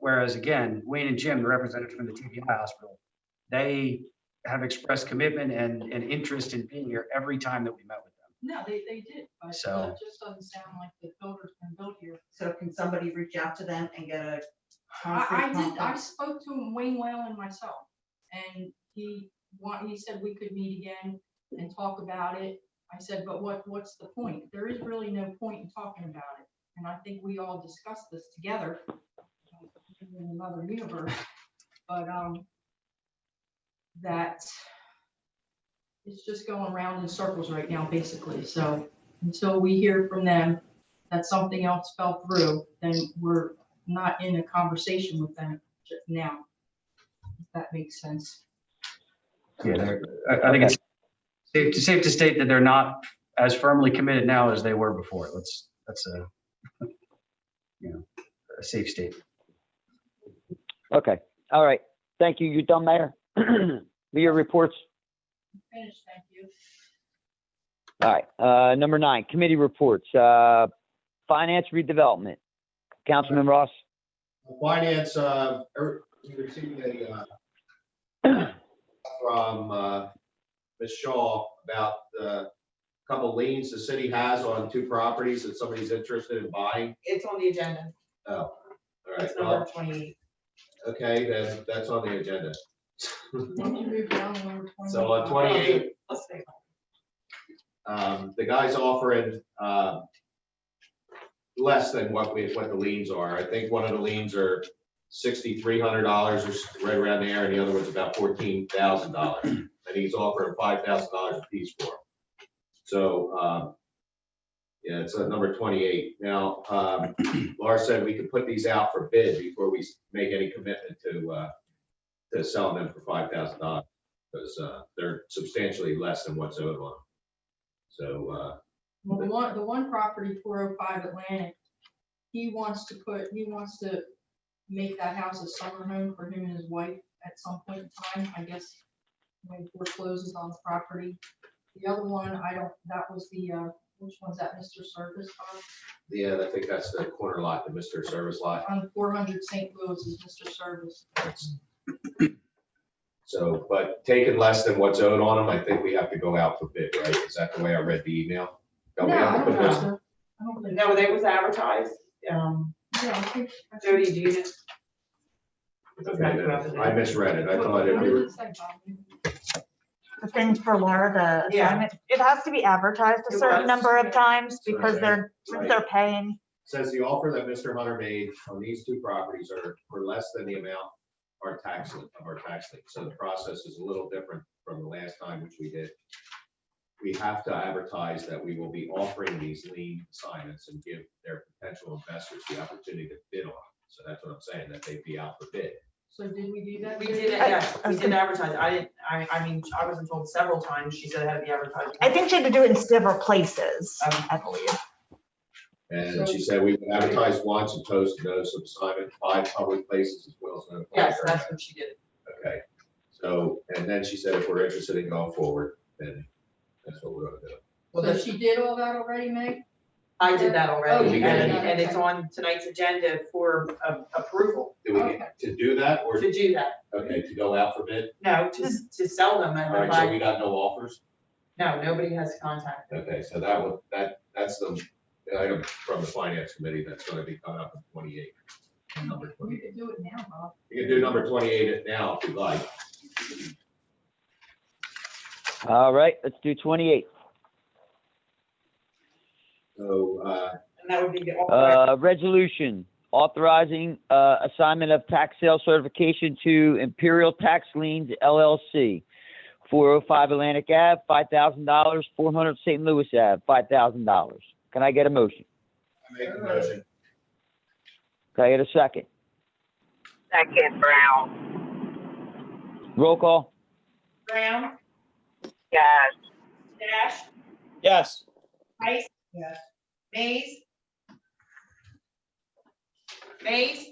Whereas again, Wayne and Jim, the representatives from the TBI hospital, they have expressed commitment and interest in being here every time that we met with them. No, they did, but So- it just doesn't sound like the builder's been built here. So can somebody reach out to them and get a I did, I concrete? spoke to him, Wayne Whalen and myself, and he said we could meet again and talk about it. I said, but what's the point? There is really no point in talking about it. And I think we all discussed this together in another universe, but that it's just going around in circles right now, basically. So until we hear from them that something else fell through, then we're not in a conversation with them just now. If that makes sense. Yeah, I think it's safe to state that they're not as firmly committed now as they were before. That's a safe statement. Okay. All right. Thank you. You done, Mayor? Your reports. Finished, thank you. All right. Number 9, committee reports. Finance redevelopment. Councilman Ross. Finance, we received a from Ms. Shaw about the couple liens the city has on 2 properties that somebody's interested in buying. It's on the agenda. Oh, all right. It's number Well, 28. okay, then that's on the agenda. Why don't you move down to number 20? So on 28, Let's stay. the guy's offering less than what the liens are. I think one of the liens are $6,300 or right around there, and the other one's about $14,000. And he's offering $5,000 a piece for them. So yeah, it's number 28. Now, Laura said we could put these out for bid before we make any commitment to selling them for $5,000 because they're substantially less than what's owed on them. So Well, the one property, 405 Atlantic, he wants to make that house a summer home for him and his wife at some point in time, I guess, when he forecloses on the property. The other one, that was which one's that, Mr. Service? yeah, I think that's the corner lot, the Mr. Service lot. On 400 St. Louis is Mr. Service. So, but taking less than what's owed on them, I think we have to go out for bid, right? Is that the way I read the email? Don't we No, have I to don't put think this- so. I don't think. No, they was advertised. Yeah, I think. Jody, do you? Okay, then I misread it. I thought it What did was. it say, Bob? The thing for Laura, the Yeah. assignment, it has to be advertised a It certain was. number of times because Right. since they're paying. Says the offer that Mr. Hunter made on these two properties are for less than the amount of our tax lien. So the process is a little different from the last time, which we did. We have to advertise that we will be offering these lien assignments and give their potential investors the opportunity to bid on them. So that's what I'm saying, that they'd be out for bid. So did we do that? We did it, yes, we did advertise. I mean, I wasn't told several times. She said it had to be advertised. I think she had to do it in several places, I believe. And she said we can advertise once and post a notice of assignment, 5 public places as well as notify. Yes, that's what she did. Okay, so, and then she said if we're interested in going forward, then that's what we're gonna do. Well, So she did all that already, Meg? I did that Oh, already, you did? and it's on tonight's agenda for approval Do we get to do that or, to do that. okay, to go out for bid? No, to sell them All and right, so buy. we got no offers? No, nobody has contacted. Okay, so that's the item from the finance committee that's gonna be coming up in 28. Number We 28. could do it now, Bob. You can do number 28 now if you like. All right, let's do 28. So, And that would be the. Resolution authorizing assignment of tax sale certification to Imperial Tax Liens LLC, 405 Atlantic Ave, $5,000, 400 St. Louis Ave, $5,000. Can I get a motion? I make the motion. Can I get a second? Second, Brown. Roll call? Brown, Yes. Dash, Yes. Heiss, Yes. Mays. Mays.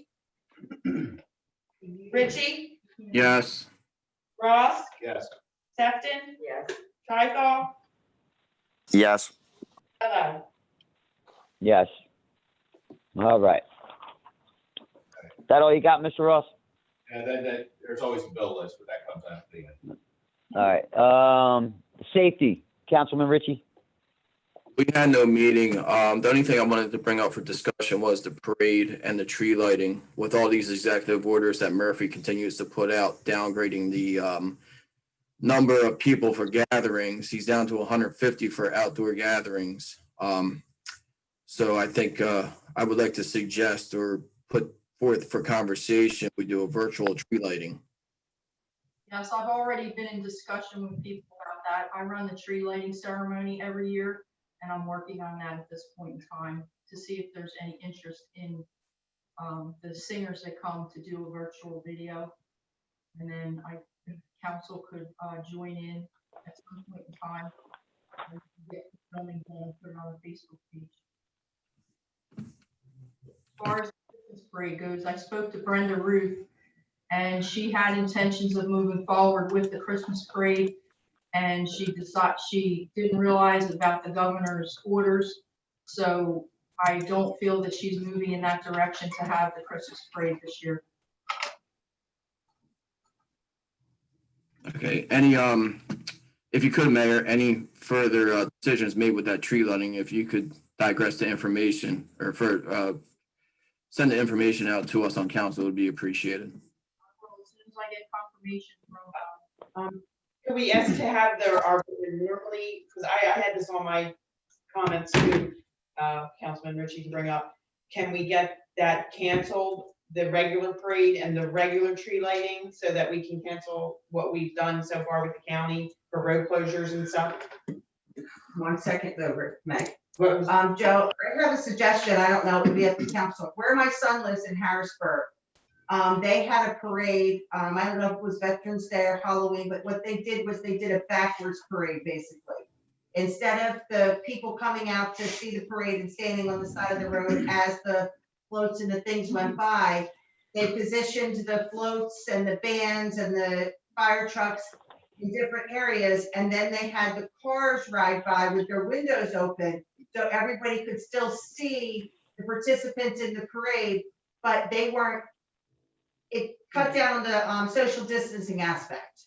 Ritchie, Yes. Ross, Yes. Sefton. Yes. Tricol, Yes. Hello. Yes. All right. That all you got, Mr. Ross? And then there's always a bill list, but that comes out at the end. All right. Safety, Councilman Ritchie? We had no meeting. The only thing I wanted to bring up for discussion was the parade and the tree lighting. With all these executive orders that Murphy continues to put out, downgrading the number of people for gatherings, he's down to 150 for outdoor gatherings. So I think I would like to suggest or put forth for conversation, we do a virtual tree lighting. Yes, I've already been in discussion with people about that. I run the tree lighting ceremony every year, and I'm working on that at this point in time to see if there's any interest in the singers that come to do a virtual video. And then council could join in at some point in time. And get filming and put it on the Facebook page. As far as the Christmas parade goes, I spoke to Brenda Ruth, and she had intentions of moving forward with the Christmas parade. And she didn't realize about the governor's orders. So I don't feel that she's moving in that direction to have the Christmas parade this year. Okay, any, if you could, Mayor, any further decisions made with that tree lighting, if you could digress the information or send the information out to us on council, would be appreciated. Well, as soon as I get confirmation from Could we ask to have our normally, because I had this on my comments to Councilman Ritchie to bring up. Can we get that canceled, the regular parade and the regular tree lighting, so that we can cancel what we've done so far with the county for road closures and stuff? 1 second over, Meg. What was- Joe, I have a suggestion. I don't know, it would be up to council. Where my son lives in Harrisburg, they had a parade. I don't know if it was Veterans Day or Halloween, but what they did was they did a backwards parade, basically. Instead of the people coming out to see the parade and standing on the side of the road as the floats and the things went by, they positioned the floats and the bands and the fire trucks in different areas, and then they had the cars ride by with their windows open, so everybody could still see the participants in the parade, but they weren't it cut down on the, social distancing aspect.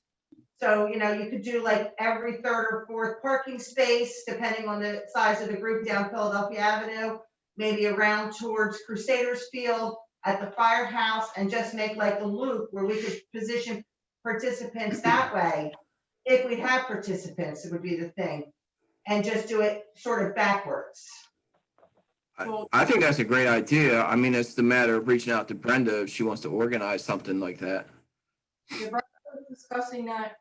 So, you could do like every third or fourth parking space, depending on the size of the group down Philadelphia Avenue, maybe around towards Crusaders Field at the firehouse, and just make like a loop where we could position participants that way. If we have participants, it would be the thing, and just do it sort of backwards. I think that's a great idea. I mean, it's the matter of reaching out to Brenda if she wants to organize something like that. Yeah, Brenda was discussing that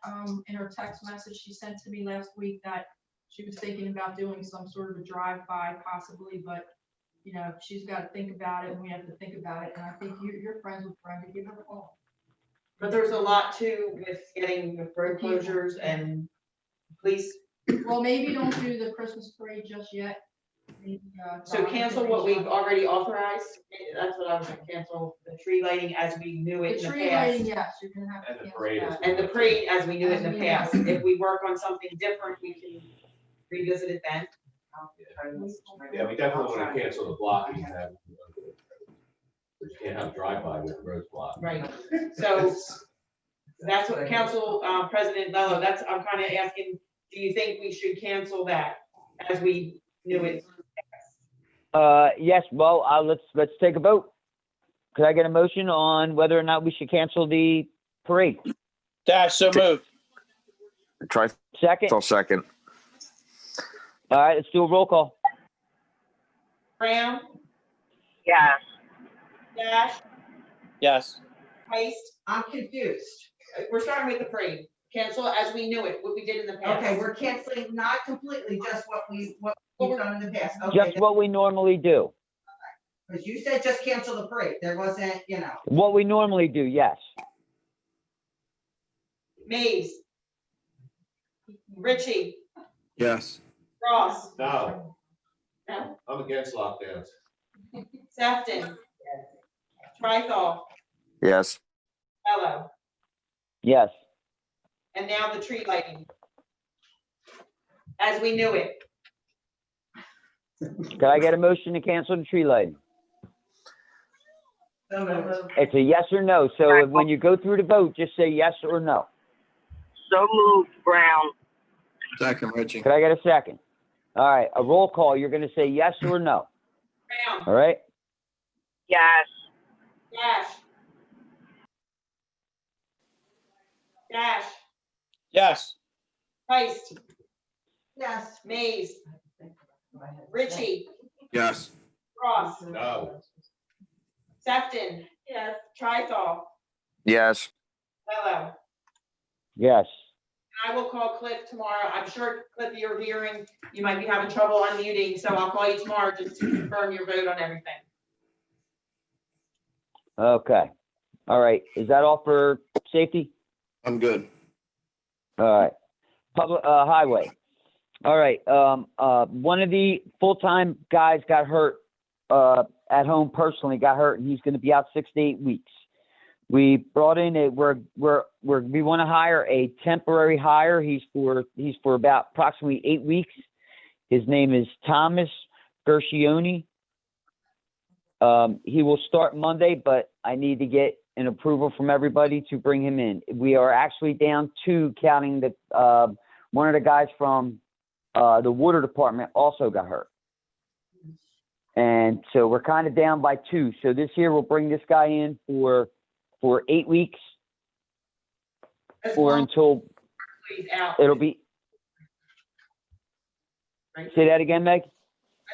in her text message she sent to me last week, that she was thinking about doing some sort of a drive-by possibly, but she's got to think about it and we have to think about it. And I think you're friends with Brenda, give her a call. But there's a lot too with getting the road closures and police. Well, maybe don't do the Christmas parade just yet. Maybe, So cancel what we've already authorized. That's what I was gonna cancel, the tree lighting as we knew it The in the tree lighting, past. yes, you're gonna have to And the cancel parade that. And the parade as we knew it in the past. If we work on something different, we can revisit it then. Yeah, we definitely want to cancel the blocking. You can't have drive-by with roads blocked. Right, so that's what Council President Mello, I'm kind of asking, do you think we should cancel that as we knew it? Yes, well, let's take a vote. Could I get a motion on whether or not we should cancel the parade? Dash, so moved. Try Second? till second. All right, let's do a roll call. Brown, Yes. Dash, Yes. Heist, I'm confused. we're starting with the parade. Cancel as we knew it, what we did in the past. Okay, we're canceling not completely, just what we've done in the past. Okay, Just what we normally do. because you said just cancel the parade. There wasn't, What we normally do, yes. Mays, Richie, Yes. Ross, No, no, I'm against lockdowns. Sefton, Trithol, Yes. Mello, Yes. and now the tree lighting. As we knew it. Could I get a motion to cancel the tree lighting? It's a yes or no. So when you go through the vote, just say yes or no. So moved, Brown. Second, Richie. Could I get a second? All right, a roll call. You're going to say yes or no. Brown, All right? Yes. Dash. Dash, Yes. Heist, yes. Mays, Richie, Yes. Ross, No, Sefton. Yes. Trithol, Yes. Mello. Yes. I will call Cliff tomorrow. I'm sure, Cliff, you're hearing, you might be having trouble unmuting, so I'll call you tomorrow just to confirm your vote on everything. Okay. All right. Is that all for safety? I'm good. All right. Public, highway. All right. One of the full-time guys got hurt, at home personally, got hurt, and he's going to be out 6 to 8 weeks. We brought in we want to hire a temporary hire. He's for about approximately 8 weeks. His name is Thomas Gercioni. He will start Monday, but I need to get an approval from everybody to bring him in. We are actually down 2, counting the one of the guys from the water department also got hurt. And so we're kind of down by 2. So this year we'll bring this guy in for 8 weeks or until He's out. it'll be. Right. Say that again, Meg?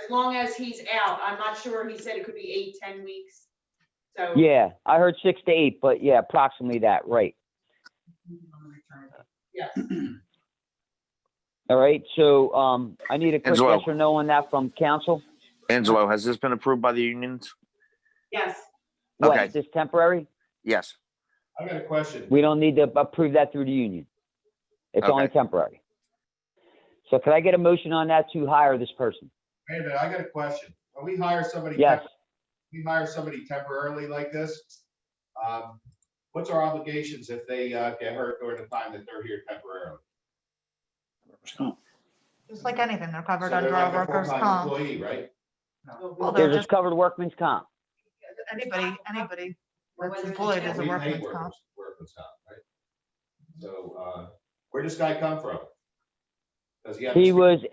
As long as he's out, I'm not sure, he said it could be 8-10 weeks. So. Yeah, I heard 6 to 8, but yeah, approximately that, right. Yes. All right, so I need a quick Angelo. yes or no on that from council. Angelo, has this been approved by the unions? Yes. What, Okay. is this temporary? Yes. I got a question. We don't need to approve that through the union. It's only Okay. temporary. So could I get a motion on that to hire this person? Wait a minute, I got a question. When we hire somebody. Yes. We hire somebody temporarily like this, what's our obligations if they get hurt during the time that they're here temporarily? Just like anything, they're covered So under they're our like a workers' full-time comp. employee, right? Well, they're They're just covered workman's comp. anybody. What's Whether employed it's- as a We pay workman's comp. Workman's comp, right? So, where'd this guy come from? Does he have? He was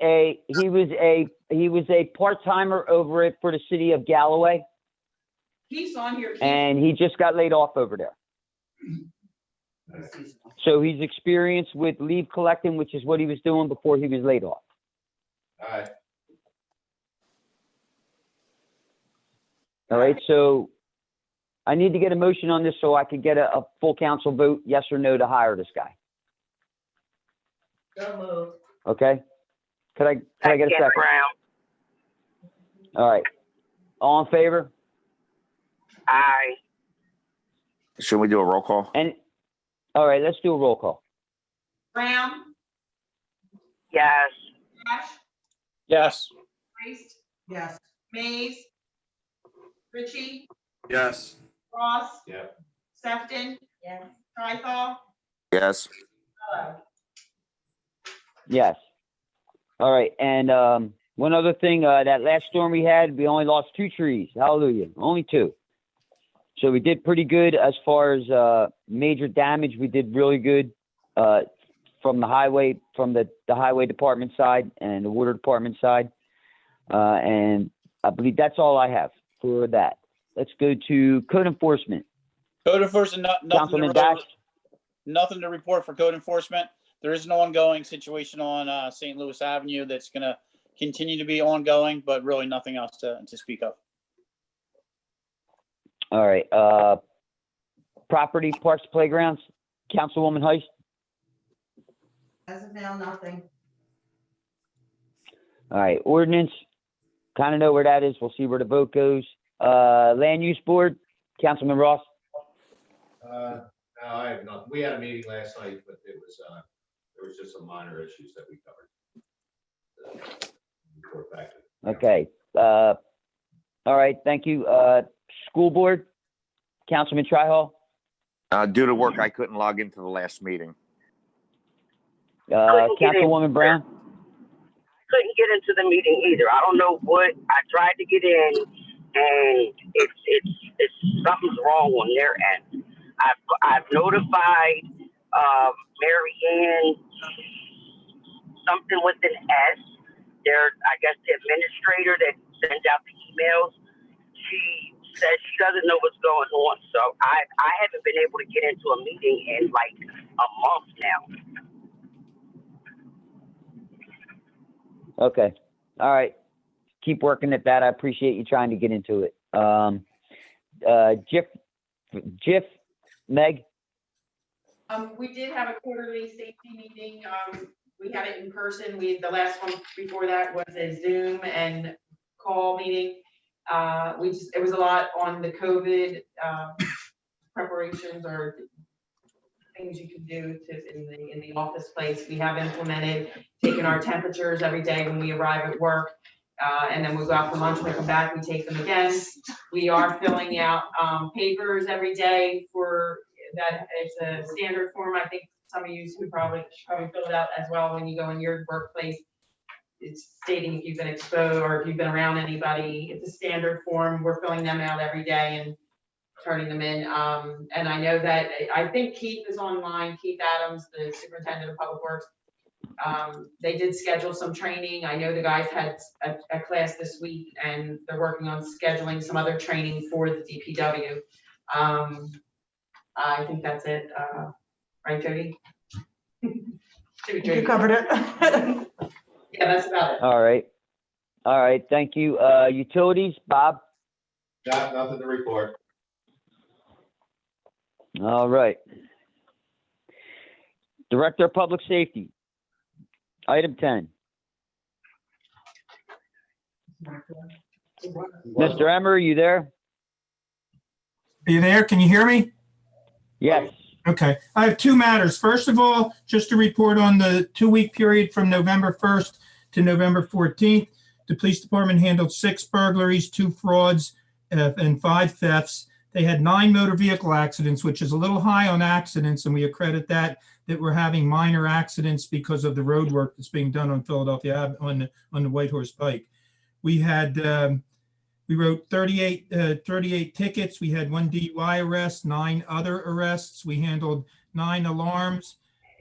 a part-timer over it for the city of Galloway, Keith's on here. Keith. and he just got laid off over there. So he's experienced with leave collecting, which is what he was doing before he was laid off. All right. All right, so I need to get a motion on this so I could get a full council vote, yes or no, to hire this guy. So moved. Okay? Could I get a second? Brown. All right. All in favor? Aye. Should we do a roll call? And, all right, let's do a roll call. Brown, Yes. Ash, Yes. Priest, Yes. Mays, Ritchie, Yes. Ross, Yeah. Sefton, Yes. Traethal, Yes. Mello. Yes. All right, and one other thing, that last storm we had, we only lost 2 trees. Hallelujah, only 2. So we did pretty good as far as major damage. We did really good from the highway, from the highway department side and the water department side. And I believe that's all I have for that. Let's go to code enforcement. Code enforcement, nothing Councilman to, Dash. nothing to report for code enforcement. There is an ongoing situation on St. Louis Avenue that's going to continue to be ongoing, but really nothing else to speak of. All right, property, parks, playgrounds, Councilwoman Heist. As of now, nothing. All right, ordinance, kind of know where that is. We'll see where the vote goes. Land use board, Councilman Ross. No, I have nothing. We had a meeting last night, but it was, there was just some minor issues that we covered. Report back to- Okay, all right, thank you. School board, Councilman Trihall. Due to work, I couldn't log into the last meeting. Couldn't get in. Councilwoman Brown. Couldn't get into the meeting either. I don't know what, I tried to get in and it's something's wrong on their end. I've notified, Mary Ann, something with an S. They're, I guess, the administrator that sends out the emails. She says she doesn't know what's going on. So I haven't been able to get into a meeting in like a month now. Okay, all right. Keep working at that. I appreciate you trying to get into it. Jiff, Meg. We did have a quarterly safety meeting. We had it in person. The last one before that was a Zoom and call meeting. It was a lot on the COVID preparations or things you can do in the office place. We have implemented taking our temperatures every day when we arrive at work. And then we go out for lunch, we come back, we take them again. We are filling out papers every day for that. It's a standard form. I think some of you should probably fill it out as well when you go in your workplace. It's stating if you've been exposed or if you've been around anybody. It's a standard form. We're filling them out every day and turning them in. And I know that, I think Keith is online, Keith Adams, the superintendent of public works. They did schedule some training. I know the guys had a class this week and they're working on scheduling some other training for the DPW. I think that's it. Right, Jody? You covered it. Yeah, that's about it. All right, thank you. Utilities, Bob. Nothing to report. All right. Director of Public Safety. Item 10. Mr. Emmer, are you there? Are you there? Can you hear me? Yes. Okay. I have 2 matters. First of all, just to report on the 2-week period from November 1st to November 14th, the police department handled 6 burglaries, 2 frauds, and 5 thefts. They had 9 motor vehicle accidents, which is a little high on accidents, and we accredit that we're having minor accidents because of the road work that's being done on Philadelphia Ave on the White Horse Pike. We had We wrote 38 tickets. We had 1 DUI arrest, 9 other arrests. We handled 9 alarms,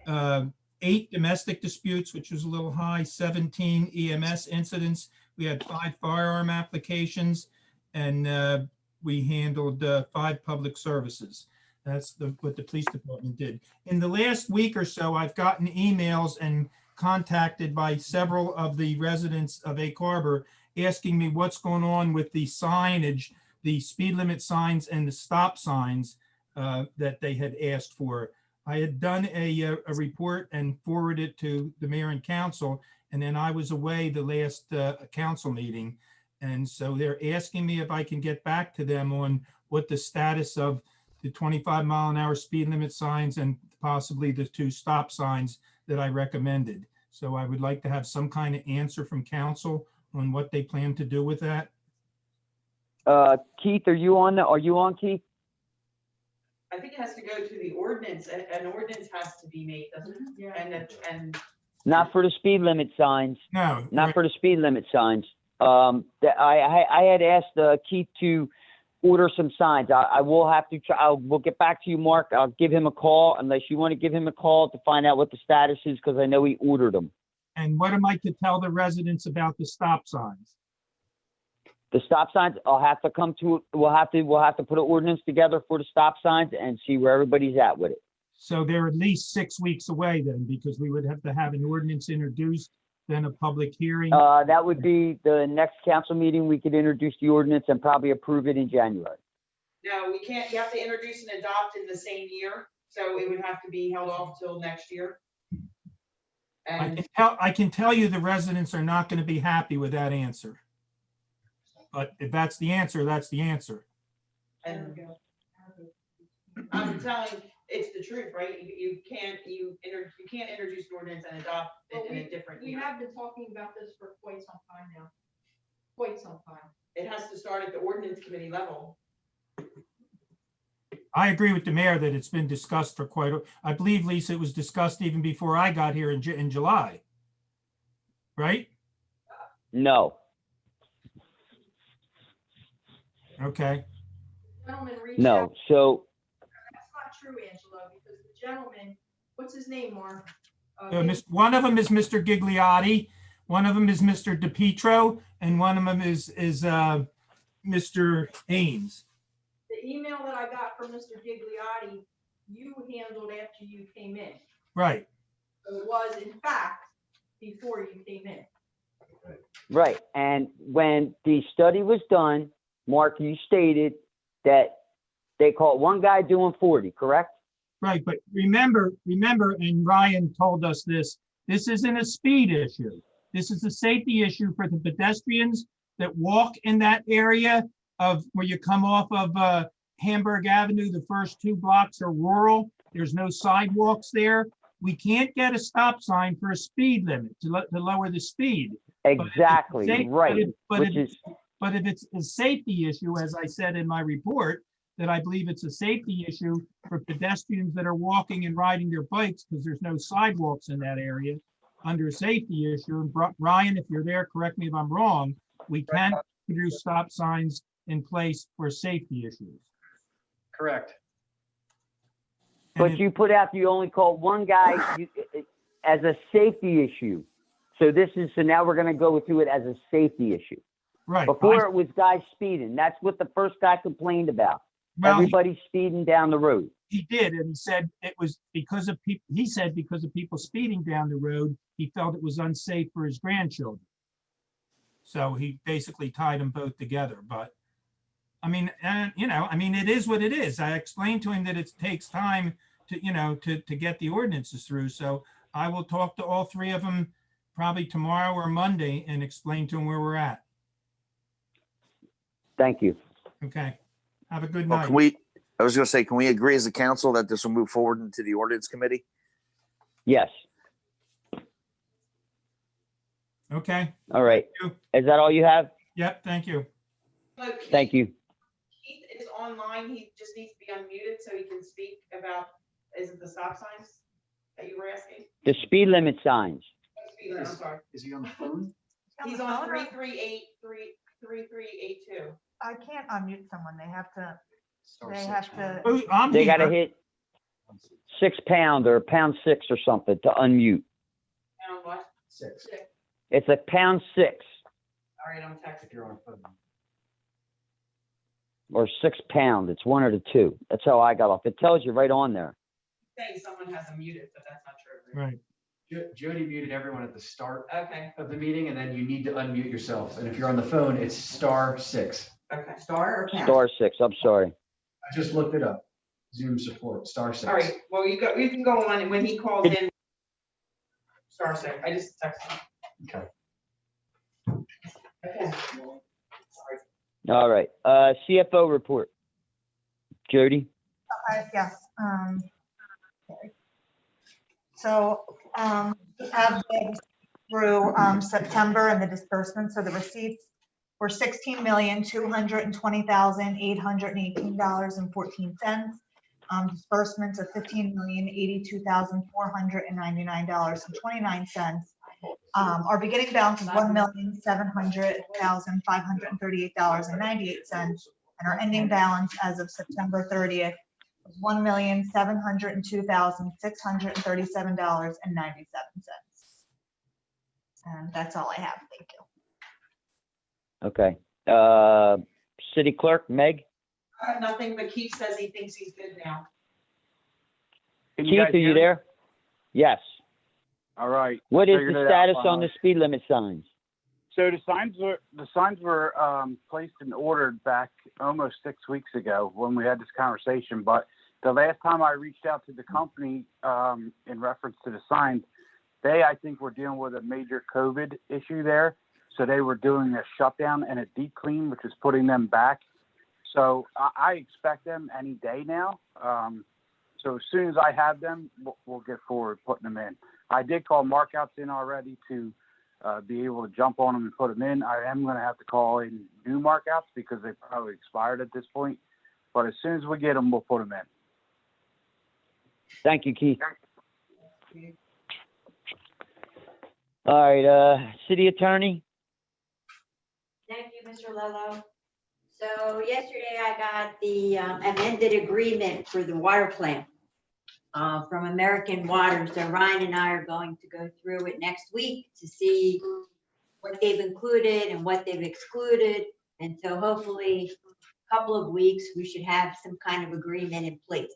8 domestic disputes, which was a little high, 17 EMS incidents. We had 5 firearm applications, and we handled 5 public services. That's what the police department did. In the last week or so, I've gotten emails and contacted by several of the residents of Egg Harbor asking me what's going on with the signage, the speed limit signs and the stop signs that they had asked for. I had done a report and forwarded it to the mayor and council, and then I was away the last council meeting. And so they're asking me if I can get back to them on what the status of the 25-mile-an-hour speed limit signs and possibly the 2 stop signs that I recommended. So I would like to have some kind of answer from council on what they plan to do with that. Keith, are you on, Keith? I think it has to go to the ordinance. An ordinance has to be made, doesn't it? Yeah. And Not for the speed limit signs. No. Not for the speed limit signs. I had asked Keith to order some signs. I will have to try. We'll get back to you, Mark. I'll give him a call unless you want to give him a call to find out what the status is, because I know he ordered them. And what am I to tell the residents about the stop signs? The stop signs, I'll have to come to, we'll have to put an ordinance together for the stop signs and see where everybody's at with it. So they're at least 6 weeks away then, because we would have to have an ordinance introduced, then a public hearing. That would be the next council meeting. We could introduce the ordinance and probably approve it in January. no, we can't, you have to introduce and adopt in the same year. So it would have to be held off till next year. And I can tell you the residents are not going to be happy with that answer. But if that's the answer, that's the answer. And I'm telling, it's the truth, right? You can't introduce an ordinance and adopt it in a different We year. have been talking about this for quite some time now. Quite some time. It has to start at the ordinance committee level. I agree with the mayor that it's been discussed for I believe, Lisa, it was discussed even before I got here in July. Right? No. Okay. Gentleman reached No. out. So That's not true, Angelo, because the gentleman, what's his name, Mark? One of them is Mr. Gigliotti, one of them is Mr. DePietro, and one of them is Mr. Haynes. The email that I got from Mr. Gigliotti, you handled after you came in. Right. So it was, in fact, before you came in. right, and when the study was done, Mark, you stated that they caught one guy doing 40, correct? Right, but remember, and Ryan told us this isn't a speed issue. This is a safety issue for the pedestrians that walk in that area of where you come off of Hamburg Avenue. The first 2 blocks are rural. There's no sidewalks there. We can't get a stop sign for a speed limit to lower the speed. Exactly, right. But if it's a safety issue, as I said in my report, that I believe it's a safety issue for pedestrians that are walking and riding their bikes because there's no sidewalks in that area under a safety issue. And Ryan, if you're there, correct me if I'm wrong, we can produce stop signs in place for safety issues. Correct. But you put out, you only called one guy as a safety issue. So now we're gonna go through it as a safety issue. Right. Before it was guys speeding. That's what the first guy complained about. Well, Everybody's speeding down the road. He did, and he said it was because of people. He said because of people speeding down the road, he felt it was unsafe for his grandchildren. So he basically tied them both together. But I mean, it is what it is. I explained to him that it takes time to get the ordinances through. So I will talk to all 3 of them probably tomorrow or Monday and explain to them where we're at. Thank you. Okay. Have a good Well, night. I was going to say, can we agree as a council that this will move forward into the ordinance committee? Yes. Okay. All right. Thank Is that all you have? Yep. Thank you. Thank you. Keith is online. He just needs to be unmuted so he can speak about, is it the stop signs that you were asking? The speed limit signs. I'm sorry. Is he on the phone? He's on 338 3382. I can't unmute someone. They have to, they six, have to. Oh, I'm They gotta here. hit 6 pound or pound 6 or something to unmute. And what? 6. It's a pound 6 All right, I'm texting. If you're on phone. or 6 pound. It's one of the two. That's how I got off. It tells you right on there. Saying someone has them muted, but that's not true. Right. Jody muted everyone at the start Okay, of the meeting, and then you need to unmute yourself. And if you're on the phone, it's *6. okay. Star or pound? Star 6, I'm sorry. I just looked it up. Zoom support, *6. All right, well, you can go on, and when he calls in, star six, I just texted him. Okay. Okay. All right. CFO report. Jody? Yes. Okay. So, we have been through, September and the disbursements of the receipts were $16,220,818.14. Disbursements of $15,082,499.29. Our beginning balance is $1,700,538.98. And our ending balance as of September 30th was $1,702,637.97. And that's all I have. Thank you. Okay. City Clerk, Meg? I have nothing, but Keith says he thinks he's good now. Keith, are you there? Yes. All right. What is Figured the it out status on finally. the speed limit signs? So the signs were placed and ordered back almost 6 weeks ago when we had this conversation. But the last time I reached out to the company in reference to the signs, I think were dealing with a major COVID issue there. So they were doing a shutdown and a deep clean, which is putting them back. So I expect them any day now. So as soon as I have them, we'll get forward putting them in. I did call markouts in already to be able to jump on them and put them in. I am going to have to call in new markouts because they probably expired at this point. But as soon as we get them, we'll put them in. Thank you, Keith. All right, City Attorney? Thank you, Mr. Lello. So yesterday I got the amended agreement for the water plant from American Water. So Ryan and I are going to go through it next week to see what they've included and what they've excluded. And so hopefully a couple of weeks, we should have some kind of agreement in place.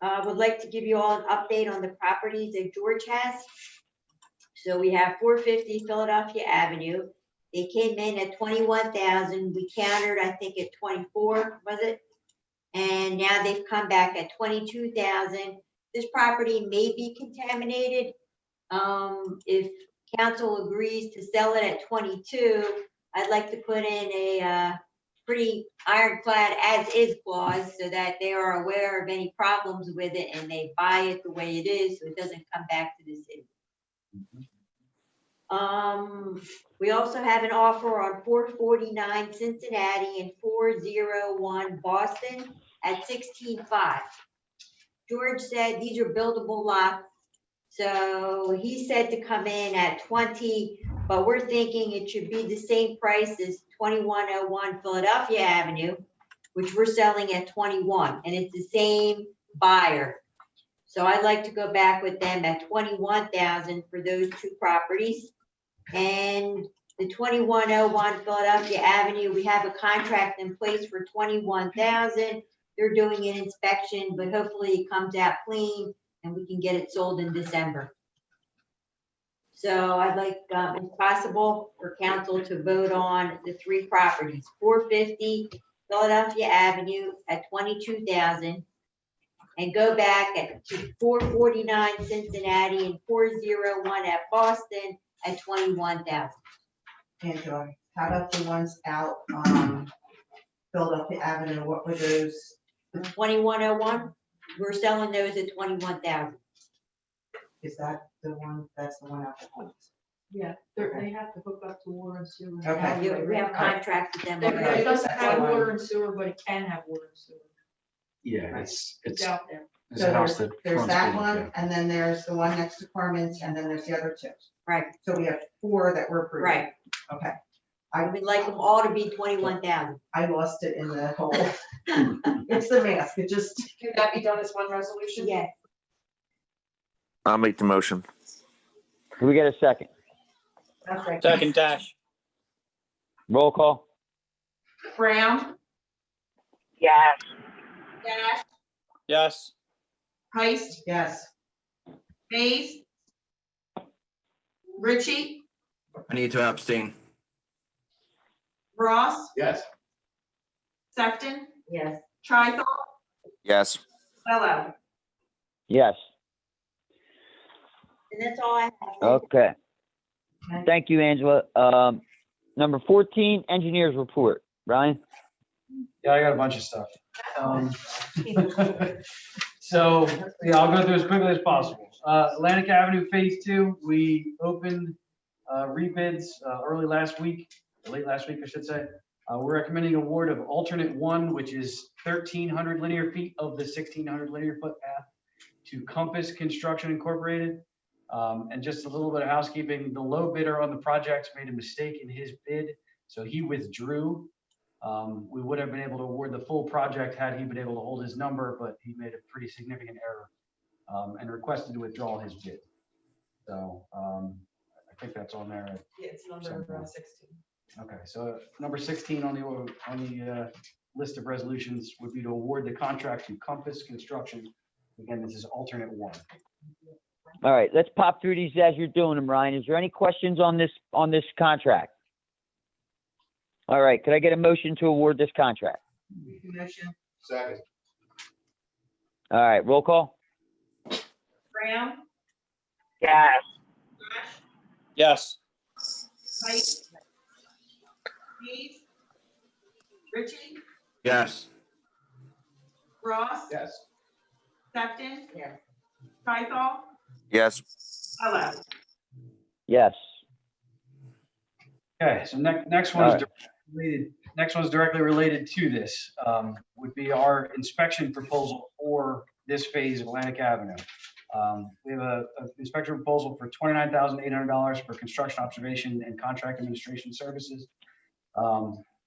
I would like to give you all an update on the properties that George has. So we have 450 Philadelphia Avenue. They came in at 21,000. We countered, I think, at 24, was it? And now they've come back at 22,000. This property may be contaminated. If council agrees to sell it at 22, I'd like to put in a pretty ironclad as-is clause so that they are aware of any problems with it and they buy it the way it is so it doesn't come back to the city. We also have an offer on 449 Cincinnati and 401 Boston at 16.5. George said these are buildable lots. So he said to come in at 20, but we're thinking it should be the same price as 2101 Philadelphia Avenue, which we're selling at 21, and it's the same buyer. So I'd like to go back with them at 21,000 for those two properties. And the 2101 Philadelphia Avenue, we have a contract in place for 21,000. They're doing an inspection, but hopefully it comes out clean and we can get it sold in December. So I'd like, if possible, for council to vote on the three properties, 450 Philadelphia Avenue at 22,000, and go back at 449 Cincinnati and 401 at Boston at 21,000. Angela, how about the ones out, Philadelphia Avenue, what were those? 2101, we're selling those at 21,000. Is that the one, that's the one out the homes? Yeah, they have to hook up to water and sewer. Okay. Yeah, we have contracts with them. It doesn't have water and sewer, but it can have water and sewer. Yeah, it's out there. there's a house So that there's fronts that me, one, yeah. and then there's the one next to Carmen's, and then there's the other two. Right. So we have 4 that were approved. Right. Okay. I would like them all to be 21,000. I lost it in the whole, it's the mask, it just. Can that be done as one resolution? Yeah. I'll make the motion. Can we get a second? Second, Dash. Roll call? Brown, Yes. Dash, Yes. Heist, Yes. Mays, Ritchie, I need to abstain. Ross, Yes. Sefton, Yes. Trithol, Yes. Mello. Yes. And that's all I have. Okay. Thank you, Angela. Number 14, engineers report. Brian? Yeah, I got a bunch of stuff. So, yeah, I'll go through as quickly as possible. Atlantic Avenue Phase 2, we opened rebids early last week, late last week, I should say. We're recommending award of alternate 1, which is 1,300 linear feet of the 1,600 linear foot path to Compass Construction Incorporated. And just a little bit of housekeeping, the low bidder on the project made a mistake in his bid, so he withdrew. We would have been able to award the full project had he been able to hold his number, but he made a pretty significant error and requested to withdraw his bid. So I think that's on there. Yeah, it's number 16. Okay, so number 16 on the list of resolutions would be to award the contract to Compass Construction. Again, this is alternate 1. All right, let's pop through these as you're doing them, Ryan. Is there any questions on this contract? All right, could I get a motion to award this contract? Motion. Second. All right, roll call? Brown, Yes. Dash, Yes. Heist, Mays, Ritchie, Yes. Ross, Yes. Sefton, Yes. Trithol, Yes. Mello. Yes. Okay, so next one is related. Next one's directly related to this. Would be our inspection proposal for this phase of Atlantic Avenue. We have an inspection proposal for $29,800 for construction observation and contract administration services.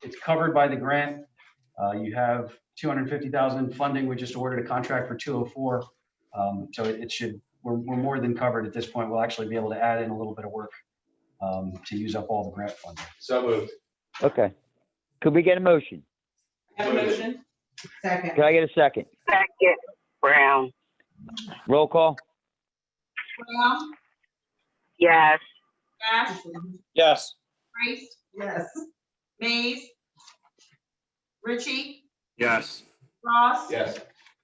It's covered by the grant. You have $250,000 funding. We just ordered a contract for 204. So it should, we're more than covered at this point. We'll actually be able to add in a little bit of work to use up all the grant funding. So moved. Okay. Could we get a motion? Have a motion? Second. Could I get a second? Second. Brown. Roll call? Brown, Yes. Dash, Yes. Heist, Yes. Mays, Ritchie, Yes. Ross, Yes.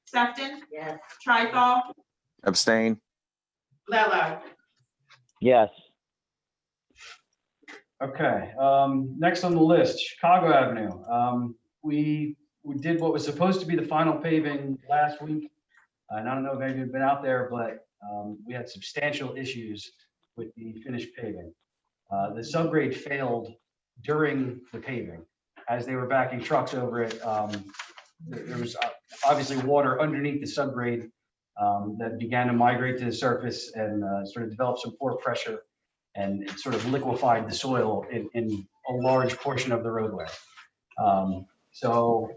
Sefton, Yes. Trithol, Abstain? Mello. Yes. Okay, next on the list, Chicago Avenue. We did what was supposed to be the final paving last week. And I don't know if any of you have been out there, but we had substantial issues with the finished paving. The subgrade failed during the paving. As they were backing trucks over it, there was obviously water underneath the subgrade that began to migrate to the surface and sort of develop some pore pressure, and it sort of liquefied the soil in a large portion of the roadway. So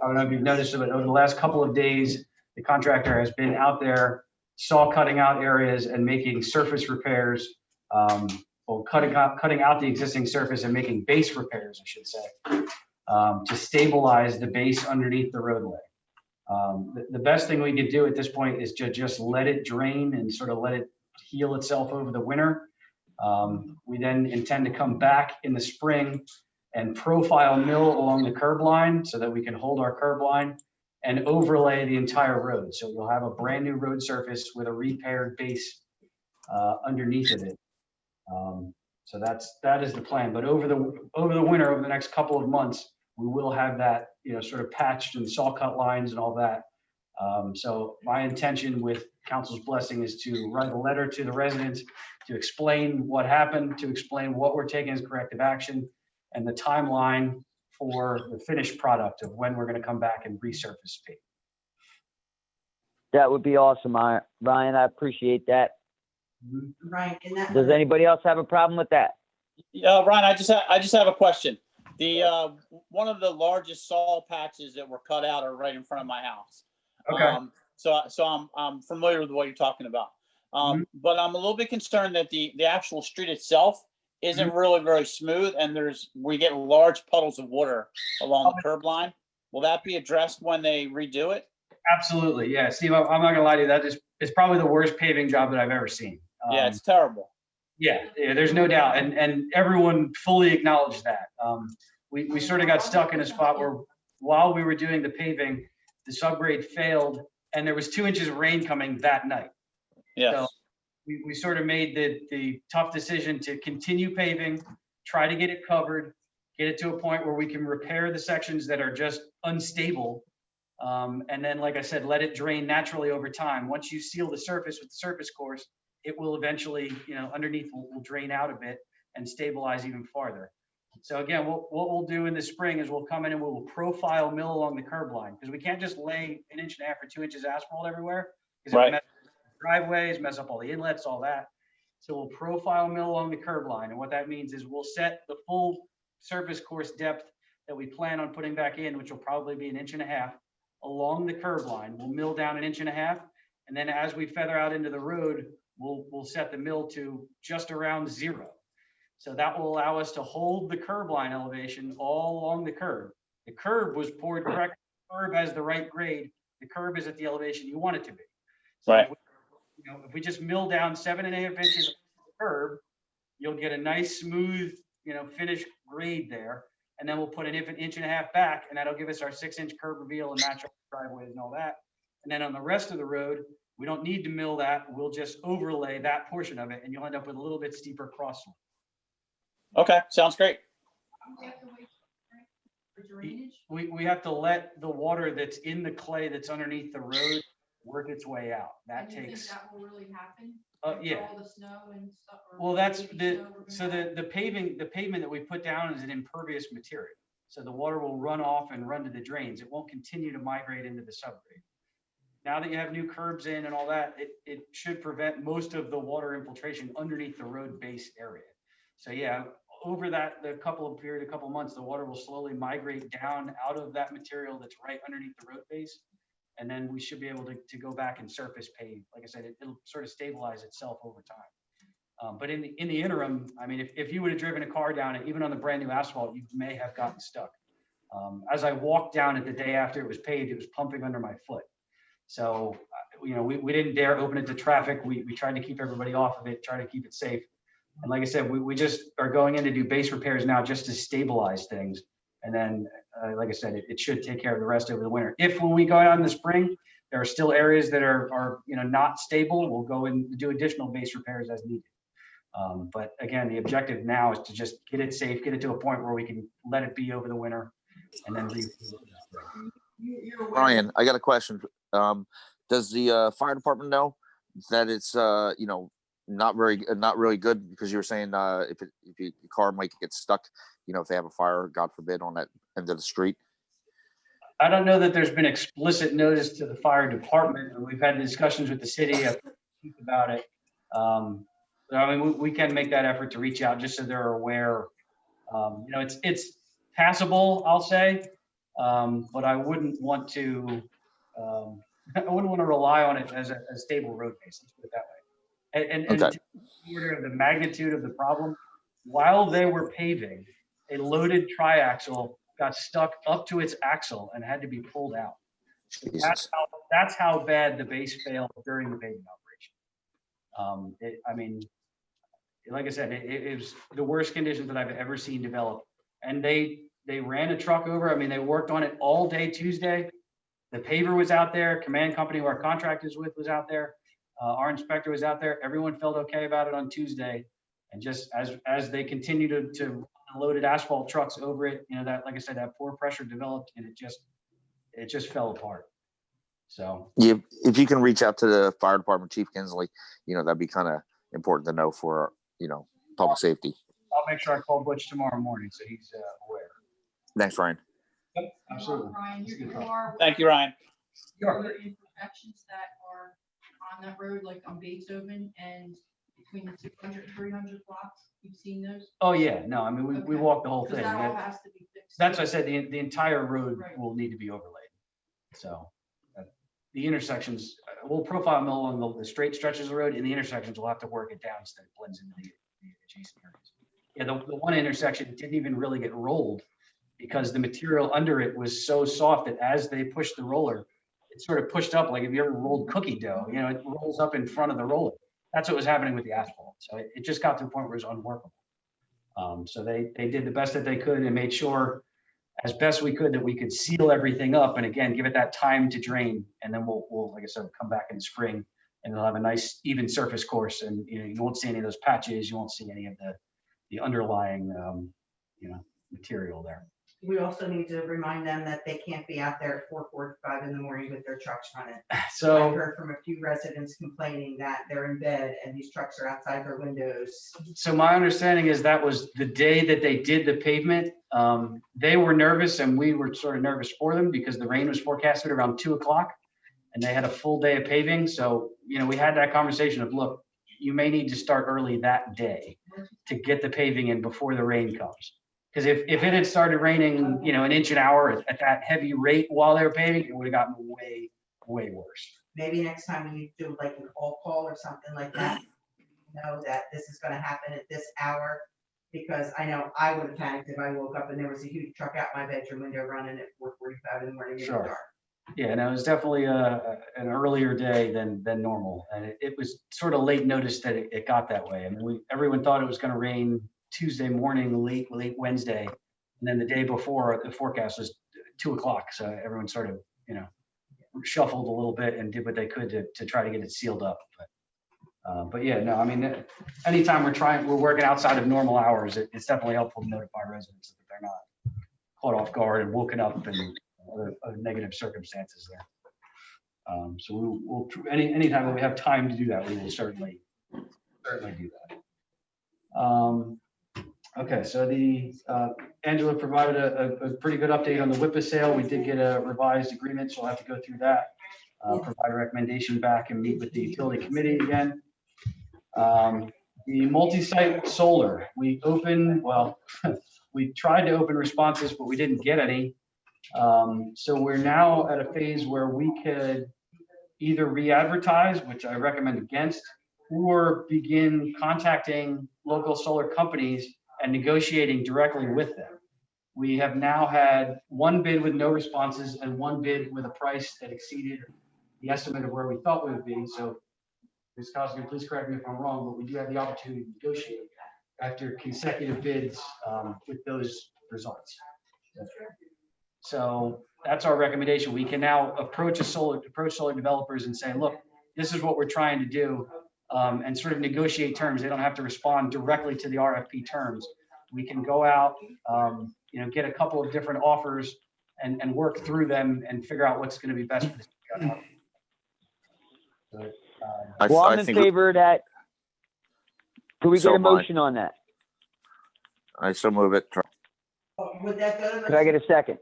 I don't know if you've noticed, but over the last couple of days, the contractor has been out there saw cutting out areas and making surface repairs, or cutting out the existing surface and making base repairs, I should say, to stabilize the base underneath the roadway. The best thing we could do at this point is to just let it drain and sort of let it heal itself over the winter. We then intend to come back in the spring and profile mill along the curb line so that we can hold our curb line and overlay the entire road. So you'll have a brand new road surface with a repaired base underneath of it. So that is the plan. But over the winter, over the next couple of months, we will have that, sort of patched and saw cut lines and all that. So my intention with council's blessing is to write a letter to the residents to explain what happened, to explain what we're taking as corrective action, and the timeline for the finished product of when we're going to come back and resurface pavement. That would be awesome, Ryan. I appreciate that. Right, and that. Does anybody else have a problem with that? Ryan, I just have a question. The one of the largest saw patches that were cut out are right in front of my house. Okay. So I'm familiar with what you're talking about. But I'm a little bit concerned that the actual street itself isn't really very smooth, and we get large puddles of water along the curb line. Will that be addressed when they redo it? Absolutely. Yeah. Steve, I'm not gonna lie to you. It's probably the worst paving job that I've ever seen. Yeah, it's terrible. Yeah, there's no doubt. And everyone fully acknowledged that. We sort of got stuck in a spot where while we were doing the paving, the subgrade failed and there was 2 inches of rain coming that night. Yes. So we sort of made the tough decision to continue paving, try to get it covered, get it to a point where we can repair the sections that are just unstable. And then, like I said, let it drain naturally over time. Once you seal the surface with the surface course, it will eventually, underneath will drain out a bit and stabilize even farther. So again, what we'll do in the spring is we'll come in and we'll profile mill along the curb line, because we can't just lay 1.5 inches or 2 inches asphalt everywhere, because it messes up driveways, mess up all the inlets, all that. So we'll profile mill along the curb line. And what that means is we'll set the full surface course depth that we plan on putting back in, which will probably be 1.5 inches along the curb line. We'll mill down 1.5 inches. And then as we feather out into the road, we'll set the mill to just around 0. So that will allow us to hold the curb line elevation all along the curb. The curb was poured correctly. The curb has the right grade. The curb is at the elevation you want it to be. So right. If we just mill down 7.5 inches of the curb, you'll get a nice smooth, finished grade there. And then we'll put 1.5 inches back, and that'll give us our 6-inch curb reveal and match up the driveways and all that. And then on the rest of the road, we don't need to mill that. We'll just overlay that portion of it, and you'll end up with a little bit steeper crossing. Okay, sounds great. We have to let the water that's in the clay that's underneath the road work its way out. That takes. That will really happen? Yeah. All the snow and stuff. Well, that's the pavement that we put down is an impervious material. So the water will run off and run to the drains. It won't continue to migrate into the subgrade. Now that you have new curbs in and all that, it should prevent most of the water infiltration underneath the road base area. So yeah, over the couple of months, the water will slowly migrate down out of that material that's right underneath the road base. And then we should be able to go back and surface pave. Like I said, it'll sort of stabilize itself over time. But in the interim, I mean, if you would have driven a car down it, even on the brand new asphalt, you may have gotten stuck. As I walked down it the day after it was paved, it was pumping under my foot. So, we didn't dare open it to traffic. We tried to keep everybody off of it, try to keep it safe. And like I said, we just are going in to do base repairs now just to stabilize things. And then, like I said, it should take care of the rest over the winter. If when we go out in the spring, there are still areas that are not stable, we'll go and do additional base repairs as needed. But again, the objective now is to just get it safe, get it to a point where we can let it be over the winter and then Brian, I got a question. Does the fire department know that it's not really good, because you were saying if your car might get stuck, if they have a fire, God forbid, on that end of the street? I don't know that there's been explicit notice to the fire department, and we've had discussions with the city about it. I mean, we can make that effort to reach out just so they're aware. It's passable, I'll say, but I wouldn't want to. I wouldn't want to rely on it as a stable road base. Let's put it that way. And okay. To order the magnitude of the problem, while they were paving, a loaded triaxle got stuck up to its axle and had to be pulled out. That's how bad the base failed during the paving operation. Like I said, it was the worst conditions that I've ever seen develop. And they ran a truck over. I mean, they worked on it all day Tuesday. The paver was out there. Command company who our contract is with was out there. Our inspector was out there. Everyone felt okay about it on Tuesday. And just as they continue to loaded asphalt trucks over it, that, like I said, that poor pressure developed and it just fell apart. So yeah, if you can reach out to the fire department, Chief Kinsley, that'd be kind of important to know for, public safety. I'll make sure I call Butch tomorrow morning so he's aware. Thanks, Ryan. Yep, absolutely. Ryan, Thank you, Ryan. Are there imperfections that are on that road, like on Beethoven, and between the 200 and 300 blocks? You've seen those? Oh, yeah, no, I mean, we Okay. walked the whole 'Cause thing. that all That- has to be fixed. That's why I said the entire road Right. will need to be overlaid. So the intersections, we'll profile mill along the straight stretches of the road. In the intersections, we'll have to work it down so that it blends into the adjacent areas. Yeah, the one intersection didn't even really get rolled because the material under it was so soft that as they pushed the roller, it sort of pushed up like if you ever rolled cookie dough, you know, it rolls up in front of the roller. That's what was happening with the asphalt. So it just got to a point where it was unworkable. So they did the best that they could and made sure as best we could that we could seal everything up and again, give it that time to drain. And then we'll like I said, come back in the spring and they'll have a nice even surface course and you won't see any of those patches. You won't see any of the underlying, material there. We also need to remind them that they can't be out there at 4:45 in the morning with their trucks running. So- I've heard from a few residents complaining that they're in bed and these trucks are outside their windows. So my understanding is that was the day that they did the pavement. They were nervous and we were sort of nervous for them because the rain was forecasted around 2:00 and they had a full day of paving. So, we had that conversation of, look, you may need to start early that day to get the paving in before the rain comes. Because if it had started raining, an inch an hour at that heavy rate while they were paving, it would have gotten way, way worse. Maybe next time when you do like an all call or something like that, know that this is gonna happen at this hour. Because I know I would have panicked if I woke up and there was a huge truck out my bedroom window running at 4:45 in the morning in the Sure. dark. Yeah, no, it was definitely an earlier day than normal. And it was sort of late notice that it got that way. I mean, everyone thought it was going to rain Tuesday morning, late Wednesday. And then the day before, the forecast was 2:00. So everyone sort of, shuffled a little bit and did what they could to try to get it sealed up. But yeah, no, I mean, anytime we're working outside of normal hours, it's definitely helpful to notify residents that they're not caught off guard and woken up in other negative circumstances there. So we'll anytime that we have time to do that, we will certainly do that. Okay, so Angela provided a pretty good update on the WIPA sale. We did get a revised agreement, so we'll have to go through that. Provide a recommendation back and meet with the utility committee again. The multi-site solar, we tried to open responses, but we didn't get any. So we're now at a phase where we could either re-advertise, which I recommend against, or begin contacting local solar companies and negotiating directly with them. We have now had one bid with no responses and one bid with a price that exceeded the estimate of where we thought we would be. So Ms. Costigan, please correct me if I'm wrong, but we do have the opportunity to negotiate after consecutive bids with those results. So that's our recommendation. We can now approach solar developers and say, look, this is what we're trying to do, and sort of negotiate terms. They don't have to respond directly to the RFP terms. We can go out, get a couple of different offers and work through them and figure out what's going to be best for this. Well, I'm in favor of that. Can we So get a am I. motion on that? I so move it. Would that go to the? Could I get a second?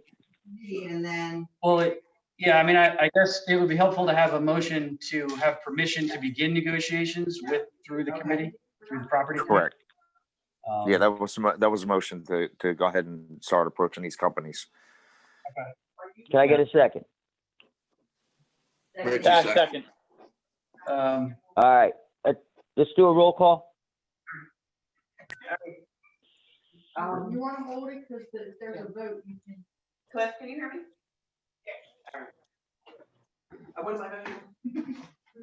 And then. Well, yeah, I mean, I guess it would be helpful to have a motion to have permission to begin negotiations through the committee, through the property. Correct. Committee. Yeah, that was a motion to go ahead and start approaching these companies. Can I get a second? Second. All right, let's do a roll call. You want to hold it because there's a vote. You can. Cliff, can you hear me? What is my motion?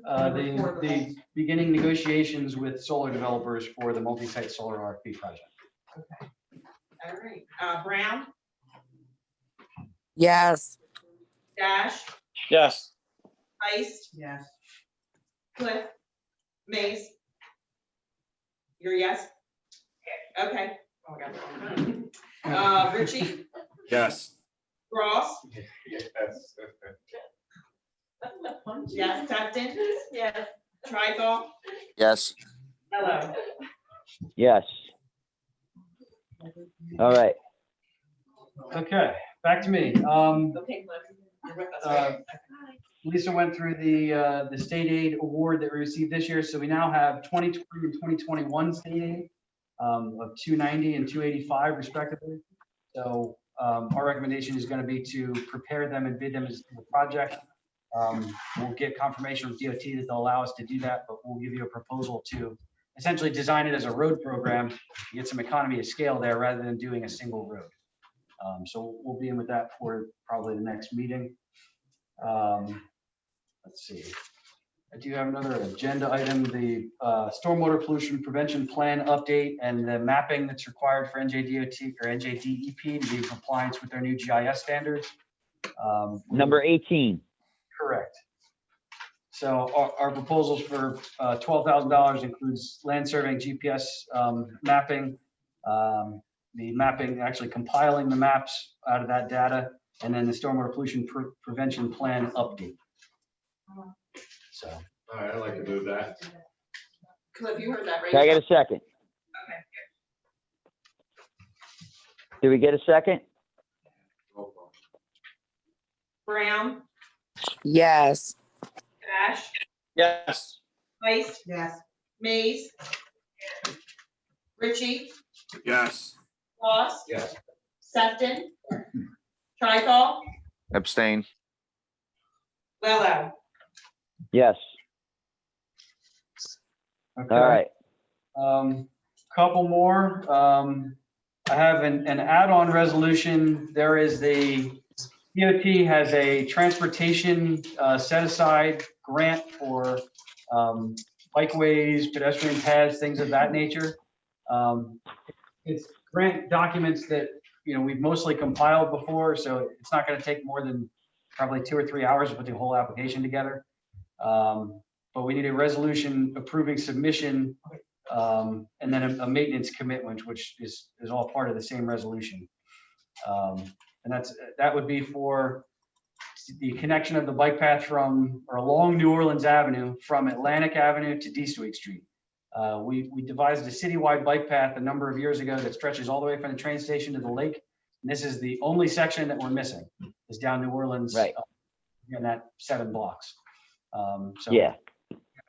The beginning negotiations with solar developers for the multi-site solar RFP project. Okay. All right. Brown, Yes. Dash, Yes. Heist, Yes. Cliff, Mace. You're a yes? Okay. Oh my God. Richie, Yes. Ross, Yes. yes, Tufton, yes, Trithol, Yes. hello. Yes. All right. Okay, back to me. Okay, Cliff, you're with us, right? Lisa went through the state aid award that we received this year. So we now have 2020 and 2021 state aid of 290 and 285 respectively. So our recommendation is going to be to prepare them and bid them as a project. We'll get confirmation from DOT that they'll allow us to do that, but we'll give you a proposal to essentially design it as a road program to get some economy of scale there rather than doing a single road. So we'll be in with that for probably the next meeting. Let's see. I do have another agenda item, the stormwater pollution prevention plan update and the mapping that's required for NJDOT or NJDEP to be in compliance with their new GIS standards. Number 18. Correct. So our proposals for $12,000 includes land surveying, GPS mapping, the mapping, actually compiling the maps out of that data, and then the stormwater pollution prevention plan update. So. All right, I'd like to move that. Cliff, you heard that, right? Can I get a second? Okay. Do we get a second? Brown, Yes. Dash, Yes. Ice, Yes. Mays, Ritchie, Yes. Ross, Yes. Sefton, Tricol, Abstain. Lello. Yes. Okay. All right. Couple more. I have an add-on resolution. There is DOT has a transportation set aside grant for bikeways, pedestrian paths, things of that nature. It's grant documents that, we've mostly compiled before, so it's not going to take more than probably 2 or 3 hours to put the whole application together. But we need a resolution approving submission and then a maintenance commitment, which is all part of the same resolution. And that would be for the connection of the bike path along New Orleans Avenue from Atlantic Avenue to D Street Street. We devised a citywide bike path a number of years ago that stretches all the way from the train station to the lake. And this is the only section that we're missing, is down New Orleans, right, in that 7 blocks. So yeah.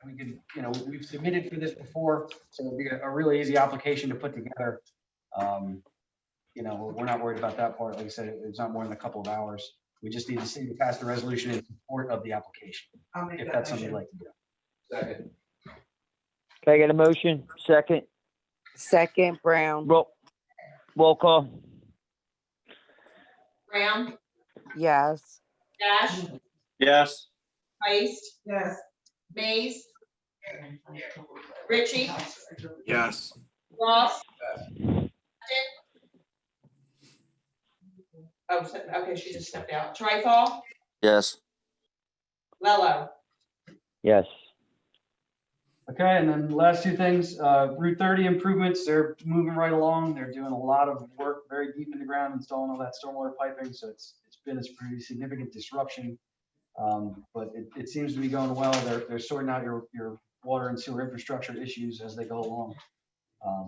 We could, we've submitted for this before, so it'll be a really easy application to put together. We're not worried about that part. Like I said, it's not more than a couple of hours. We just need to see you pass the resolution in support of the application, if that's something you'd like to do. Second. Can I get a motion? Second. Second, Brown. Roll call. Brown, Yes. Dash, Yes. Ice, Yes. Mays, Ritchie, Yes. Ross, okay, she just stepped out. Tricol, Yes. Lello. Yes. Okay, and then the last 2 things, Route 30 improvements, they're moving right along. They're doing a lot of work very deep in the ground, installing all that stormwater piping. So it's been a pretty significant disruption. But it seems to be going well. They're sorting out your water and sewer infrastructure issues as they go along.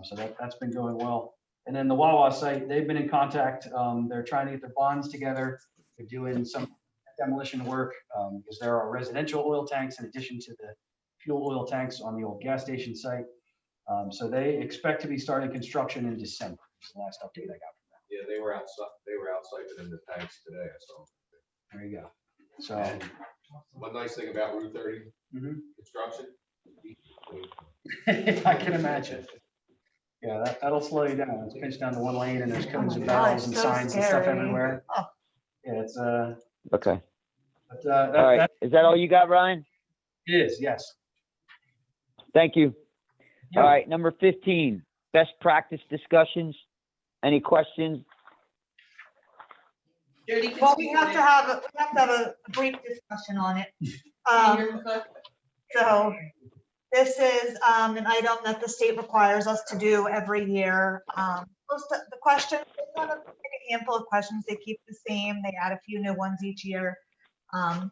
So that's been going well. And then the Wawa site, they've been in contact. They're trying to get their bonds together. They're doing some demolition work because there are residential oil tanks in addition to the fuel oil tanks on the old gas station site. So they expect to be starting construction in December. That's the last update I got from them. Yeah, they were outside. They were outside in the tanks today. So there you go. So one nice thing about Route 30 construction. I can imagine. Yeah, that'll slow you down. It's pinched down to 1 lane and there's cones and God, barrels and so signs and stuff scary. everywhere. Oh. Yeah, it's Okay. but, All right. Is that all you got, Ryan? It is, yes. Thank you. All right. Number 15, best practice discussions. Any questions? Well, we have to have a brief discussion on it. So this is an item that the state requires us to do every year. Most of the questions, a handful of questions, they keep the same. They add a few new ones each year.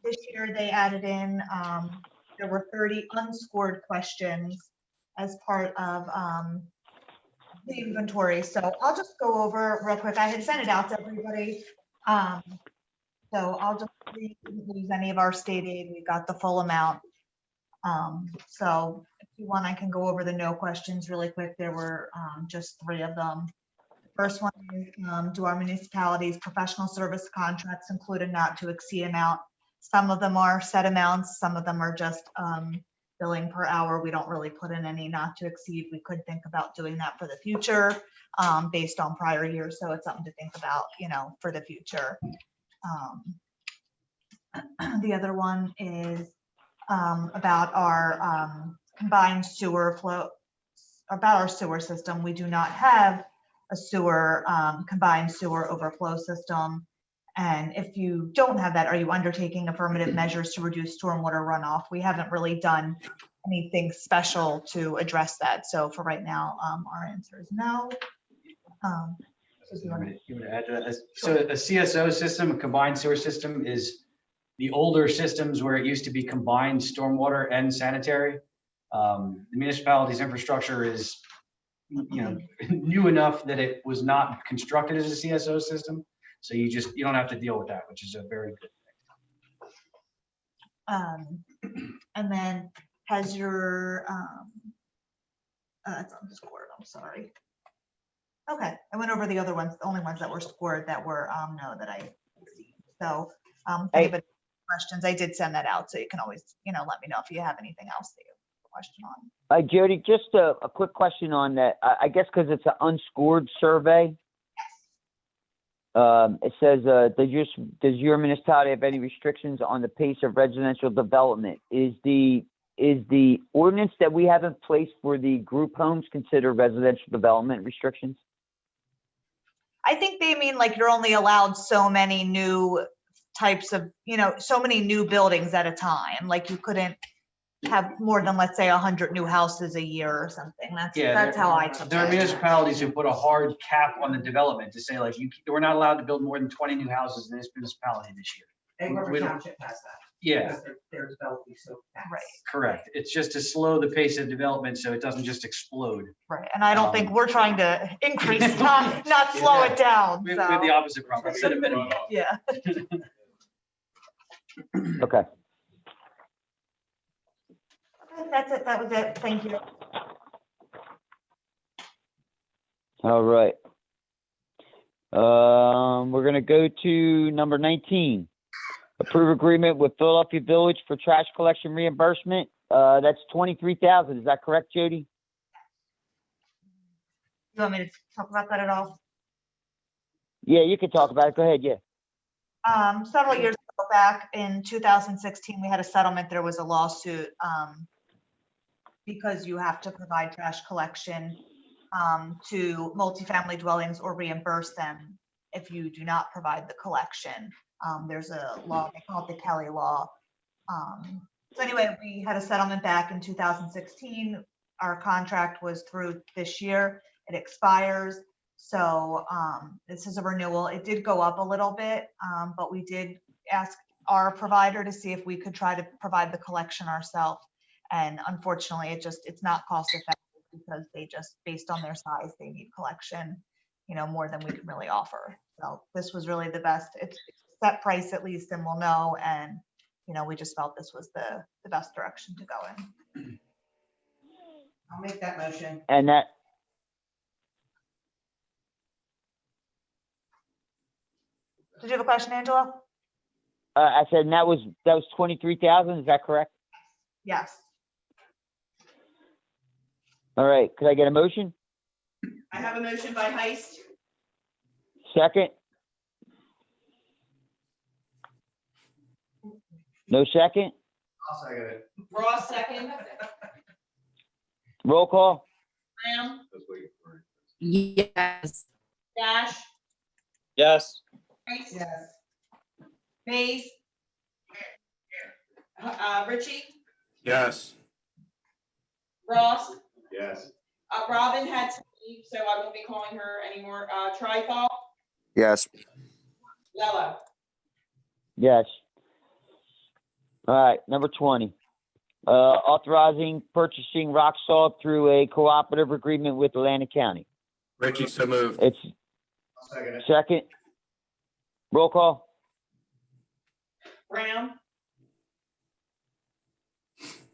This year they added in, there were 30 unscored questions as part of the inventory. So I'll just go over real quick. I had sent it out to everybody. So I'll just, we didn't lose any of our state aid. We got the full amount. So if you want, I can go over the no questions really quick. There were just 3 of them. First one is, do our municipalities' professional service contracts include a not to exceed amount? Some of them are set amounts, some of them are just billing per hour. We don't really put in any not to exceed. We could think about doing that for the future based on prior years. So it's something to think about, for the future. The other one is about our combined sewer flow, about our sewer system. We do not have a sewer, combined sewer overflow system. And if you don't have that, are you undertaking affirmative measures to reduce stormwater runoff? We haven't really done anything special to address that. So for right now, our answer is no. You want me to add to that? So a CSO system, a combined sewer system, is the older systems where it used to be combined stormwater and sanitary. The municipality's infrastructure is, new enough that it was not constructed as a CSO system. So you don't have to deal with that, which is a very good thing. And then has your, it's unscored, I'm sorry. Okay, I went over the other ones, the only ones that were scored that were no that I see. So if anybody has questions, I did send that out, so you can always, let me know if you have anything else that you have a question on. Jody, just a quick question on that. I guess because it's an unscored survey. It says, does your municipality have any restrictions on the pace of residential development? Is the ordinance that we have in place for the group homes consider residential development restrictions? I think they mean like you're only allowed so many new types of, so many new buildings at a time. Like you couldn't have more than, let's say, 100 new houses a year or something. That's how I took it. There are municipalities who put a hard cap on the development to say like, we're not allowed to build more than 20 new houses in this municipality this year. Egg Harbor Township has that. Yeah. Because they're developing so fast. Right. Correct. It's just to slow the pace of development so it doesn't just explode. Right. And I don't think we're trying to increase, not slow it down. We have the opposite problem. Set a minimum. Yeah. Okay. That's it. That was it. Thank you. All right. We're going to go to number 19. Approve agreement with Philadelphia Village for trash collection reimbursement. That's $23,000. Is that correct, Jody? You want me to talk about that at all? Yeah, you can talk about it. Go ahead. Yeah. Several years ago, back in 2016, we had a settlement. There was a lawsuit because you have to provide trash collection to multifamily dwellings or reimburse them if you do not provide the collection. There's a law, they call it the Kelly Law. So anyway, we had a settlement back in 2016. Our contract was through this year. It expires. So this is a renewal. It did go up a little bit, but we did ask our provider to see if we could try to provide the collection ourselves. And unfortunately, it's not cost effective because they just, based on their size, they need collection, more than we can really offer. So this was really the best. It's set price at least, and we'll know. And, we just felt this was the best direction to go in. I'll make that motion. And that. Did you have a question, Angela? I said, and that was 23,000. Is that correct? Yes. All right. Could I get a motion? I have a motion by Heist. Second? No second? I'll second it. Ross second. Roll call? Brown. Yes. Dash. Yes. Heist. Yes. Mays. Richie. Yes. Ross. Yes. Robin had to leave, so I won't be calling her anymore. Trifol. Yes. Lello. Yes. All right, number 20. Authorizing purchasing rock salt through a cooperative agreement with Atlantic County. Richie, so moved. It's I'll second it. second. Roll call? Brown,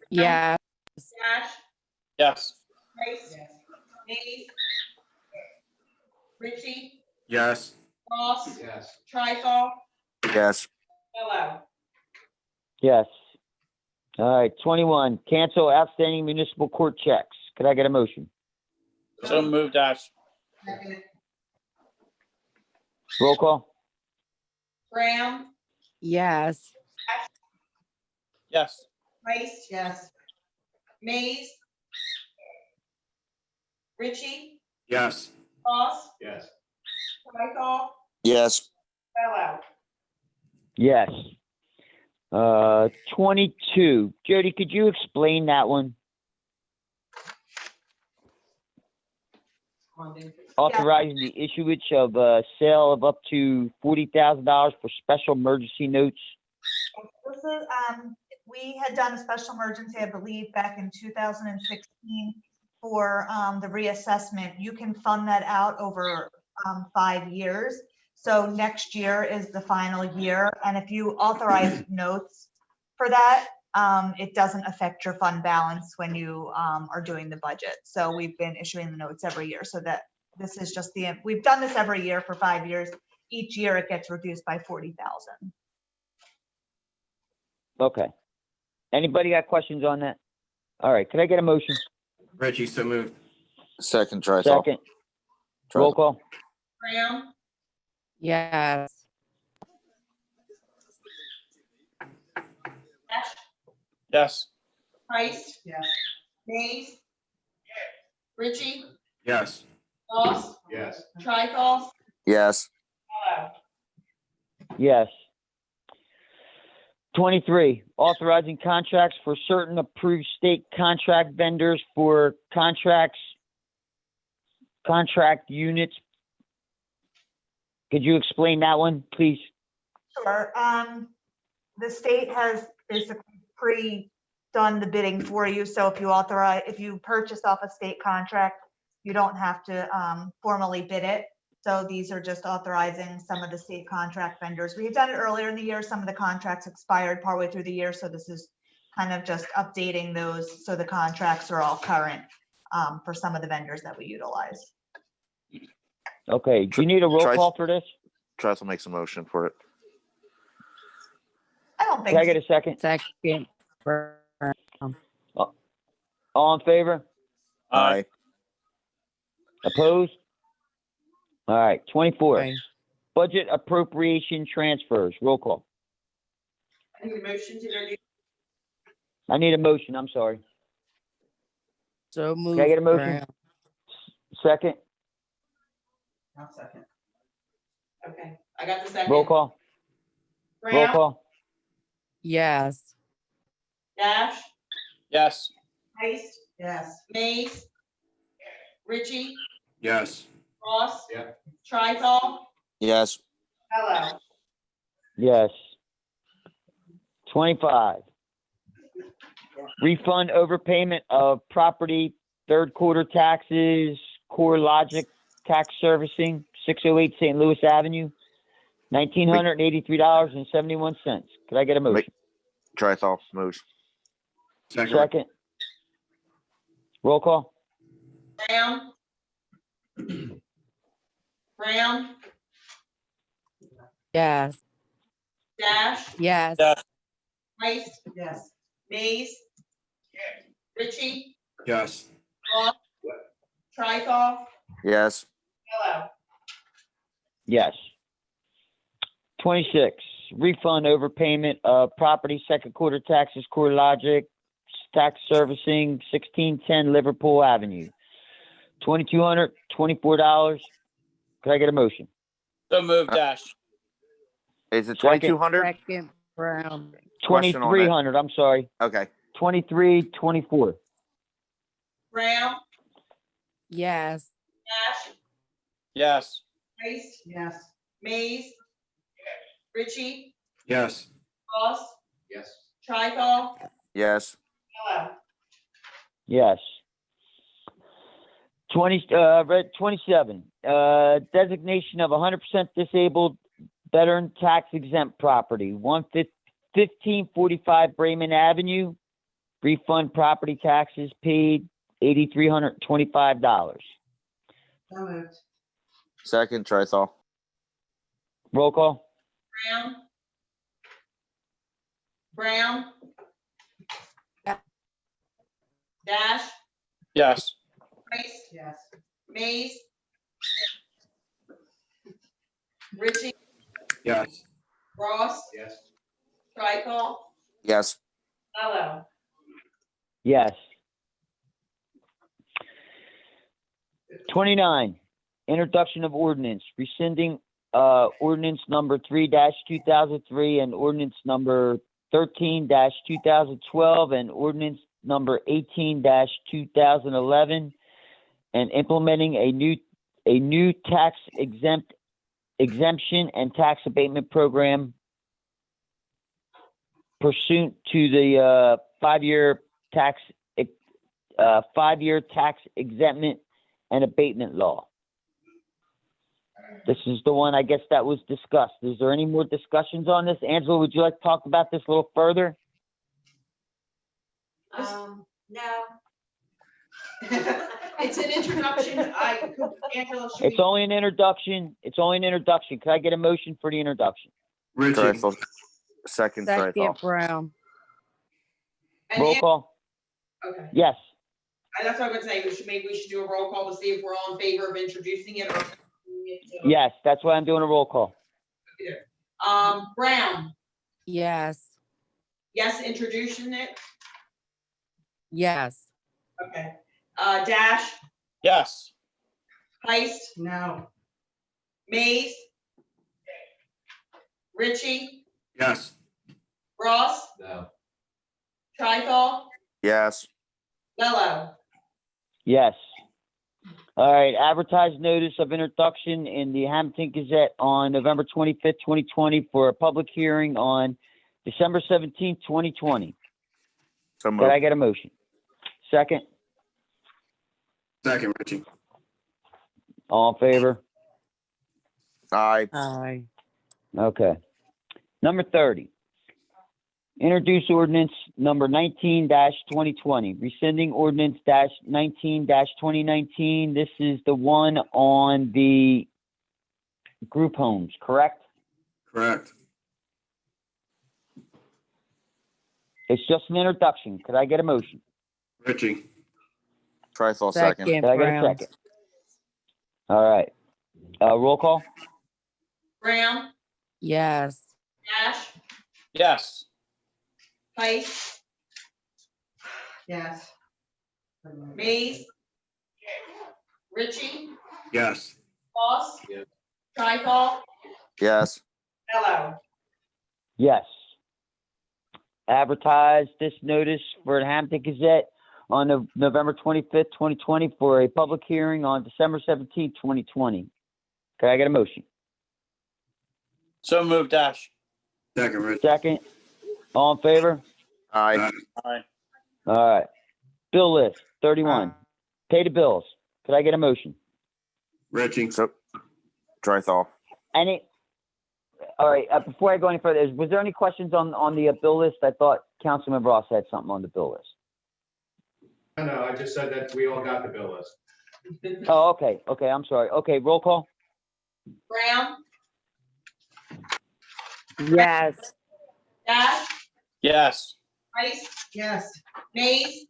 yes, Dash, Yes. Price, Mays, Ritchie, Yes. Ross, Yes. Trifle, Yes. Mello. Yes. All right, 21, cancel outstanding municipal court checks. Could I get a motion? So moved, Dash. Second. Roll call? Brown, yes, Yes. Price. Yes. Mays, Ritchie, Yes. Ross, Yes. Trifle, Yes. Mello. Yes. 22, Jody, could you explain that one? Authorizing the issuance of a sale of up to $40,000 for special emergency notes. This is, we had done a special emergency, I believe, back in 2016 for the reassessment. You can fund that out over 5 years. So next year is the final year. And if you authorize notes for that, it doesn't affect your fund balance when you are doing the budget. So we've been issuing the notes every year so that this is just we've done this every year for 5 years. Each year it gets reduced by 40,000. Okay. Anybody got questions on that? All right, could I get a motion? Reggie, so moved. Second, Trithel. Second. Roll call? Brown, yes, Dash, Yes. Price. Yes. Mays, Ritchie, Yes. Ross, Yes. Trifle, Yes. Mello. Yes. 23, authorizing contracts for certain approved state contract vendors for contract units. Could you explain that one, please? Sure. The state has basically pre-done the bidding for you. So if you purchase off a state contract, you don't have to formally bid it. So these are just authorizing some of the state contract vendors. We had done it earlier in the year. Some of the contracts expired partway through the year. So this is kind of just updating those so the contracts are all current for some of the vendors that we utilize. Okay, do you need a roll Try- call for this? Trithel makes a motion for it. I don't Can I think get a second? second, Brown, All in favor? Aye. Opposed? All right, 24, aye, budget appropriation transfers. Roll call. I need a motion to introduce. I need a motion, I'm sorry. so moved. Can I get a motion? Brown, Second? I'll second. Okay, I got the second. Roll call? Roll Brown, call? yes, Dash, Yes. Price. Yes. Mays, Ritchie, Yes. Ross, Yeah. Trifle, Yes. Mello. Yes. 25, refund overpayment of property, third quarter taxes, Core Logic tax servicing, 608 St. Louis Avenue, $1,983.71. Could I get a motion? Trithel moves. Second. Second. Roll call? Brown. Brown, yes, Dash, yes, Yes. Price. Yes. Mays. Ritchie, Yes. Ross, Trifle, Yes. Mello. Yes. 26, refund overpayment of property, second quarter taxes, Core Logic, tax servicing, 1610 Liverpool Avenue, $2,224. Could I get a motion? So moved, Dash. Is it Second. 2,200? second, Brown, Question on it. 2,300, I'm sorry, Okay. 2324. Brown, yes, Dash, Yes. Price. Yes. Mays. Ritchie, Yes. Ross, Yes. Trifle, Yes. Mello. Yes. 27, designation of 100% disabled veteran tax exempt property, 1545 Bremen Avenue. Refund property taxes paid $8,325. So moved. Second, Trithol. Roll call. Brown? Brown? Dash? Yes. Price? Yes. Mays? Ritchie? Yes. Ross? Yes. Tricol? Yes. Mello? Yes. 29, introduction of ordinance, rescinding ordinance number 3-2003 and ordinance number 13-2012 and ordinance number 18-2011 and implementing a new tax exemption and tax abatement program pursuant to the 5-year tax exemption and abatement law. This is the one, I guess, that was discussed. Is there any more discussions on this? Angela, would you like to talk about this a little further? No. It's an introduction. Angela, should It's we? only an introduction. It's only an introduction. Can I get a motion for the introduction? Ritchie. Trithol. Second, Second, Trithol. Brown. And Roll call. Okay. Yes. That's what I would say. Maybe we should do a roll call to see if we're all in favor of introducing it or. Yes, that's why I'm doing a roll call. Brown, Yes. yes, introducing it. Yes. Okay. Dash, Yes. Heist, No. Mays, Ritchie, Yes. Ross, No. Tricol, Yes. Mello. Yes. All right, advertised notice of introduction in the Hampton Gazette on November 25th, 2020 for a public hearing on December 17th, 2020. So Could I moved. get a motion? Second, Second, Ritchie. all in favor? Aye. Aye. Okay. Number 30, introduce ordinance number 19-2020, rescinding ordinance -19-2019. This is the one on the group homes, correct? Correct. It's just an introduction. Could I get a motion? Ritchie. Trithol, second. Second, Could I get a Brown. second? All right. Roll call? Brown, Yes. Dash, Yes. Heist, Yes. Mays, Ritchie, Yes. Ross, Yes. Tricol, Yes. Mello. Yes. Advertise this notice for the Hampton Gazette on November 25th, 2020 for a public hearing on December 17th, 2020. Can I get a motion? So moved, Dash. Second, Ritchie. Second, all in favor? Aye. Aye. All right. Bill list, 31. Pay the bills. Could I get a motion? Ritchie. So, Trithol. All right, before I go any further, was there any questions on the bill list? I thought Councilman Ross had something on the bill list. No, I just said that we all got the bill list. Oh, okay, I'm sorry. Okay, roll call? Brown, Yes. Dash, Yes. Heist, Yes. Mays,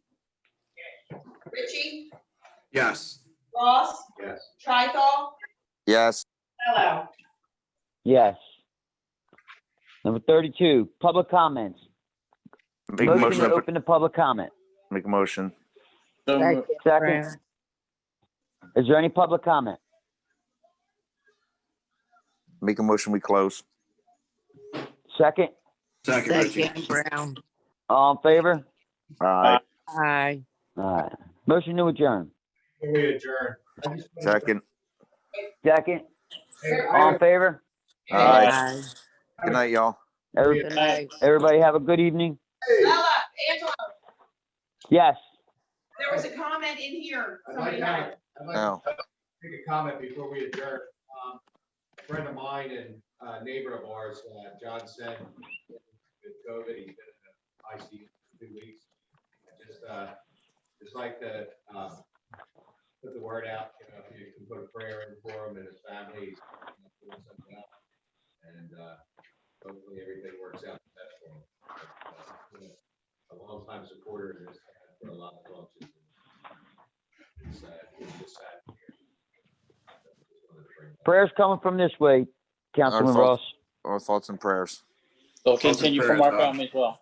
Ritchie, Yes. Ross, Yes. Tricol, Yes. Mello. Yes. Number 32, public comments. Make a Motion motion. to open the public comment. Make a motion. So moved. Second, Brown. is there any public comment? Make a motion. We close. Second, Second, Ritchie. Second, Brown. all in favor? Aye. Aye. All right. Motion to adjourn. We adjourn. Second. Second, all in favor? Aye. Aye. Good night, y'all. Good night. Everybody have a good evening. Mello, Angela, Yes. there was a comment in here. I'd like Somebody to had have- it. I'd like No. to make a comment before we adjourn. A friend of mine and neighbor of ours, John said, with COVID. He's been in the ICU for 2 weeks. I just like to put the word out, you know, if you can put a prayer in for him and his family, he's doing something else. And hopefully everything works out best for him. A long-time supporter in this town for a lot of functions. It's just sad to hear. Prayers coming from this way, Councilman Ross. Our thoughts and prayers. So Thoughts and continue from prayers, our family as well.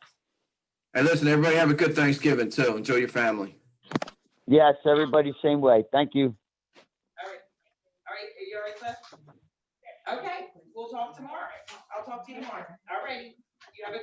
And listen, everybody have a good Thanksgiving too. Enjoy your family. Yes, everybody same way. Thank you. All right, are you all right, Seth? Okay, we'll talk tomorrow. I'll talk to you tomorrow. All righty. You have a